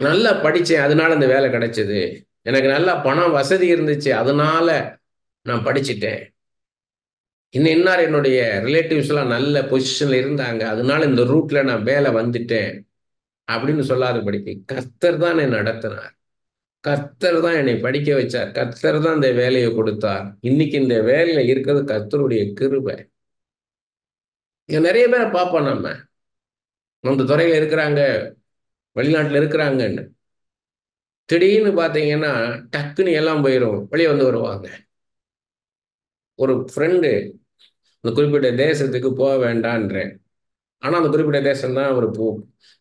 நல்லா படித்தேன், அதனால இந்த வேலை கிடைச்சது. எனக்கு நல்லா பணம் வசதி இருந்துச்சு, அதனால நான் படிச்சுட்டேன். இன்னும் இன்னார் என்னுடைய ரிலேட்டிவ்ஸ் எல்லாம் நல்ல பொசிஷன்ல இருந்தாங்க, அதனால இந்த ரூட்ல நான் வேலை வந்துட்டேன் அப்படின்னு சொல்லாதபடிக்கு கர்த்தர் தான் என்னை நடத்தினார். கர்த்தர் தான் என்னை படிக்க வச்சார். கர்த்தர் தான் இந்த வேலையை கொடுத்தார். இன்னைக்கு இந்த வேலையில இருக்கிறது கர்த்தருடைய கிருபை. இங்க நிறைய பேரை பார்ப்போம். நம்ம அந்த துறையில இருக்கிறாங்க, வெளிநாட்டுல இருக்கிறாங்கன்னு திடீர்னு பார்த்தீங்கன்னா டக்குன்னு எல்லாம் போயிடும், வெளியே வந்து வருவாங்க. ஒரு ஃப்ரெண்டு அந்த குறிப்பிட்ட தேசத்துக்கு போக வேண்டான்றேன், ஆனால் அந்த குறிப்பிட்ட தேசம் தான் அவர்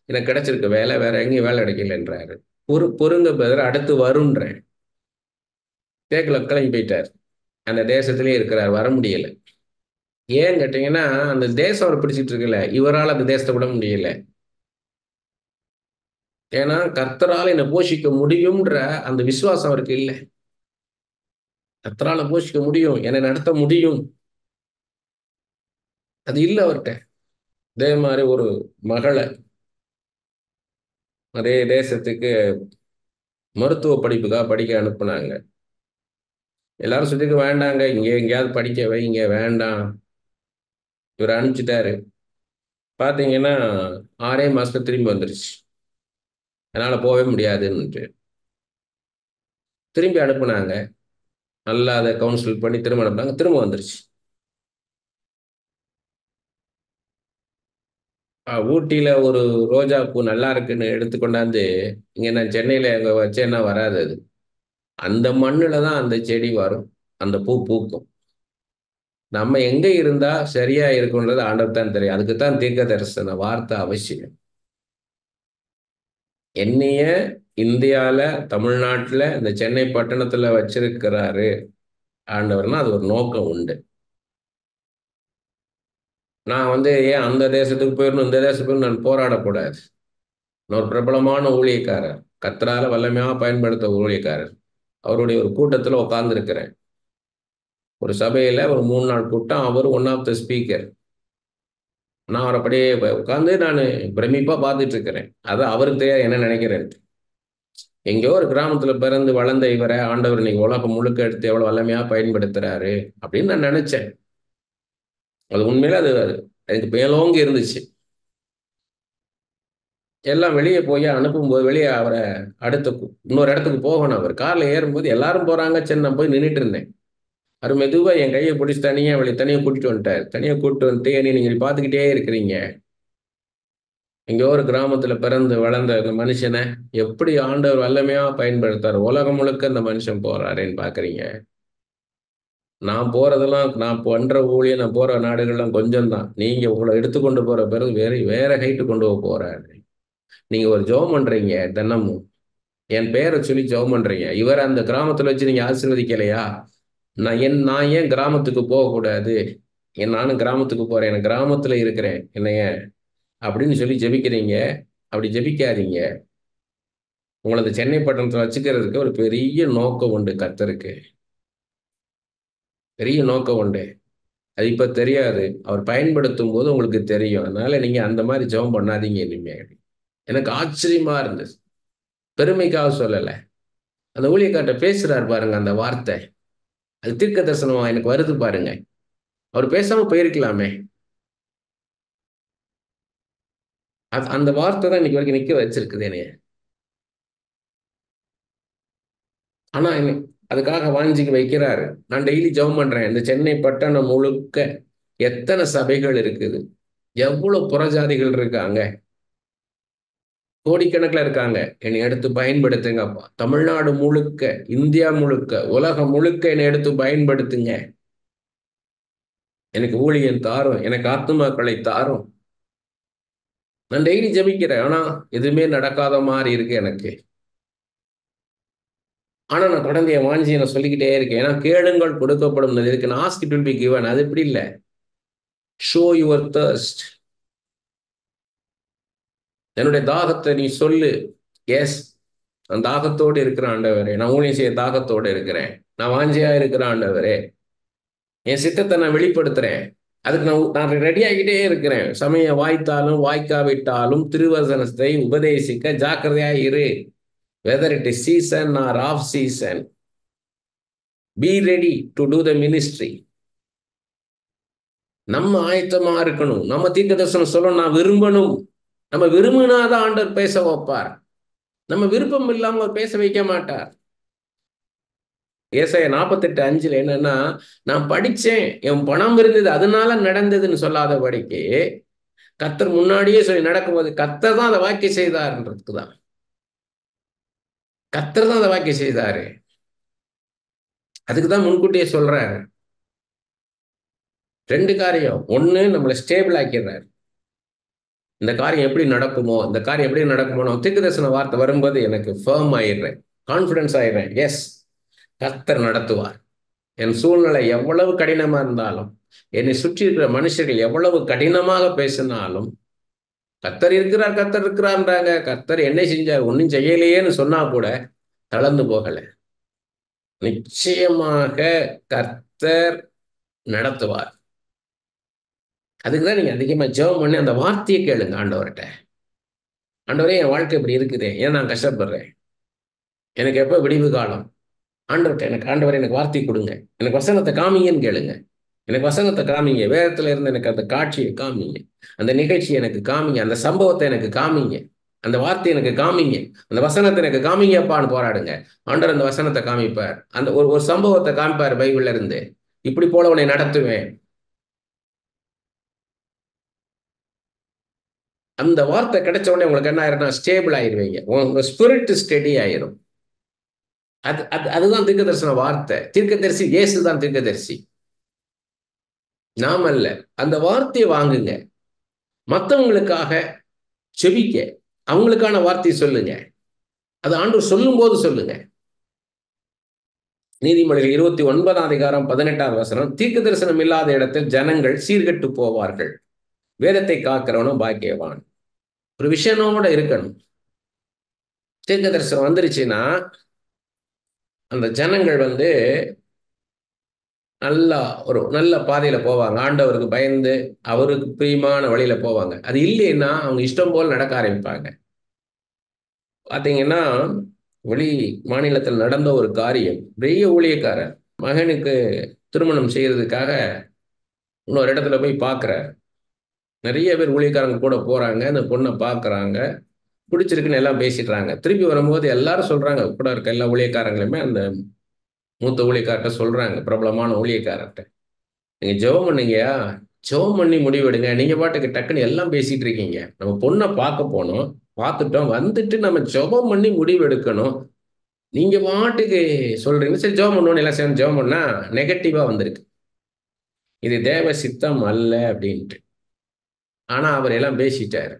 எனக்கு கிடைச்சிருக்கு வேலை, வேற எங்கேயும் வேலை கிடைக்கலன்றாரு. பொறுங்க பதில் அடுத்து வருன்றேன். கேட்கல, கிளம்பி போயிட்டார். அந்த தேசத்திலே இருக்கிறார், வர முடியல. ஏன்னு கேட்டீங்கன்னா அந்த தேசம் அவர் பிடிச்சிட்டு இருக்கல, இவரால் அந்த தேசத்தை விட முடியல. ஏன்னா கர்த்தரால் என்னை போஷிக்க முடியும்ன்ற அந்த விசுவாசம் அவருக்கு இல்லை. கர்த்தரால போஷிக்க முடியும், என்னை நடத்த முடியும், அது இல்லை அவர்கிட்ட. அதே மாதிரி ஒரு மகளை அதே தேசத்துக்கு மருத்துவ படிப்புக்காக படிக்க அனுப்புனாங்க. எல்லாரும் சொல்லிட்டு வேண்டாங்க, இங்கே எங்கேயாவது படிக்க வைங்க, வேண்டாம். இவர் அனுப்பிச்சிட்டாரு. பார்த்தீங்கன்னா 6 மாசத்துல திரும்பி வந்துருச்சு. அதனால போகவே முடியாதுன்னுட்டு திரும்பி அனுப்புனாங்க. நல்லா அதை கவுன்சில் பண்ணி திரும்ப அனுப்புனாங்க, திரும்ப வந்துருச்சு. ஊட்டியில ஒரு ரோஜா பூ நல்லா இருக்குன்னு எடுத்துக்கொண்டாந்து இங்க நான் சென்னையில அங்க வச்சேன்னா வராது. அது அந்த மண்ணுல தான் அந்த செடி வரும், அந்த பூ பூக்கும். நம்ம எங்க இருந்தா சரியா இருக்குன்றது ஆண்டவர் தான் தெரியும். அதுக்குத்தான் தீர்க்க தரிசன வார்த்தை அவசியம். என்னைய இந்தியால, தமிழ்நாட்டுல, இந்த சென்னை பட்டணத்துல வச்சிருக்கிறாரு ஆண்டவர்னா அது ஒரு நோக்கம் உண்டு. நான் ஏன் அந்த தேசத்துக்கு போயிடணும், இந்த தேசத்துக்கு போயிடணும் நான் போராடக்கூடாது. நான் ஒரு பிரபலமான ஊழியக்காரர், கர்த்தரால வல்லமையாக பயன்படுத்த ஊழியக்காரர். அவருடைய ஒரு கூட்டத்தில் உட்கார்ந்துருக்கிறேன். ஒரு சபையில் ஒரு 3 நாள் கூட்டம். அவர் ஒன் ஆஃப் த ஸ்பீக்கர். நான் அவரை அப்படியே உட்காந்து நான் பிரமிப்பாக பார்த்துட்டு இருக்கிறேன். அது அவருக்கு தெரியாது என்ன நினைக்கிறேன். எங்கேயோ ஒரு கிராமத்தில் பிறந்து வளர்ந்த இவரை ஆண்டவர் இன்னைக்கு உலகம் முழுக்க எடுத்து எவ்வளோ வல்லமையாக பயன்படுத்துறாரு அப்படின்னு நான் நினைச்சேன். அது உண்மையில அது எனக்கு மேலோங்கி இருந்துச்சு. எல்லாம் வெளியே போய் அனுப்பும்போது வெளியே அவரை அடுத்த இன்னொரு இடத்துக்கு போகணும். அவர் காரில் ஏறும்போது எல்லாரும் போறாங்க, சரி நான் போய் நின்றுட்டு இருந்தேன். அவர் மெதுவா என் கையை பிடிச்சி தனியாக கூட்டிட்டு வந்துட்டார். தனியாக கூப்பிட்டு வந்துட்டு, என்னை நீங்க பார்த்துக்கிட்டே இருக்கிறீங்க, எங்கேயோ ஒரு கிராமத்துல பிறந்து வளர்ந்த இந்த மனுஷனை எப்படி ஆண்டவர் வல்லமையா பயன்படுத்தார், உலகம் முழுக்க இந்த மனுஷன் போறாருன்னு பாக்குறீங்க. நான் போறதெல்லாம், நான் பண்ற ஊழியம், நான் போற நாடுகள்லாம் கொஞ்சம் தான். நீங்க உங்களை எடுத்துக்கொண்டு போற பிறகு வேற வேற ஹைட்டு கொண்டு போக போறாரு. நீங்க ஒரு ஜெபம் பண்றீங்க தினமும், என் பேரை சொல்லி ஜெபம் பண்றீங்க. இவர் அந்த கிராமத்துல வச்சு நீங்க ஆசீர்வதிக்கலையா? நான் ஏன் கிராமத்துக்கு போகக்கூடாது? நானும் கிராமத்துக்கு போறேன், எனக்கு கிராமத்துல இருக்கிறேன், என்னைய அப்படின்னு சொல்லி ஜெபிக்கிறீங்க. அப்படி ஜெபிக்காதீங்க. உங்களை இந்த சென்னை பட்டணத்துல வச்சுக்கிறதுக்கு ஒரு பெரிய நோக்கம் உண்டு. கர்த்தருக்கு பெரிய நோக்கம் உண்டு. அது இப்ப தெரியாது, அவர் பயன்படுத்தும் போது உங்களுக்கு தெரியும். அதனால நீங்க அந்த மாதிரி ஜெபம் பண்ணாதீங்க இனிமே. எனக்கு ஆச்சரியமா இருந்தது. பெருமைக்காக சொல்லலை. அந்த ஊழியக்கார்ட்ட பேசுறாரு பாருங்க, அந்த வார்த்தை அது தீர்க்க தரிசனமா எனக்கு வருது பாருங்க. அவர் பேசாம போயிருக்கலாமே. அந்த வார்த்தை தான் இன்னைக்கு வரைக்கும் நிக்க வச்சிருக்குது என்னைய. ஆனா அதுக்காக வாஞ்சிக்கு வைக்கிறாரு. நான் டெய்லி ஜெபம் பண்றேன். இந்த சென்னை பட்டணம் முழுக்க எத்தனை சபைகள் இருக்குது, எவ்வளவு புறஜாதிகள் இருக்காங்க. கோடிக்கணக்கில் இருக்காங்க. என்னை எடுத்து பயன்படுத்துங்கப்பா. தமிழ்நாடு முழுக்க, இந்தியா முழுக்க, உலகம் முழுக்க என்னை எடுத்து பயன்படுத்துங்க. எனக்கு ஊழியம் தாரும், எனக்கு ஆத்துமாக்களை தாரும். நான் டெய்லி ஜெபிக்கிறேன். ஆனா எதுவுமே நடக்காத மாதிரி இருக்கு எனக்கு. ஆனா நான் தொடர்ந்து என் வாஞ்சியை நான் சொல்லிக்கிட்டே இருக்கேன். ஏன்னா கேளுங்கள் கொடுக்கப்படும், இருக்கு ask it will be given. அது இப்படி இல்லை. Show your thirst. என்னுடைய தாகத்தை நீ சொல்லு. எஸ், நான் தாகத்தோடு இருக்கிற ஆண்டவரே, நான் ஊழியம் செய்ய தாகத்தோடு இருக்கிறேன், நான் வாஞ்சியா இருக்கிற ஆண்டவரே, என் சித்தத்தை நான் வெளிப்படுத்துறேன். அதுக்கு நான் ரெடி ஆகிட்டே இருக்கிறேன். சமயம் வாய்த்தாலும் வாய்க்காவிட்டாலும் திருவசனத்தை உபதேசிக்க ஜாக்கிரதையா இரு. Whether it is season or off season, be ready to do the ministry. நம்ம ஆயத்தமா இருக்கணும். நம்ம தீர்க்க தரிசனம் சொல்லணும். நான் விரும்பணும். நம்ம விரும்பினாதான் ஆண்டவர் பேச வைப்பார். நம்ம விருப்பம் இல்லாம பேச வைக்க மாட்டார். ஏசாயா 48:5 என்னன்னா, நான் படிச்சேன், என் பணம் இருந்தது அதனால நடந்ததுன்னு சொல்லாத படிக்கு கர்த்தர் முன்னாடியே சொல்லி நடக்கும்போது கர்த்தர் தான் அதை வாக்கி செய்தார்ன்றதுக்கு தான். கர்த்தர் தான் அதை வாக்கி செய்தாரு. அதுக்கு தான் முன்கூட்டியே சொல்றாரு. ரெண்டு காரியம். ஒண்ணு, நம்மளை ஸ்டேபிள் ஆக்கிடுறாரு. இந்த காரியம் எப்படி நடக்குமோ, இந்த காரியம் எப்படி நடக்குமோ, தீர்க்கதரிசன வார்த்தை வரும்போது எனக்கு ஃபர்ம் ஆயிடுறேன், கான்ஃபிடன்ஸ் ஆயிடுறேன். எஸ், கர்த்தர் நடத்துவார். என் சூழ்நிலை எவ்வளவு கடினமா இருந்தாலும், என்னை சுற்றி இருக்கிற மனுஷர்கள் எவ்வளவு கடினமாக பேசினாலும், கர்த்தர் இருக்கிறார், கர்த்தர் இருக்கிறான்றாங்க. கர்த்தர் என்ன செஞ்சார்? ஒன்றும் செய்யலையேன்னு சொன்னா கூட தளர்ந்து போகல. நிச்சயமாக கர்த்தர் நடத்துவார். அதுக்குதான் நீங்க அதிகமா ஜெபம் பண்ணி அந்த வார்த்தையை கேளுங்க ஆண்டவர்கிட்ட. ஆண்டவரே, என் வாழ்க்கை இப்படி இருக்குது, ஏன் நான் கஷ்டப்படுறேன், எனக்கு எப்போ விடிவு காலம்? ஆண்டவர்கிட்ட எனக்கு, ஆண்டவர் எனக்கு வார்த்தை கொடுங்க, எனக்கு வசனத்தை காமிங்கன்னு கேளுங்க. எனக்கு வசனத்தை காமிங்க, வேதத்துல இருந்து எனக்கு அந்த காட்சியை காமிங்க, அந்த நிகழ்ச்சி எனக்கு காமிங்க, அந்த சம்பவத்தை எனக்கு காமிங்க, அந்த வார்த்தை எனக்கு காமிங்க, அந்த வசனத்தை எனக்கு காமிங்கப்பான்னு போராடுங்க. ஆண்டவர் அந்த வசனத்தை காமிப்பார். அந்த ஒரு ஒரு சம்பவத்தை காமிப்பார் பைபிள்ல இருந்து. இப்படி போல உன்னை நடத்துவேன். அந்த வார்த்தை கிடைச்ச உடனே உங்களுக்கு என்ன ஆயிரும்னா, ஸ்டேபிள் ஆயிருவீங்க. உங்க ஸ்பிரிட் ஸ்டெடி ஆயிரும். அதுதான் தீர்க்கதரிசன வார்த்தை. தீர்க்கதரிசி இயேசு தான் தீர்க்கதரிசி, நாம அல்ல. அந்த வார்த்தையை வாங்குங்க. மற்றவங்களுக்காக செபிக்க, அவங்களுக்கான வார்த்தையை சொல்லுங்க. அது ஆண்டவர் சொல்லும் போது சொல்லுங்க. நீதிமொழிகள் 29:18 தீர்க்க தரிசனம் இல்லாத இடத்தில் ஜனங்கள் சீர்கெட்டு போவார்கள், வேதத்தை காக்கிறவனும் பாக்கியவான். ஒரு விஷயனோட இருக்கணும். தீர்க்க தரிசனம் வந்துருச்சுன்னா அந்த ஜனங்கள் நல்லா ஒரு நல்ல பாதையில போவாங்க, ஆண்டவருக்கு பயந்து அவருக்கு பிரியமான வழியில போவாங்க. அது இல்லைன்னா அவங்க இஷ்டம் போல் நடக்க ஆரம்பிப்பாங்க. பாத்தீங்கன்னா, வெளி மாநிலத்தில் நடந்த ஒரு காரியம். பெரிய ஊழியக்காரர் மகனுக்கு திருமணம் செய்யறதுக்காக இன்னொரு இடத்துல போய் பார்க்குறார். நிறைய பேர் ஊழியக்காரங்க கூட போறாங்க, அந்த பொண்ணை பார்க்குறாங்க, பிடிச்சிருக்குன்னு எல்லாம் பேசிடுறாங்க. திருப்பி வரும்போது எல்லாரும் சொல்றாங்க, கூட இருக்க எல்லா ஊழியக்காரங்களுமே அந்த மூத்த ஊழியக்கார்ட்ட சொல்றாங்க, பிரபலமான ஊழியக்காரர்கிட்ட, நீங்க ஜெபம் பண்ணீங்கயா, ஜெபம் பண்ணி முடிவெடுங்க. நீங்க பாட்டுக்கு டக்குன்னு எல்லாம் பேசிட்டு இருக்கீங்க. நம்ம பொண்ணை பார்க்க போனோம், பார்த்துட்டோம், வந்துட்டு நம்ம ஜெபம் பண்ணி முடிவெடுக்கணும். நீங்க பாட்டுக்கு சொல்றீங்க. சரி ஜெபம் பண்ணணும், எல்லாம் சேர்ந்து ஜெபம் பண்ணா நெகட்டிவா வந்திருக்கு, இது தேவ சித்தம் அல்ல அப்படின்ட்டு. ஆனா அவர் எல்லாம் பேசிட்டாரு.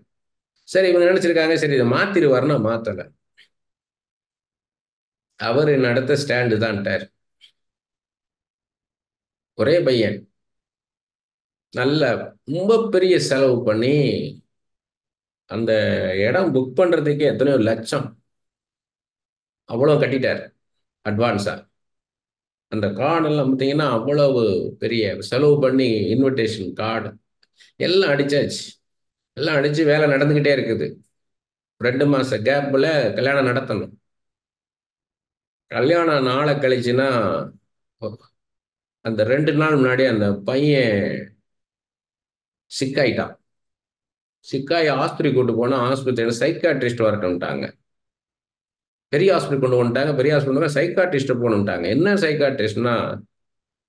சரி, இவங்க நினைச்சிருக்காங்க சரி இதை மாத்திருவாருன்னா மாத்தல. அவரு நடத்த ஸ்டாண்டு தான்ட்டார். ஒரே பையன், நல்ல ரொம்ப பெரிய செலவு பண்ணி அந்த இடம் புக் பண்றதுக்கு எத்தனையோ லட்சம் அவ்வளோ கட்டிட்டார் அட்வான்ஸா. அந்த கார்டெல்லாம் பார்த்தீங்கன்னா அவ்வளவு பெரிய செலவு பண்ணி இன்விடேஷன் கார்டு எல்லாம் அடிச்சாச்சு. எல்லாம் அடிச்சு வேலை நடந்துகிட்டே இருக்குது. 2 மாச கேப்ல கல்யாணம் நடத்தணும். கல்யாணம் நாளை கழிச்சுன்னா அந்த 2 நாள் முன்னாடி அந்த பையன் சிக்காயிட்டான். சிக்காய் ஆஸ்பத்திரி கூட்டு போனா ஆஸ்பத்திரியில் சைக்காட்ரிஸ்ட் வரட்டும்ட்டாங்க. பெரிய ஹாஸ்பிட்டல் கொண்டு வந்துட்டாங்க. பெரிய ஹாஸ்பிட்டல் சைக்காட்ரிஸ்ட் போகணுன்ட்டாங்க. என்ன சைக்காட்ரிஸ்ட்னா,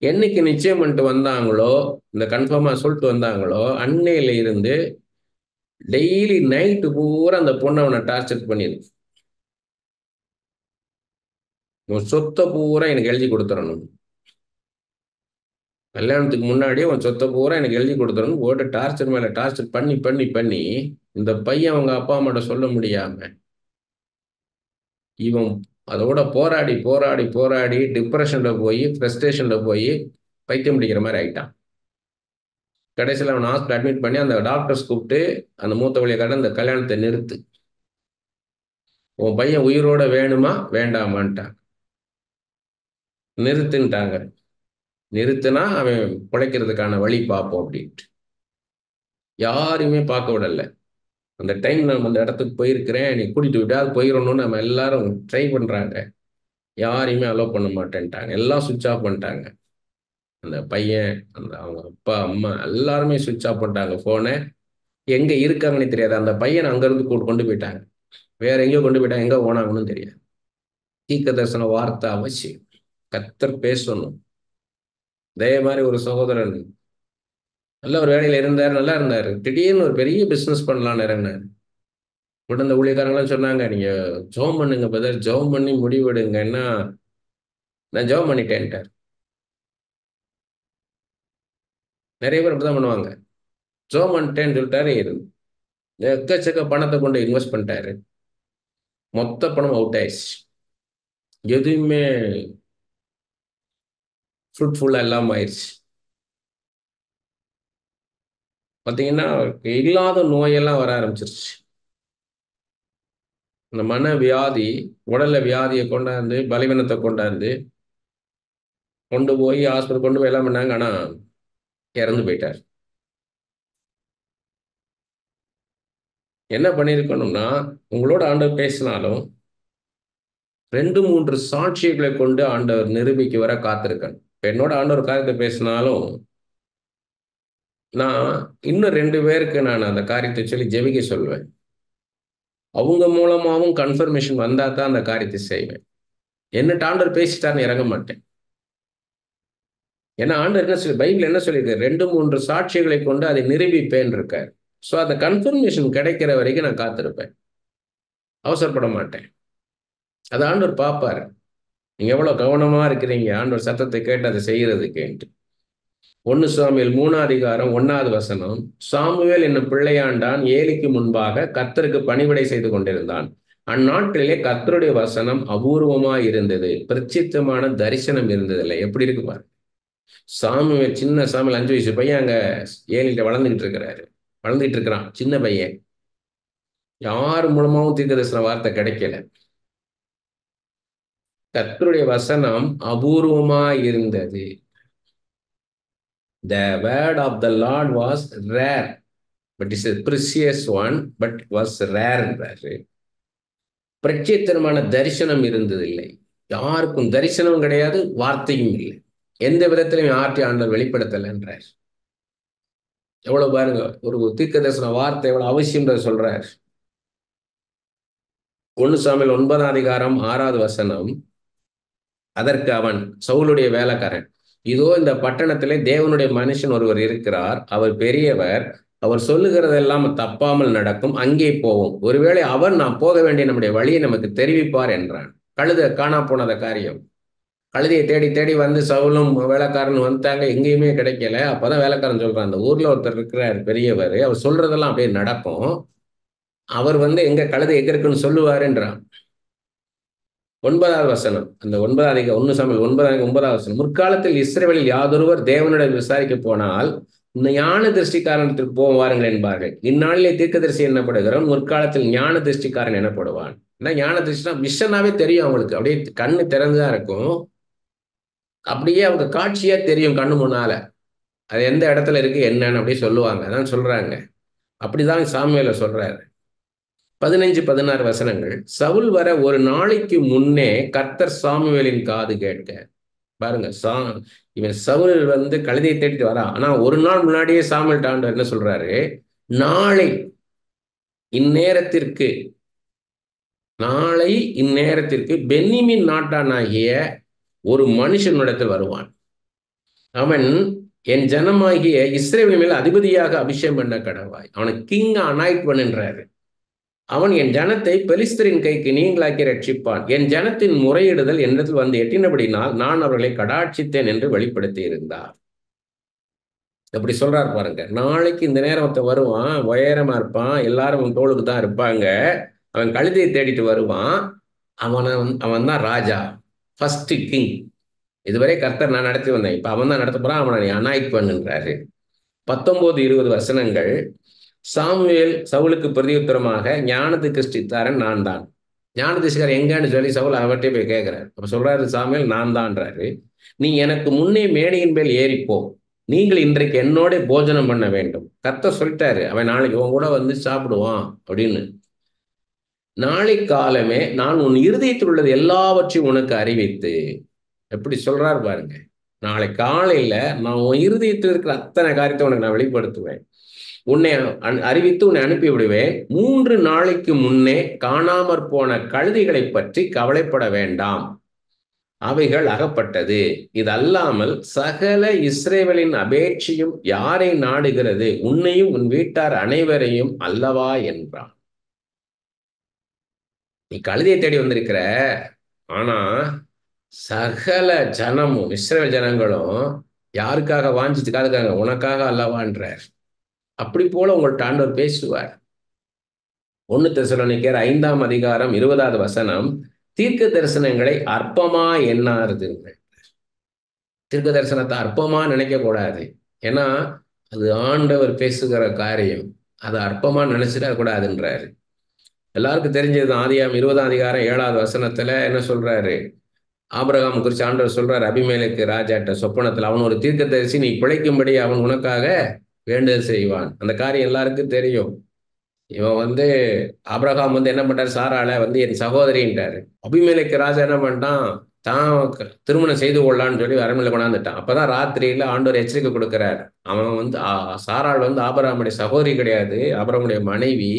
என்னைக்கு நிச்சயம் பண்ணிட்டு வந்தாங்களோ, இந்த கன்ஃபார்மா சொல்லிட்டு வந்தாங்களோ, அன்னையில இருந்து டெய்லி நைட்டு பூரா அந்த பொண்ணை அவனை டார்ச்சர் பண்ணிருக்கு. உன் சொத்தை பூரா எனக்கு எழுதி கொடுத்துடணும், கல்யாணத்துக்கு முன்னாடியே உன் சொத்தை பூரா எனக்கு எழுதி கொடுத்துடணும் போட்டு டார்ச்சர் மேல டார்ச்சர் பண்ணி பண்ணி பண்ணி இந்த பையன் அவங்க அப்பா அம்மாட்ட சொல்ல முடியாம இவன் அதோட போராடி போராடி போராடி டிப்ரெஷன்ல போய் ஃப்ரஸ்ட்ரேஷன்ல போய் பைத்தியம் பிடிக்கிற மாதிரி ஆயிட்டான். கடைசியில் அவன் ஹாஸ்பிட்டல் அட்மிட் பண்ணி அந்த டாக்டர்ஸ் கூப்பிட்டு அந்த மூத்த வழியை இந்த கல்யாணத்தை நிறுத்து, உன் பையன் உயிரோட வேணுமா வேண்டாமான்ட்டான். நிறுத்துன்ட்டாங்க. நிறுத்துனா அவன் பிழைக்கிறதுக்கான வழி பார்ப்போம் அப்படின்ட்டு. யாருமே பார்க்க விடல. அந்த டைம் நம்ம அந்த இடத்துக்கு போயிருக்கிறேன், நீ கூட்டிட்டு விட்டாது போயிடணும்னு நம்ம எல்லாரும் ட்ரை பண்றாங்க. யாரையுமே அலோவ் பண்ண மாட்டேன்ட்டாங்க. எல்லாம் சுவிட்ச் ஆஃப் பண்ணிட்டாங்க. அந்த பையன், அந்த அவங்க அப்பா அம்மா எல்லாருமே சுவிட்ச் ஆஃப் பண்ணிட்டாங்க ஃபோனை. எங்க இருக்காங்கன்னு தெரியாது. அந்த பையனை அங்கிருந்து கொண்டு போயிட்டாங்க. வேற எங்கேயோ கொண்டு போயிட்டாங்க, எங்க போனாங்கன்னு தெரியாது. தீர்க்க தரிசன வார்த்தை அவசியம். கர்த்தர் பேசணும். அதே மாதிரி ஒரு சகோதரன் நல்ல ஒரு வேலையில இருந்தார், நல்லா இருந்தார். திடீர்னு ஒரு பெரிய பிசினஸ் பண்ணலான்னு இறங்கினார். உடனே இந்த ஊழியக்காரங்களாம் சொன்னாங்க, நீங்க ஜெபம் பண்ணுங்க பிரதர், ஜெபம் பண்ணி முடிவெடுங்கன்னா. நான் ஜெபம் பண்ணிட்டேன்ட்டார். நிறைய பேர் அப்படிதான் பண்ணுவாங்க. ஜெபம் பண்ணிட்டேன்னு சொல்லிட்டாரு, எக்கச்சக்க பணத்தை கொண்டு இன்வெஸ்ட் பண்ணிட்டாரு. மொத்த பணம் அவுட் ஆயிடுச்சு. எதுவுமே ஃப்ரூட்ஃபுல்லா இல்லாம ஆயிடுச்சு. பார்த்தீங்கன்னா இல்லாத நோயெல்லாம் வர ஆரம்பிச்சிருச்சு. இந்த மன வியாதி, உடல்ல வியாதியை கொண்டாந்து, பலவீனத்தை கொண்டாந்து கொண்டு போய் ஹாஸ்பிட்டல் கொண்டு போய் எல்லாம் பண்ணாங்க. ஆனா இறந்து போயிட்டார். என்ன பண்ணியிருக்கணும்னா, உங்களோட ஆண்டவர் பேசினாலும் 2 3 சாட்சிகளை கொண்டு ஆண்டவர் நிரூபிக்க வர காத்திருக்கணும். என்னோட ஆண்டவர் காரியத்தை பேசினாலும் நான் இன்னும் 2 பேருக்கு நான் அந்த காரியத்தை சொல்லி ஜெபிக்க சொல்லுவேன். அவங்க மூலமாவும் கன்ஃபர்மேஷன் வந்தா தான் அந்த காரியத்தை செய்வேன். என்னட்ட ஆண்டவர் பேசிட்டாருன்னு இறங்க மாட்டேன். ஏன்னா ஆண்டவர் என்ன சொல்லி, பைபிள் என்ன சொல்லியிருக்காரு, 2 3 சாட்சிகளை கொண்டு அதை நிரூபிப்பேன் இருக்கார். ஸோ அந்த கன்ஃபர்மேஷன் கிடைக்கிற வரைக்கும் நான் காத்திருப்பேன். அவசரப்பட மாட்டேன். அதை ஆண்டவர் பார்ப்பாரு. நீங்க எவ்வளவு கவனமா இருக்கிறீங்க ஆண்டவர் சத்தத்தை கேட்டு அதை செய்யறதுக்குன்ட்டு. 1 சாமுவேல் 3:1 சாமுவேல் என்னும் பிள்ளையாண்டான் ஏலிக்கு முன்பாக கர்த்தருக்கு பணிவிடை செய்து கொண்டிருந்தான். அந்நாட்களிலே கர்த்தருடைய வசனம் அபூர்வமாய் இருந்தது, பிரச்சித்தமான தரிசனம் இருந்ததில்லை. எப்படி இருக்கு பாரு. சாமுவேல், சின்ன சாமுவேல் 5 வயசு பையன் அங்க ஏலிட்ட வளர்ந்துகிட்டு இருக்கிறான், சின்ன பையன். யார் மூலமாவும் தீர்க்கதரிசன வார்த்தை கிடைக்கல. கர்த்தருடைய வசனம் அபூர்வமாய் இருந்தது. The word of the Lord was rare, but it's a precious one, but it was rare. பிரத்யேகமான தரிசனம் இருந்ததில்லை. யாருக்கும் தரிசனம் கிடையாது, வார்த்தையும் இல்லை. எந்த விதத்திலையும் ஆற்றி ஆண்டவர் வெளிப்படுத்தலை என்றார். எவ்வளவு பாருங்க, ஒரு தீர்க்க தரிசன வார்த்தை எவ்வளவு அவசியம் சொல்றார். 1 சாமுவேல் 9:6 அதற்கு அவன், சவுலுடைய வேலைக்காரன், இதோ இந்த பட்டணத்திலே தேவனுடைய மனுஷன் ஒருவர் இருக்கிறார், அவர் பெரியவர், அவர் சொல்லுகிறதெல்லாம் தப்பாமல் நடக்கும், அங்கே போவோம், ஒருவேளை அவர் நாம் போக வேண்டிய நம்முடைய வழியை நமக்கு தெரிவிப்பார் என்றான். கழுத காணா போனத காரியம். கழுதையை தேடி தேடி வந்து சவுலும் வேலைக்காரன் வந்துட்டாங்க, எங்கேயுமே கிடைக்கல. அப்பதான் வேலைக்காரன் சொல்றான், அந்த ஊர்ல ஒருத்தர் இருக்கிறார் பெரியவர், அவர் சொல்றதெல்லாம் அப்படியே நடக்கும், அவர் எங்க கழுதை எங்க இருக்குன்னு சொல்லுவாருன்றான். 9 அந்த 1 சாமுவேல் 9 முற்காலத்தில் இஸ்ரவேலில் யாதொருவர் தேவனிடம் விசாரிக்க போனால் இந்த ஞான திருஷ்டிக்காரனத்திற்கு போவாருங்கள் என்பார்கள். இந்நாளிலே தீர்க்கதரிசி என்னப்படுகிறவன் முற்காலத்தில் ஞான திருஷ்டிக்காரன் எனப்படுவான். ஞான திருஷ்டினா விஷனாவே தெரியும் அவங்களுக்கு, அப்படியே கண்ணு திறந்துதான் இருக்கும், அப்படியே அவங்க காட்சியா தெரியும் கண்ணு முன்னால. அது எந்த இடத்துல இருக்கு என்னன்னு அப்படியே சொல்லுவாங்க. அதான் சொல்றாங்க. அப்படிதான் சாமுவேல சொல்றாரு. 15 16 சவுல் வர ஒரு நாளைக்கு முன்னே கர்த்தர் சாமுவேலின் காது கேட்க. பாருங்க, இவன் சவுல் கழுதையை தேடிட்டு வரான். ஆனா ஒரு நாள் முன்னாடியே சாமுவேல் ஆண்டவர் என்ன சொல்றாரு, நாளை இந்நேரத்திற்கு பென்னிமின் நாட்டானாகிய ஒரு மனுஷனிடத்தில் வருவான், அவன் என் ஜனமாகிய இஸ்ரவேலின் மேல் அதிபதியாக அபிஷேகம் பண்ண கடவாய். அவனை கிங் அனாய்ட் பண்ணுன்றாரு. அவன் என் ஜனத்தை பெலிஸ்தரின் கைக்கு நீங்களாக்கி ரட்சிப்பான். என் ஜனத்தின் முறையிடுதல் என்னிடத்தில் வந்து எட்டினபடினால் நான் அவர்களை கடாட்சித்தேன் என்று வெளிப்படுத்தி இருந்தார். அப்படி சொல்றாரு பாருங்க. நாளைக்கு இந்த நேரத்தை வருவான், உயரமா இருப்பான், எல்லாரும் அவன் தோளுக்கு தான் இருப்பாங்க. அவன் கழுதையை தேடிட்டு வருவான். அவன் தான் ராஜா, ஃபர்ஸ்ட் கிங். இதுவரை கர்த்தர் நான் நடத்தி வந்தேன், இப்ப அவன் தான் நடத்த போறான். அவனை அனாய்ட் பண்ணுன்றாரு. 19-20 வசனங்கள். சாமுவேல் சவுலுக்கு பிரதியுத்தரமாக, ஞானத்து கிறிஸ்டித்தாரன் நான் தான். ஞானதிஷ்கர் எங்கன்னு சொல்லி சவுல் அவர்கிட்ட போய் கேட்கிறார். அப்ப சொல்றாரு சாமுவேல், நான் தான்றாரு. நீ எனக்கு முன்னே மேடையின் மேல் ஏறிப்போ, நீங்கள் இன்றைக்கு என்னோட போஜனம் பண்ண வேண்டும். கர்த்தர் சொல்லிட்டாரு, அவன் நாளைக்கு உன் கூட வந்து சாப்பிடுவான் அப்படின்னு. நாளை காலமே நான் உன் இருதயத்தில் உள்ளது எல்லாவற்றையும் உனக்கு அறிவித்து, எப்படி சொல்றாரு பாருங்க. நாளை காலையில நான் உன் இருதயத்தில் இருக்கிற அத்தனை காரியத்தை உனக்கு நான் வெளிப்படுத்துவேன், உன்னை அறிவித்து உன்னை அனுப்பி விடுவேன். 3 நாளைக்கு முன்னே காணாமற் போன கழுதைகளை பற்றி கவலைப்பட வேண்டாம், அவைகள் அகப்பட்டது. இது அல்லாமல் சகல இஸ்ரவேலின் அபேட்சையும் யாரை நாடுகிறது, உன்னையும் உன் வீட்டார் அனைவரையும் அல்லவா என்றான். நீ கழுதையை தேடி வந்திருக்கிற, ஆனா சகல ஜனமும் இஸ்ரவேல் ஜனங்களும் யாருக்காக வாஞ்சிச்சுக்காக இருக்காங்க, உனக்காக அல்லவான்றார். அப்படி போல உங்கள்ட்ட ஆண்டவர் பேசுவார். 1 தெசலோனிக்கேயர் 5ஆம் அதிகாரம் 20வது வசனம், தீர்க்க தரிசனங்களை அற்பமா எண்ணாதீர்கள். தீர்க்க தரிசனத்தை அற்பமா நினைக்க கூடாது. ஏன்னா அது ஆண்டவர் பேசுகிற காரியம், அதை அற்பமா நினைச்சிடக்கூடாதுன்றாரு. எல்லாருக்கும் தெரிஞ்சது ஆதியாகமம் 20ஆம் அதிகாரம் 7வது வசனத்துல என்ன சொல்றாரு? ஆபிரகாம் குறித்து ஆண்டவர் சொல்றாரு, அபிமெலேக்கு ராஜாட்ட சொப்பனத்தில், அவன் ஒரு தீர்க்கதரிசி, நீ பிழைக்கும்படி அவன் உனக்காக வேண்டுதல் செய்வான். அந்த காரியம் எல்லாருக்கும் தெரியும். இவன் ஆபிரகாம் என்ன பண்றாரு, சாராளை என் சகோதரின்ட்டாரு. அபிமெலேக்கு ராஜா என்ன பண்ணிட்டான், தான் திருமணம் செய்து கொள்ளலான்னு சொல்லி அரண்மனையில் கொண்டாந்துட்டான். அப்பதான் ராத்திரியில ஆண்டவர் எச்சரிக்கை கொடுக்கிறார். அவன் சாராள் ஆபிரகாமுடைய சகோதரி கிடையாது, ஆபிரகாமுடைய மனைவி.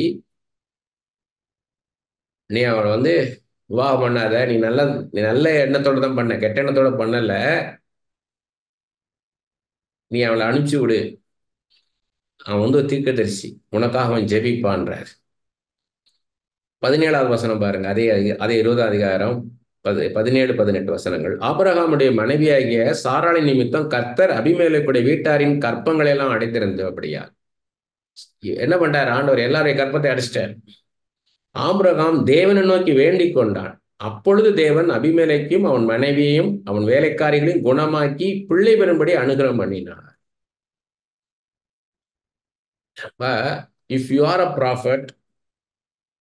நீ அவளை விவாகம் பண்ணாத, நீ நல்ல எண்ணத்தோட தான் பண்ண, கெட்ட எண்ணத்தோட பண்ணல, நீ அவளை அனுப்பிச்சு விடு, அவன் ஒரு தீர்க்கதரிசி, உனக்காக அவன் ஜெபிப்பான்றார். 17வது வசனம் பாருங்க. அதே 20ஆம் அதிகாரம் 17-18 வசனங்கள். ஆபிரகாமுடைய மனைவியாகிய சாராளின் நிமித்தம் கர்த்தர் அபிமெலேக்குடைய வீட்டாரின் கற்பங்களை எல்லாம் அடைத்திருந்தபடியா என்ன பண்றார் ஆண்டவர், எல்லாருடைய கற்பத்தை அடைச்சிட்டார். ஆபிரகாம் தேவனை நோக்கி வேண்டிக் கொண்டான். அப்பொழுது தேவன் அபிமெலேக்கையும் அவன் மனைவியையும் அவன் வேலைக்காரிகளையும் குணமாக்கி பிள்ளை பெறும்படி அனுகிரகம் பண்ணினார். If you are a prophet,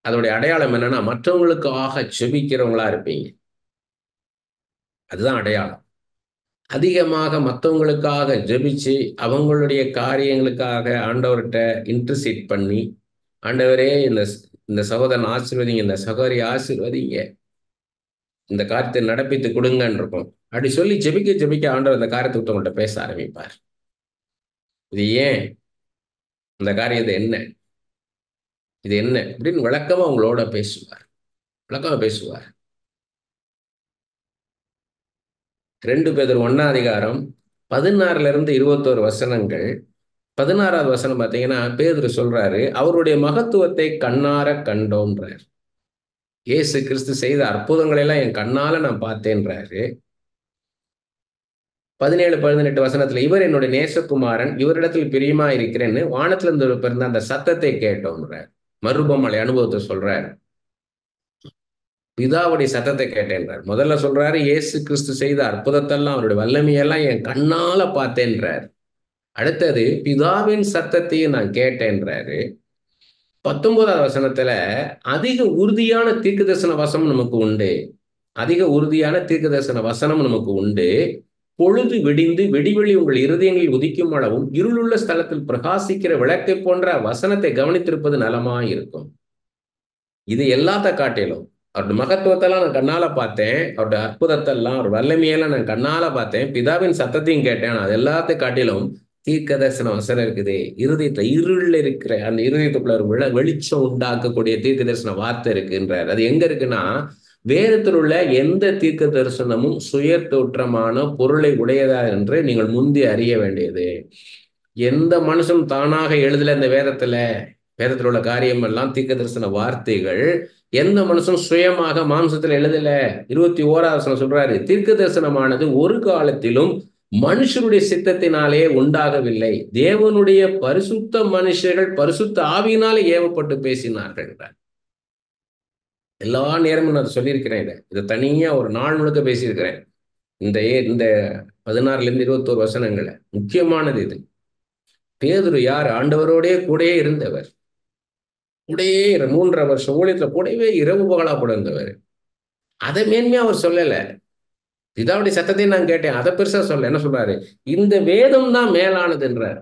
அதோடைய அடையாளம் என்னன்னா மற்றவங்களுக்காக ஜெபிக்கிறவங்களா இருப்பீங்க. அதுதான் அடையாளம். அதிகமாக மற்றவங்களுக்காக ஜெபிச்சு அவங்களுடைய காரியங்களுக்காக ஆண்டவர்கிட்ட இன்டர்சீட் பண்ணி, ஆண்டவரே இந்த சகோதரன் ஆசீர்வதிங்க, இந்த சகோதரி ஆசீர்வதிங்க, இந்த காரியத்தை நடப்பித்து கொடுங்கன்னு இருக்கும். அப்படி சொல்லி ஜெபிக்க ஆண்டவர் இந்த காரியத்தை விட்டு உங்கள்கிட்ட பேச ஆரம்பிப்பார். இது ஏன், இந்த காரியத்தை என்ன, இது என்ன அப்படின்னு விளக்கமா உங்களோட பேசுவார். 2 பேதுரு 1ஆம் அதிகாரம் 16-21 வசனங்கள். 16வது வசனம் பார்த்தீங்கன்னா, பேதுரு சொல்றாரு, அவருடைய மகத்துவத்தை கண்ணார கண்டோன்றார். இயேசு கிறிஸ்து செய்த அற்புதங்களை எல்லாம் என் கண்ணால நான் பார்த்தேன்றாரு. 17-18 வசனத்துல, இவர் என்னுடைய நேசகுமாரன், இவரிடத்தில் பிரியமா இருக்கிறேன்னு வானத்துல இருந்து பிறந்த அந்த சத்தத்தை கேட்டோம்ன்றார். மறுபமலை அனுபவத்தை சொல்றாரு. பிதாவுடைய சத்தத்தை கேட்டேன்றார். முதல்ல சொல்றாரு, இயேசு கிறிஸ்து செய்த அற்புதத்தெல்லாம் அவருடைய வல்லமையெல்லாம் என் கண்ணால பார்த்தேன்றார். அடுத்தது பிதாவின் சத்தத்தையும் நான் கேட்டேன்றாரு. 19வது வசனத்துல, அதிக உறுதியான தீர்க்கதரிசன வசனம் நமக்கு உண்டு. அதிக உறுதியான தீர்க்கதரிசன வசனம் நமக்கு உண்டு. பொழுது விடிந்து வெடிவெளி உங்கள் இருதயங்களில் உதிக்கும் அளவும் இருளுள்ள ஸ்தலத்தில் பிரகாசிக்கிற விளக்கை போன்ற வசனத்தை கவனித்திருப்பது நலமாயிருக்கும். இது எல்லாத்த காட்டிலும் அவருடைய மகத்துவத்தெல்லாம் நான் கண்ணால பார்த்தேன், அவருடைய அற்புதத்தெல்லாம் அவர் வல்லமையெல்லாம் நான் கண்ணால பார்த்தேன், பிதாவின் சத்தத்தையும் கேட்டேன். அது எல்லாத்தையும் காட்டிலும் தீர்க்கதரிசன வசனம் இருக்குது. இருதயத்துல இருள் இருக்கிற அந்த இருதயத்துக்குள்ள ஒரு வெளிச்சம் உண்டாக்கக்கூடிய தீர்க்கதரிசன வார்த்தை இருக்குன்றார். அது எங்க இருக்குன்னா, வேதத்தில் உள்ள எந்த தீர்க்க தரிசனமும் சுய தோற்றமான பொருளை உடையதா என்று நீங்கள் முந்தி அறிய வேண்டியது. எந்த மனுஷனும் தானாக எழுதல இந்த வேதத்தில் உள்ள காரியம் எல்லாம் தீர்க்க தரிசன வார்த்தைகள். எந்த மனுஷனும் சுயமாக மாம்சத்துல எழுதல. 21வது சொல்றாரு, தீர்க்க தரிசனமானது ஒரு காலத்திலும் மனுஷருடைய சித்தத்தினாலே உண்டாகவில்லை, தேவனுடைய பரிசுத்த மனுஷர்கள் பரிசுத்த ஆவியினாலே ஏவப்பட்டு பேசினார்கள். எல்லா நேரமும் நான் சொல்லியிருக்கிறேன். இதை தனியா ஒரு நாள் முழுக்க பேசியிருக்கிறேன். இந்த 16லேருந்து 21 வசனங்களை முக்கியமானது இது. பேதுரு யார்? ஆண்டவரோடே கூடயே இருந்தவர். கூடயே 3.5 வருஷம் ஊழியத்துல கூடவே இரவு பகலா கூட இருந்தவர். அதை மேன்மையா அவர் சொல்லல. பிதாவுடைய சத்தத்தையும் நான் கேட்டேன், அதை பெருசா சொல்ல. என்ன சொல்றாரு? இந்த வேதம் தான் மேலானது என்றார்.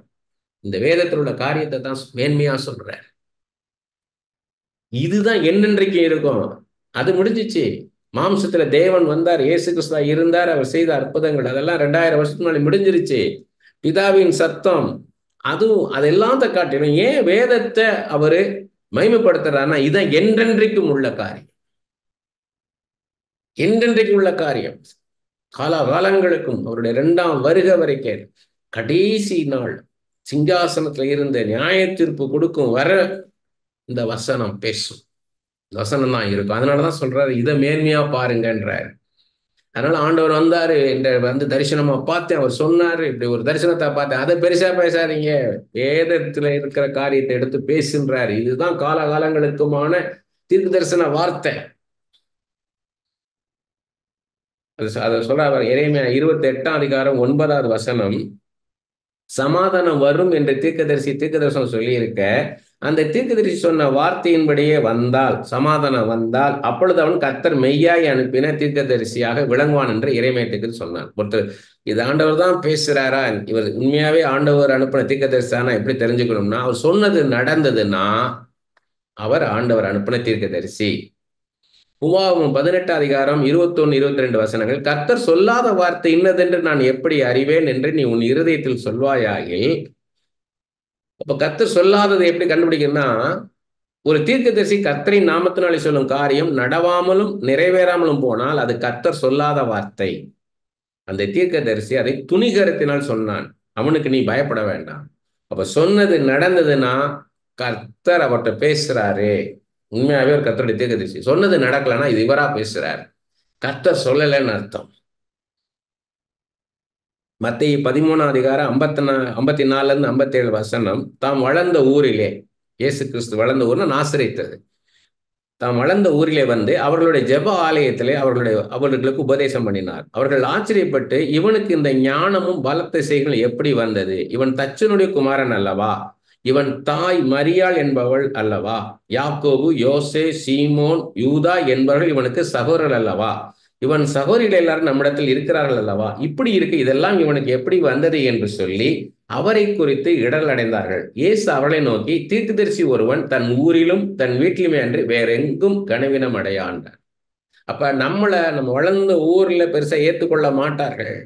இந்த வேதத்தில் உள்ள காரியத்தை தான் மேன்மையா சொல்றார். இதுதான் என்னென்றைக்கு இருக்கும். அது முடிஞ்சிச்சு. மாம்சத்துல தேவன் வந்தார், இயேசு கிறிஸ்துவா இருந்தார், அவர் செய்த அற்புதங்கள் அதெல்லாம் 2000 வருஷத்துக்கு முன்னாடி முடிஞ்சிருச்சு. பிதாவின் சத்தம் அதுவும் அதெல்லாம் காட்டிடும். ஏன் வேதத்தை அவரு மகிமைப்படுத்துறாருன்னா, இதான் என்றென்றைக்கும் உள்ள காரியம். என்றென்றைக்கும் உள்ள காரியம். காலகாலங்களுக்கும் அவருடைய 2ஆம் வருகை வரைக்கும் கடைசி நாள் சிங்காசனத்துல இருந்த நியாய தீர்ப்பு கொடுக்கும் வர இந்த வசனம் பேசும். வசனம் தான் இருக்கும். அதனாலதான் சொல்றாரு, இதை மேன்மையா பாருங்கன்றாரு. அதனால ஆண்டவர் வந்தாரு, வந்து தரிசனமா பார்த்தேன், அவர் சொன்னாரு, இப்படி ஒரு தரிசனத்தை பார்த்தேன், அதை பெருசா பேசாதீங்க, வேதத்துல இருக்கிற காரியத்தை எடுத்து பேசுன்றாரு. இதுதான் காலகாலங்களுக்குமான தீர்க்க தரிசன வார்த்தை. அதை சொல்ற எரேமியா 28ஆம் அதிகாரம் 9வது வசனம், சமாதானம் வரும் என்று தீர்க்க தரிசனம் சொல்லி இருக்க, அந்த தீர்க்கதரிசி சொன்ன வார்த்தையின்படியே வந்தால், சமாதானம் வந்தால், அப்பொழுது அவன் கர்த்தர் மெய்யாய் அனுப்பின தீர்க்கதரிசியாக விளங்குவான் என்று இறைமையத்துக்கு சொன்னான். ஒருத்தர் இது ஆண்டவர் தான் பேசுறாரா, இவர் உண்மையாவே ஆண்டவர் அனுப்பின தீர்க்கதரிசியானா எப்படி தெரிஞ்சுக்கணும்னா, அவர் சொன்னது நடந்ததுன்னா அவர் ஆண்டவர் அனுப்பின தீர்க்கதரிசி. உபாகமம் 18 அதிகாரம் 21, 22 வசனங்கள், கர்த்தர் சொல்லாத வார்த்தை இன்னதென்று நான் எப்படி அறிவேன் என்று நீ உன் இருதயத்தில் சொல்வாயாகில். அப்ப கர்த்தர் சொல்லாததை எப்படி கண்டுபிடிக்கணும்னா, ஒரு தீர்க்கதரிசி கர்த்தரின் நாமத்தினாலே சொல்லும் காரியம் நடவாமலும் நிறைவேறாமலும் போனால் அது கர்த்தர் சொல்லாத வார்த்தை. அந்த தீர்க்கதரிசி அதை துணிகரத்தினால் சொன்னான், அவனுக்கு நீ பயப்பட வேண்டாம். அப்ப சொன்னது நடந்ததுன்னா கர்த்தர் அவர்கிட்ட பேசுறாரு. உண்மையாவே ஒரு கர்த்தருடைய தீர்க்கதரிசி. சொன்னது நடக்கலன்னா இது இவரா பேசுறாரு, கர்த்தர் சொல்லலைன்னு அர்த்தம். மத்தேயு 13ஆம் அதிகாரம் 54லேருந்து 57 வசனம், தாம் வளர்ந்த ஊரிலே, இயேசு கிறிஸ்து வளர்ந்த ஊர்னா நாசரேத்து, தாம் வளர்ந்த ஊரிலே வந்து அவர்களுடைய ஜெப ஆலயத்திலே அவர்களுக்கு உபதேசம் பண்ணினார். அவர்கள் ஆச்சரியப்பட்டு, இவனுக்கு இந்த ஞானமும் பலத்த செய்கைகள் எப்படி வந்தது? இவன் தச்சனுடைய குமாரன் அல்லவா? இவன் தாய் மரியாள் என்பவள் அல்லவா? யாக்கோபு, யோசே, சீமோன், யூதா என்பவர்கள் இவனுக்கு சகோதரர்கள் அல்லவா? இவன் சகோதரிகள் எல்லாரும் நம்மிடத்தில் இருக்கிறார்கள் அல்லவா? இப்படி இருக்கு, இதெல்லாம் இவனுக்கு எப்படி வந்தது என்று சொல்லி அவரை குறித்து இடர் அடைந்தார்கள். இயேசு அவர்களை நோக்கி, தீர்க்கதரிசி ஒருவன் தன் ஊரிலும் தன் வீட்டிலுமே அன்று வேற எங்கும் கனவினம் அடையாண்டார். அப்ப நம்ம வளர்ந்த ஊர்ல பெருசா ஏற்றுக்கொள்ள மாட்டார்கள்.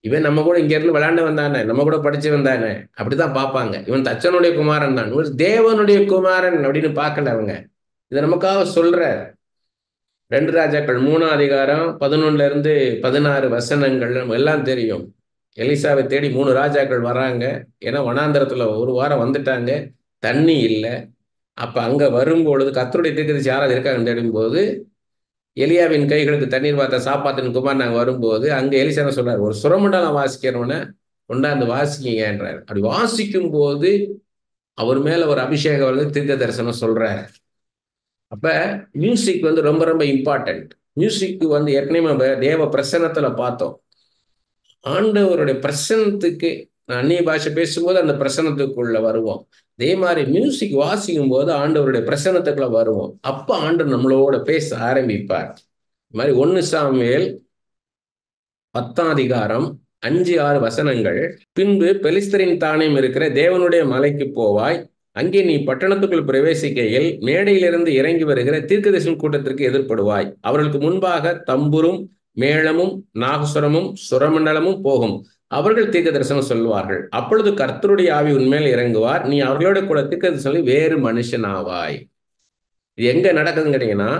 இவன் நம்ம கூட இங்க இருந்து விளையாண்டு வந்தானே, நம்ம கூட படிச்சு வந்தானே, அப்படிதான் பார்ப்பாங்க. இவன் தச்சனுடைய குமாரன் தான், இவன் தேவனுடைய குமாரன் அப்படின்னு பார்க்கல அவங்க. இதை நமக்காக சொல்ற 2 ராஜாக்கள் 3ஆம் அதிகாரம் 11லேருந்து 16 வசனங்கள் நம்ம எல்லாம் தெரியும். எலிசாவை தேடி 3 ராஜாக்கள் வராங்க. ஏன்னா வனாந்தரத்துல ஒரு வாரம் வந்துட்டாங்க, தண்ணி இல்லை. அப்ப அங்க வரும்பொழுது கர்த்தருடைய தீர்க்கதரிசி யாராவது இருக்காங்கன்னு தேடும்போது, எலியாவின் கைகளுக்கு தண்ணீர் பார்த்த சாப்பாத்தின் குமார் நாங்கள் வரும்போது அங்க எலிசா சொல்றாரு, ஒரு சுரமண்டலம் வாசிக்கிறவனை கொண்டாந்து வாசிக்கன்றாரு. அப்படி வாசிக்கும் போது அவர் மேல ஒரு அபிஷேகம் வந்து தீர்க்க தரிசனம் சொல்றாரு. அப்ப மியூசிக் வந்து ரொம்ப ரொம்ப இம்பார்ட்டன்ட். மியூசிக் வந்து ஏற்கனவே தேவ பிரசன்னத்துல பார்த்தோம். ஆண்டவருடைய பிரசன்னத்துக்கு அந்நிய பாஷை பேசும்போது அந்த பிரசன்னத்துக்குள்ள வருவோம். அதே மாதிரி மியூசிக் வாசிக்கும் போது ஆண்டவருடைய பிரசன்னத்துக்குள்ள வருவோம். அப்ப ஆண்டவர் நம்மளோட பேச ஆரம்பிப்பார். இது மாதிரி 1 சாமுவேல் 10ஆம் அதிகாரம் 5, 6 வசனங்கள், பின்பு பெலிஸ்தரின் தானியம் இருக்கிற தேவனுடைய மலைக்கு போவாய், அங்கே நீ பட்டணத்துக்குள் பிரவேசிக்கையில் மேடையிலிருந்து இறங்கி வருகிற தீர்க்கதரிசன கூட்டத்திற்கு எதிர்ப்படுவாய். அவர்களுக்கு முன்பாக தம்புரும் மேளமும் நாகசுரமும் சுரமண்டலமும் போகும். அவர்கள் தீர்க்க தரிசனம் சொல்வார்கள். அப்பொழுது கர்த்தருடைய ஆவி உன்மேல் இறங்குவார், நீ அவர்களோட கூட தீர்க்க தரிசனம் வேறு மனுஷன் ஆவாய். இது எங்க நடக்குதுன்னு கேட்டீங்கன்னா,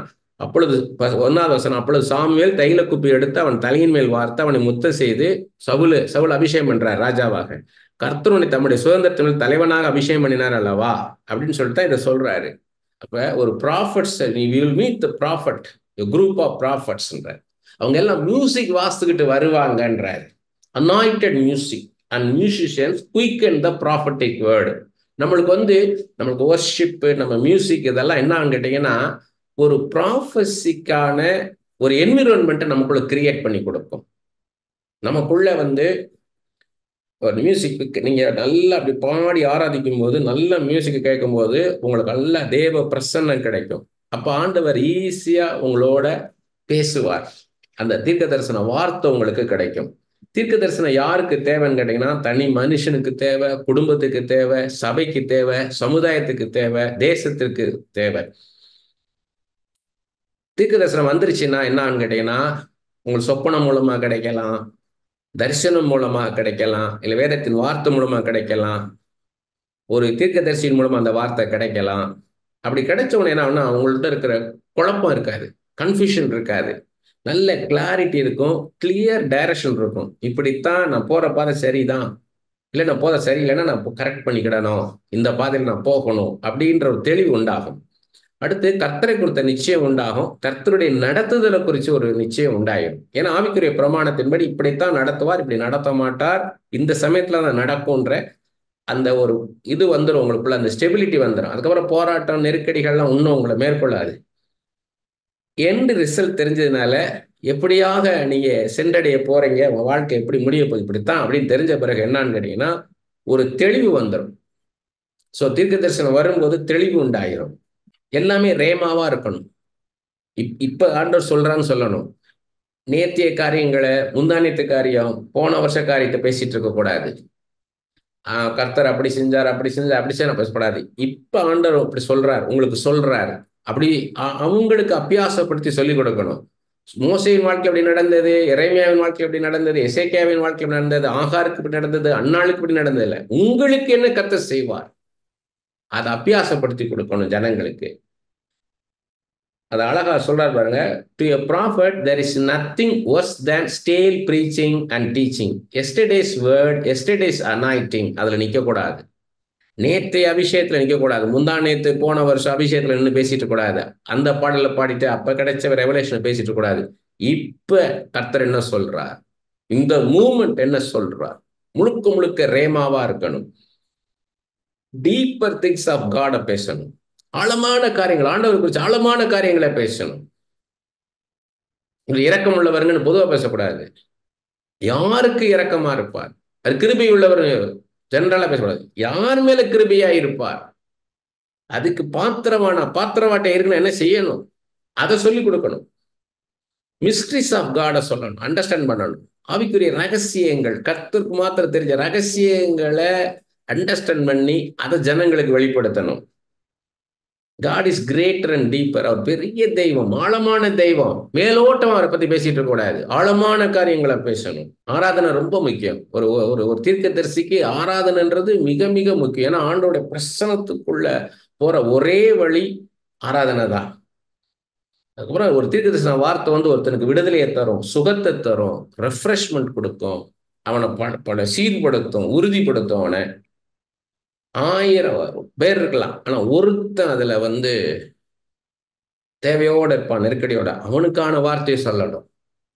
அப்பொழுது 1வது வசனம், அப்பொழுது சாமுவேல் தைல குப்பி எடுத்து அவன் தலையின் மேல் வார்த்து அவனை முத்த செய்து சவுல் அபிஷேகம் பண்றார் ராஜாவாக. கர்த்தர் தம்முடைய சுதந்திரத்தின் தலைவனாக அபிஷேகம் பண்ணினார் அல்லவா அப்படின்னு சொல்லிட்டு இதை சொல்றாரு. அப்ப ஒரு ப்ராஃபட்ஸ், நீ will meet the prophet, group of ப்ராஃபட்ஸ்ன்ற அவங்க எல்லாம் மியூசிக் வாசித்துக்கிட்டு வருவாங்கன்றாரு. Anointed music and musicians quicken the prophetic word. நம்மளுக்கு வர்ஷிப், நம்ம மியூசிக் இதெல்லாம் என்னன்னு கேட்டீங்கன்னா ஒரு ப்ராஃபஸிக்கான ஒரு என்விரான்மெண்ட்டை நமக்குள்ள கிரியேட் பண்ணி கொடுக்கும். நமக்குள்ள ஒரு மியூசிக் நீங்க நல்லா அப்படி பாடி ஆராதிக்கும் போது, நல்ல மியூசிக் கேட்கும் போது உங்களுக்கு நல்ல தேவ பிரசன்னம் கிடைக்கும். அப்ப ஆண்டவர் ஈஸியா உங்களோட பேசுவார். அந்த தீர்க்க தரிசன வார்த்தை உங்களுக்கு கிடைக்கும். தீர்க்க தரிசனம் யாருக்கு தேவைன்னு கேட்டீங்கன்னா, தனி மனுஷனுக்கு தேவை, குடும்பத்துக்கு தேவை, சபைக்கு தேவை, சமுதாயத்துக்கு தேவை, தேசத்திற்கு தேவை. தீர்க்க தரிசனம் வந்துருச்சுன்னா என்னன்னு கேட்டீங்கன்னா, உங்களுக்கு சொப்பனம் மூலமா கிடைக்கலாம், தரிசனம் மூலமா கிடைக்கலாம், இல்லை வேதத்தின் வார்த்தை மூலமா கிடைக்கலாம், ஒரு தீர்க்கதரிசியின் மூலமா அந்த வார்த்தை கிடைக்கலாம். அப்படி கிடைச்ச உடனே என்ன, அவங்கள்ட்ட இருக்கிற குழப்பம் இருக்காது, கன்ஃபியூஷன் இருக்காது, நல்ல கிளாரிட்டி இருக்கும், கிளியர் டைரக்ஷன் இருக்கும். இப்படித்தான் நான் போற பாதை சரிதான், இல்லை நான் போத சரியில்லைன்னா நான் கரெக்ட் பண்ணிக்கிடணும், இந்த பாதையில் நான் போகணும் அப்படின்ற ஒரு தெளிவு உண்டாகும். அடுத்து கர்த்தரை குறித்த நிச்சயம் உண்டாகும். கர்த்தருடைய நடத்துதலை குறித்து ஒரு நிச்சயம் உண்டாயிரும். ஏன்னா ஆவிக்குரிய பிரமாணத்தின்படி இப்படித்தான் நடத்துவார், இப்படி நடத்த மாட்டார், இந்த சமயத்துல தான் நடக்கும்ன்ற அந்த ஒரு இது வந்துடும் உங்களுக்குள்ள, அந்த ஸ்டெபிலிட்டி வந்துடும். அதுக்கப்புறம் போராட்டம், நெருக்கடிகள்லாம் இன்னும் உங்களை மேற்கொள்ளாது. எண்ட் ரிசல்ட் தெரிஞ்சதுனால எப்படியாக நீங்க சென்றடைய போறீங்க, உங்க வாழ்க்கை எப்படி முடிய போகுது, இப்படித்தான் அப்படின்னு தெரிஞ்ச பிறகு என்னன்னு கேட்டீங்கன்னா ஒரு தெளிவு வந்துடும். ஸோ தீர்க்க தரிசனம் வரும்போது தெளிவு உண்டாயிரும். எல்லாமே ரேமாவா இருக்கணும். இப்ப ஆண்டவர் சொல்றான்னு சொல்லணும். நேத்திய காரியங்களை, முந்தானியத்து காரியம், போன வருஷ காரியத்தை பேசிட்டு இருக்க கூடாது. கர்த்தர் அப்படி செஞ்சார், அப்படி செஞ்சார், அப்படி செய்ய பேசப்படாது. இப்ப ஆண்டவர் அப்படி சொல்றாரு, உங்களுக்கு சொல்றாரு. அப்படி அவங்களுக்கு அபியாசப்படுத்தி சொல்லிக் கொடுக்கணும். மோசையின் வாழ்க்கை எப்படி நடந்தது, எரேமியாவின் வாழ்க்கை எப்படி நடந்தது, எசேக்கியாவின் வாழ்க்கை எப்படி நடந்தது, ஆகாருக்கு இப்படி நடந்தது, அன்னாளுக்கு இப்படி நடந்தது இல்லை, உங்களுக்கு என்ன கர்த்தர் செய்வார் அதை அபியாசப்படுத்தி கொடுக்கணும் ஜனங்களுக்கு. அது அழகா சொல்றாரு பாருங்க. To a prophet there is nothing worse than stale preaching and teaching. Yesterday's word, yesterday's anointing அதுல நிக்க கூடாது. நேற்றைய அபிஷேகத்துல நிக்க கூடாது. முந்தா நேத்து போன வருஷம் அபிஷேகத்துல நின்று பேசிட்டு கூடாது. அந்த பாடல பாடிட்டு அப்ப கிடைச்ச ரெவலேஷன் பேசிட்டு கூடாது. இப்ப கர்த்தர் என்ன சொல்றார், இந்த மூமெண்ட் என்ன சொல்றார், முழுக்க முழுக்க ரேமாவா இருக்கணும். டீப்பர் திங்ஸ் ஆஃப் காட பேசணும். ஆழமான காரியங்கள், ஆண்டவர் குறித்து ஆழமான காரியங்களை பேசணும். இரக்கம் உள்ளவர்னு பொதுவா பேசக்கூடாது. யாருக்கு இரக்கமா இருப்பார், அது கிருபை உள்ளவர் ஜெனரலா பேசக்கூடாது. யார் மேல கிருபையா இருப்பார், அதுக்கு பாத்திரவாட்டை இருக்குன்னு என்ன செய்யணும் அதை சொல்லி கொடுக்கணும். மிஸ்ட்ரிஸ் ஆஃப் காட சொல்லணும், அண்டர்ஸ்டாண்ட் பண்ணணும். ஆவிக்குரிய ரகசியங்கள், கர்த்தருக்கு மாத்திரம் தெரிஞ்ச ரகசியங்களை அண்டர்ஸ்டாண்ட் பண்ணி அதை ஜனங்களுக்கு வெளிப்படுத்தணும். God is greater and deeper. அவர் பெரிய தெய்வம், ஆழமான தெய்வம். மேலோட்டம் அவரை பத்தி பேசிட்டு இருக்க கூடாது, ஆழமான காரியங்களை பேசணும். ஆராதனை ரொம்ப முக்கியம். ஒரு ஒரு தீர்க்கதரிசிக்கு ஆராதனைன்றது மிக மிக முக்கியம். ஏன்னா ஆண்டோட பிரசனத்துக்குள்ள போற ஒரே வழி ஆராதனை தான். அதுக்கப்புறம் ஒரு தீர்க்கதரிசன வார்த்தை ஒருத்தனுக்கு விடுதலையை தரும், சுகத்தை தரும், ரெஃப்ரெஷ்மெண்ட் கொடுக்கும், அவனை சீர்படுத்தும், உறுதிப்படுத்தும். அவனை 1000 பேர் இருக்கலாம், ஆனா ஒருத்தன் அதுல தேவையோட இருப்பான், நெருக்கடியோட, அவனுக்கான வார்த்தையை சொல்லணும்.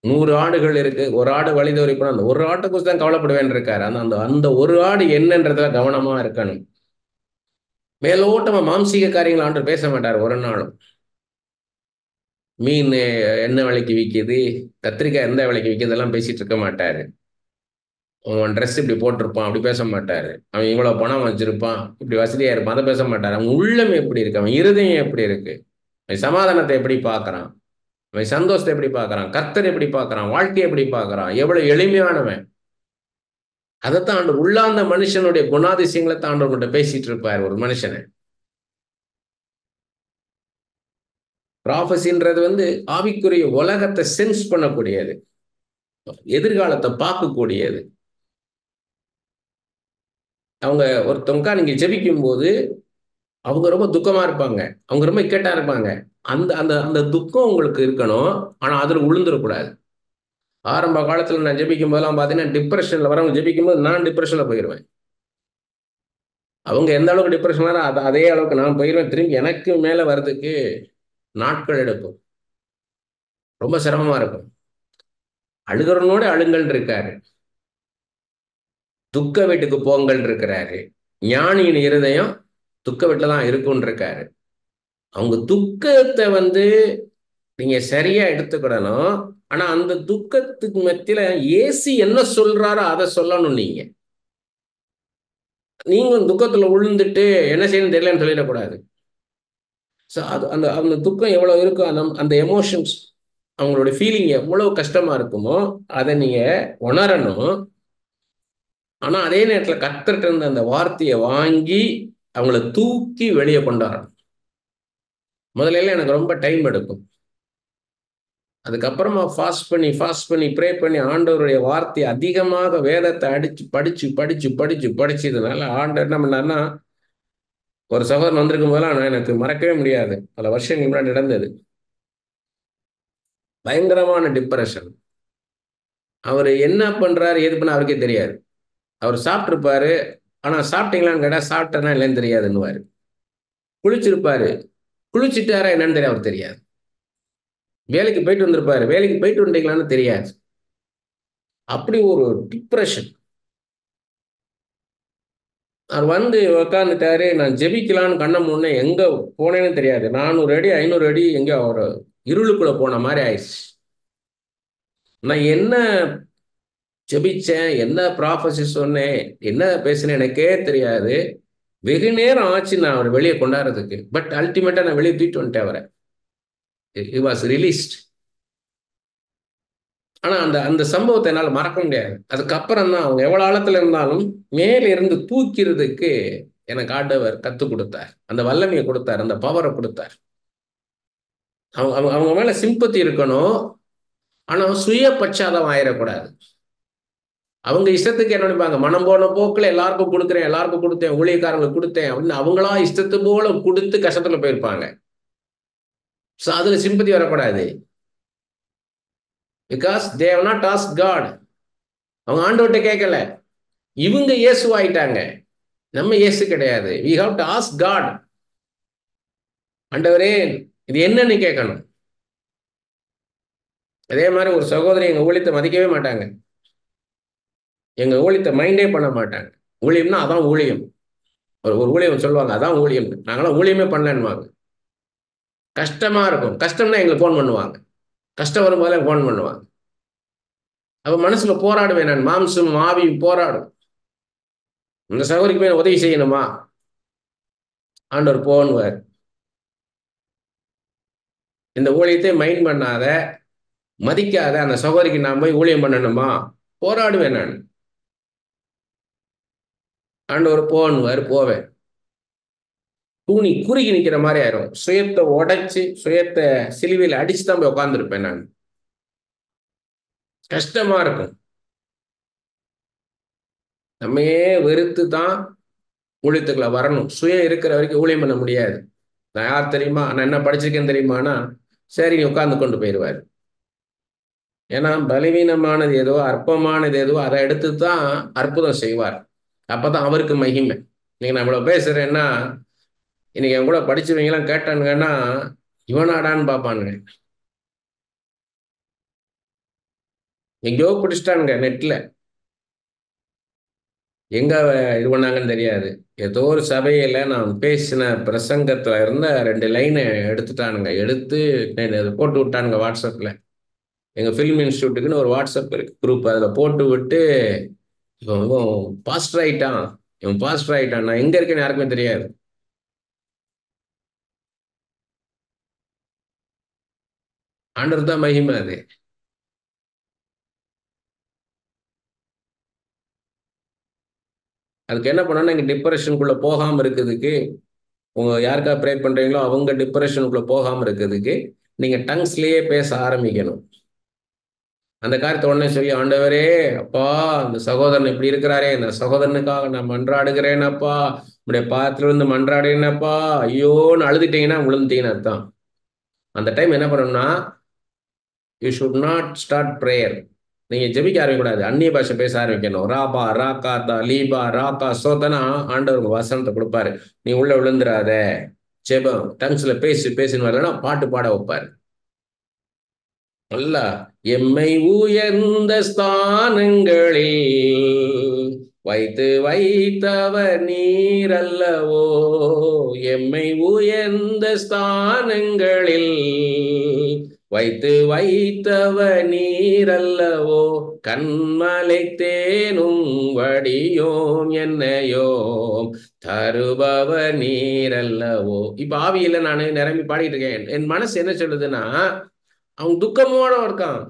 100 ஆடுகள் இருக்கு, ஒரு ஆடு வழி தவறி போனா அந்த ஒரு ஆட்டை குறித்து தான் கவலைப்படுவேன் இருக்காரு. அந்த ஒரு ஆடு என்னன்றதுல கவனமா இருக்கணும். மேலோட்டமா மாம்சீக காரியங்கள் ஆண்டு பேச மாட்டார் ஒரு நாளும். மீன் என்ன விலைக்கு விற்கிது, கத்திரிக்காய் எந்த விலைக்கு விற்கிது எல்லாம் பேசிட்டு இருக்க மாட்டாரு. அவன் ட்ரெஸ் இப்படி போட்டிருப்பான் அப்படி பேச மாட்டாரு. அவன் இவ்வளவு பணம் வச்சிருப்பான், இப்படி வசதியா இருப்பான், அதை பேச மாட்டாரு. அவன் உள்ளம் எப்படி இருக்கு, அவன் இருதயம் எப்படி இருக்கு, அவன் சமாதானத்தை எப்படி பார்க்கறான், அவன் சந்தோஷத்தை எப்படி பார்க்கறான், கர்த்தர் எப்படி பார்க்கறான், வாழ்க்கையை எப்படி பார்க்கறான், எவ்வளவு எளிமையானவன், அதைத்தான் ஆண்டு உள்ளாந்த மனுஷனுடைய குணாதிசயங்களை தாண்டு உங்கள்கிட்ட பேசிட்டு இருப்பார் ஒரு மனுஷனை. ப்ராஃபஸின்றது ஆவிக்குரிய உலகத்தை சென்ஸ் பண்ணக்கூடியது, எதிர்காலத்தை பார்க்கக்கூடியது. அவங்க ஒருத்தவங்க நீங்க ஜெபிக்கும் போது அவங்க ரொம்ப துக்கமா இருப்பாங்க, அவங்க ரொம்ப இக்கட்டா இருப்பாங்க. அந்த அந்த அந்த துக்கம் உங்களுக்கு இருக்கணும். ஆனா அதுல விழுந்துடக்கூடாது. ஆரம்ப காலத்துல நான் ஜெபிக்கும் போதெல்லாம் பார்த்தீங்கன்னா, டிப்ரெஷன்ல வரவங்க ஜெபிக்கும் போது நான் டிப்ரெஷன்ல போயிருவேன். அவங்க எந்த அளவுக்கு டிப்ரெஷன்ல அதே அளவுக்கு நான் போயிருவேன். திரும்பி எனக்கு மேல வர்றதுக்கு நாட்கள் எடுக்கும். ரொம்ப சிரமமா இருக்கும். அழுகிறவனோட அழுங்கல் இருக்காரு. துக்க வீட்டுக்கு போங்கள் இருக்கிறாரு. ஞானியின் இருதயம் துக்க வீட்டுல தான் இருக்கும்னு இருக்காரு. அவங்க துக்கத்தை நீங்க சரியா எடுத்துக்கிடணும். ஆனா அந்த துக்கத்துக்கு மத்தியில இயேசு என்ன சொல்றாரோ அதை சொல்லணும். நீங்க நீங்க துக்கத்துல விழுந்துட்டு என்ன செய்யணும்னு தெரியலன்னு சொல்லிடக்கூடாது. ஸோ அது அந்த அந்த துக்கம் எவ்வளவு இருக்கும், அந்த அந்த எமோஷன்ஸ், அவங்களுடைய ஃபீலிங் எவ்வளவு கஷ்டமா இருக்குமோ அதை நீங்க உணரணும். ஆனா அதே நேரத்துல கர்த்தர்ட்ட இருந்த அந்த வார்த்தையை வாங்கி அவங்கள தூக்கி வெளியே கொண்டாடணும். முதல்ல எனக்கு ரொம்ப டைம் எடுக்கும். அதுக்கப்புறமா ஃபாஸ்ட் பண்ணி ப்ரே பண்ணி ஆண்டவருடைய வார்த்தையை அதிகமாக வேதத்தை அடிச்சு படிச்சதுனால ஆண்டவர் என்ன பண்ணாருன்னா, ஒரு சகோதரன் வந்திருக்கும் போதெல்லாம் நான் எனக்கு மறக்கவே முடியாது. பல வருஷங்களுக்கு முன்னாடி நடந்தது. பயங்கரமான டிப்ரெஷன். அவர் என்ன பண்றாரு ஏது பண்ண அவருக்கே தெரியாது. அவர் சாப்பிட்டுருப்பாரு. ஆனா சாப்பிட்டீங்களான்னு கேட்டா சாப்பிட்டேன்னா இல்லைன்னு தெரியாதுன்னுவாரு. குளிச்சிருப்பாரு. குளிச்சுட்டாரா என்னன்னு தெரியாது, அவர் தெரியாது. வேலைக்கு போயிட்டு வந்திருப்பாரு. வேலைக்கு போயிட்டு வந்தீங்களான்னு தெரியாது. அப்படி ஒரு டிப்ரெஷன். அவர் உக்காந்துட்டாரு. நான் ஜெபிக்கலான்னு கண்ண முன்னே எங்க போனேன்னு தெரியாது. 400 அடி 500 அடி எங்க ஒரு இருளுக்குள்ள போன மாதிரி ஆயிடுச்சு. நான் என்ன ஜெபிச்சேன், என்ன ப்ராஃபஸி சொன்னேன், என்ன பேசினேன் எனக்கே தெரியாது. வெகு நேரம் ஆச்சு நான் அவர் வெளியே கொண்டாடுறதுக்கு. பட் அல்டிமேட்டா நான் வெளியே தூக்கிட்டு வந்துட்டேன் அவரை. He was released. ஆனா அந்த அந்த சம்பவத்தை என்னால் மறக்க முடியாது. அதுக்கப்புறம் தான் அவங்க எவ்வளவு ஆழத்துல இருந்தாலும் மேல இருந்து தூக்கிறதுக்கு எனக்கு ஆண்டவர் கத்துக் கொடுத்தார். அந்த வல்லமையை கொடுத்தார், அந்த பவரை கொடுத்தார். அவங்க அவங்க அவங்க மேல சிம்பத்தி இருக்கணும். ஆனா சுய பச்சாதம் ஆயிடக்கூடாது. அவங்க இஷ்டத்துக்கு என்ன நினைப்பாங்க, மனம் போன போக்குல எல்லாருக்கும் கொடுக்குறேன், எல்லாருக்கும் கொடுத்தேன், ஊழியக்காரங்களுக்கு கொடுத்தேன் அப்படின்னு அவங்களா இஷ்டத்து போல கொடுத்து கஷ்டத்துல போயிருப்பாங்க. ஸோ அதுல சிம்பத்தி வரக்கூடாது. Because they have not asked God. அவங்க ஆண்டவர்கிட்ட கேட்கல. இவங்க இயேசுவாயிட்டாங்க. நம்ம இயேசு கிடையாது. we have to ask God. ஆண்டவரே இது என்னன்னு கேட்கணும். அதே மாதிரி ஒரு சகோதரி எங்க ஊழியத்தை மதிக்கவே மாட்டாங்க. எங்க ஊழியத்தை மைண்டே பண்ண மாட்டாங்க. ஊழியம்னா அதான் ஊழியம். ஒரு ஒரு ஊழியம் சொல்லுவாங்க அதான் ஊழியம். நாங்களாம் ஊழியமே பண்ணலன்னுவாங்க. கஷ்டமா இருக்கும். கஷ்டம்னா எங்களுக்கு ஃபோன் பண்ணுவாங்க. கஷ்டம் வரும்போதே ஃபோன் பண்ணுவாங்க. அப்ப மனசுல போராடுவேன் நான். மாம்சம் ஆவியும் போராடும். இந்த சகோதரிக்கு போய் உதவி செய்யணுமா, ஆண்டவர் போன்னுவார். இந்த ஊழியத்தை மைண்ட் பண்ணாத, மதிக்காத அந்த சகோதரிக்கு நான் போய் ஊழியம் பண்ணணுமா, போராடுவேன் நான். ஆண்டவர் போன்னுவார், போவேன். தூணி குறுகி நிக்கிற மாதிரி ஆயிரும். சுயத்தை உடைச்சு சுயத்தை சிலுவையில் அடிச்சு தான் போய் உட்கார்ந்துருப்பேன் நான். கஷ்டமா இருக்கும். நம்மையே வெறுத்து தான் ஊழியத்துக்குள்ள வரணும். சுயம் இருக்கிற வரைக்கும் ஊழியம் பண்ண முடியாது. நான் யார் தெரியுமா, நான் என்ன படிச்சிருக்கேன்னு தெரியுமானா, சரி நீ உட்கார்ந்து கொண்டு போயிடுவார். ஏன்னா பலவீனமானது ஏதோ அற்பமானது ஏதோ அதை எடுத்து தான் அற்புதம் செய்வார். அப்பதான் அவருக்கு மகிமை. நீங்க நான் இவ்வளவு பேசுறேன்னா இன்னைக்கு என் கூட படிச்சவங்கலாம் கேட்டானுங்கன்னா இவனாடான்னு பார்ப்பானுங்க. எங்கேயோ பிடிச்சிட்டானுங்க நெட்ல. எங்க இது பண்ணாங்கன்னு தெரியாது. ஏதோ ஒரு சபையில நான் பேசின பிரசங்கத்துல இருந்த 2 லைனை எடுத்துட்டானுங்க. எடுத்து அதை போட்டு விட்டானுங்க வாட்ஸ்அப்ல. எங்க ஃபிலிம் இன்ஸ்டியூட்டுக்குன்னு ஒரு வாட்ஸ்அப் இருக்கு குரூப். அதுல போட்டு விட்டு இவன் பாஸ்டர் ஆயிட்டான், இவன் பாஸ்டர் ஆயிட்டான். நான் எங்க இருக்கேன்னு யாருக்குமே தெரியாது. ஆண்டவர் தான் மகிமை. அது அதுக்கு என்ன பண்ணணும், நீங்க டிப்ரெஷனுக்குள்ள போகாம இருக்கிறதுக்கு, உங்க யாருக்கா ப்ரே பண்றீங்களோ அவங்க டிப்ரெஷனுக்குள்ள போகாம இருக்கிறதுக்கு நீங்க டங்ஸ்லயே பேச ஆரம்பிக்கணும். அந்த காரியத்தை உடனே சொல்லி, ஆண்டவரே அப்பா அந்த சகோதரன் இப்படி இருக்கிறாரே, இந்த சகோதரனுக்காக நான் மன்றாடுகிறேன் அப்பா, உடைய பாதத்துல இருந்து மன்றாடுகிறேனப்பா, ஐயோன்னு அழுதுட்டீங்கன்னா விழுந்துட்டீங்கன்னு அர்த்தம். அந்த டைம் என்ன பண்ணணும்னா, you should not start prayer. நீங்க ஜெபிக்க ஆரம்பிக்கக்கூடாது. அந்நிய பாஷை பேச ஆரம்பிக்கணும். ராபா ராக்கா தா லீபா ராக்கா சோதனா ஆண்டவர் வசனத்தை கொடுப்பாரு. நீ உள்ள விழுந்துராத, ஜெபம் டங்ஸ்ல பேசி பேசின்னு வரலன்னா பாட்டு பாட வைப்பாரு. அல்ல, எம்மை உயர்ந்த ஸ்தானங்களில் வைத்து வைத்தவர் நீர் அல்லவோ. எம்மை உயர்ந்த ஸ்தானங்களில் வைத்து வைத்தவர் நீர் அல்லவோ. கண்மலை தேனும் வடியோம் என்னையோம் தருபவர் நீர் அல்லவோ. இப்ப ஆவியில நான் நிரம்பி பாடிட்டு இருக்கேன். என் மனசு என்ன சொல்லுதுன்னா, அவன் துக்கமோட இருக்கான்,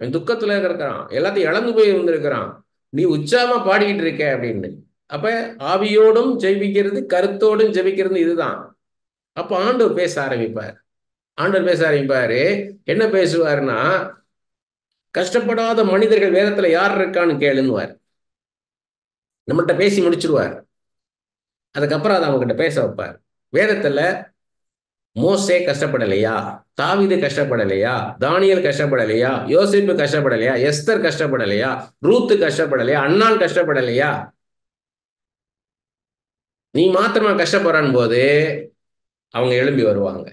அவன் துக்கத்துல இருக்கிறான், எல்லாத்தையும் இழந்து போய் இருந்திருக்கிறான், நீ உற்சாகமா பாடிக்கிட்டு இருக்க அப்படின்னு. அப்ப ஆவியோடும் ஜெபிக்கிறது, கருத்தோடும் ஜெபிக்கிறது இதுதான். அப்ப ஆண்டவர் பேச ஆரம்பிப்பார். ஆண்டவர் பேச ஆரம்பிப்பாரு. என்ன பேசுவாருன்னா, கஷ்டப்படாத மனிதர்கள் வேதத்துல யார் இருக்கான்னு கேளுன்னுவார். நம்மள்கிட்ட பேசி முடிச்சிருவார். அதுக்கப்புறம் அதை அவங்ககிட்ட பேச வைப்பார். வேதத்துல மோசே கஷ்டப்படலையா, தாவீது கஷ்டப்படலையா, தானியல் கஷ்டப்படலையா, யோசிப்பு கஷ்டப்படலையா, எஸ்தர் கஷ்டப்படலையா, ரூத்து கஷ்டப்படலையா, அன்னாள் கஷ்டப்படலையா? நீ மாத்திரமா கஷ்டப்படுறான் போது அவங்க எழும்பி வருவாங்க.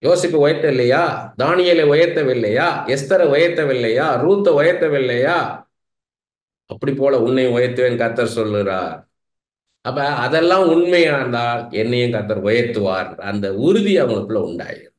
யோசிப்பு உயர்த்தவில்லையா, தானியலை உயர்த்தவில்லையா, எஸ்தரை உயர்த்தவில்லையா, ரூத்தை உயர்த்தவில்லையா? அப்படி போல உன்னை உயர்த்துவேன் கர்த்தர் சொல்லுறார். அப்ப அதெல்லாம் உண்மையா இருந்தால் என்னையும் கர்த்தர் உயர்த்துவார். அந்த உறுதி அவங்களுக்குள்ள உண்டாயிரும்.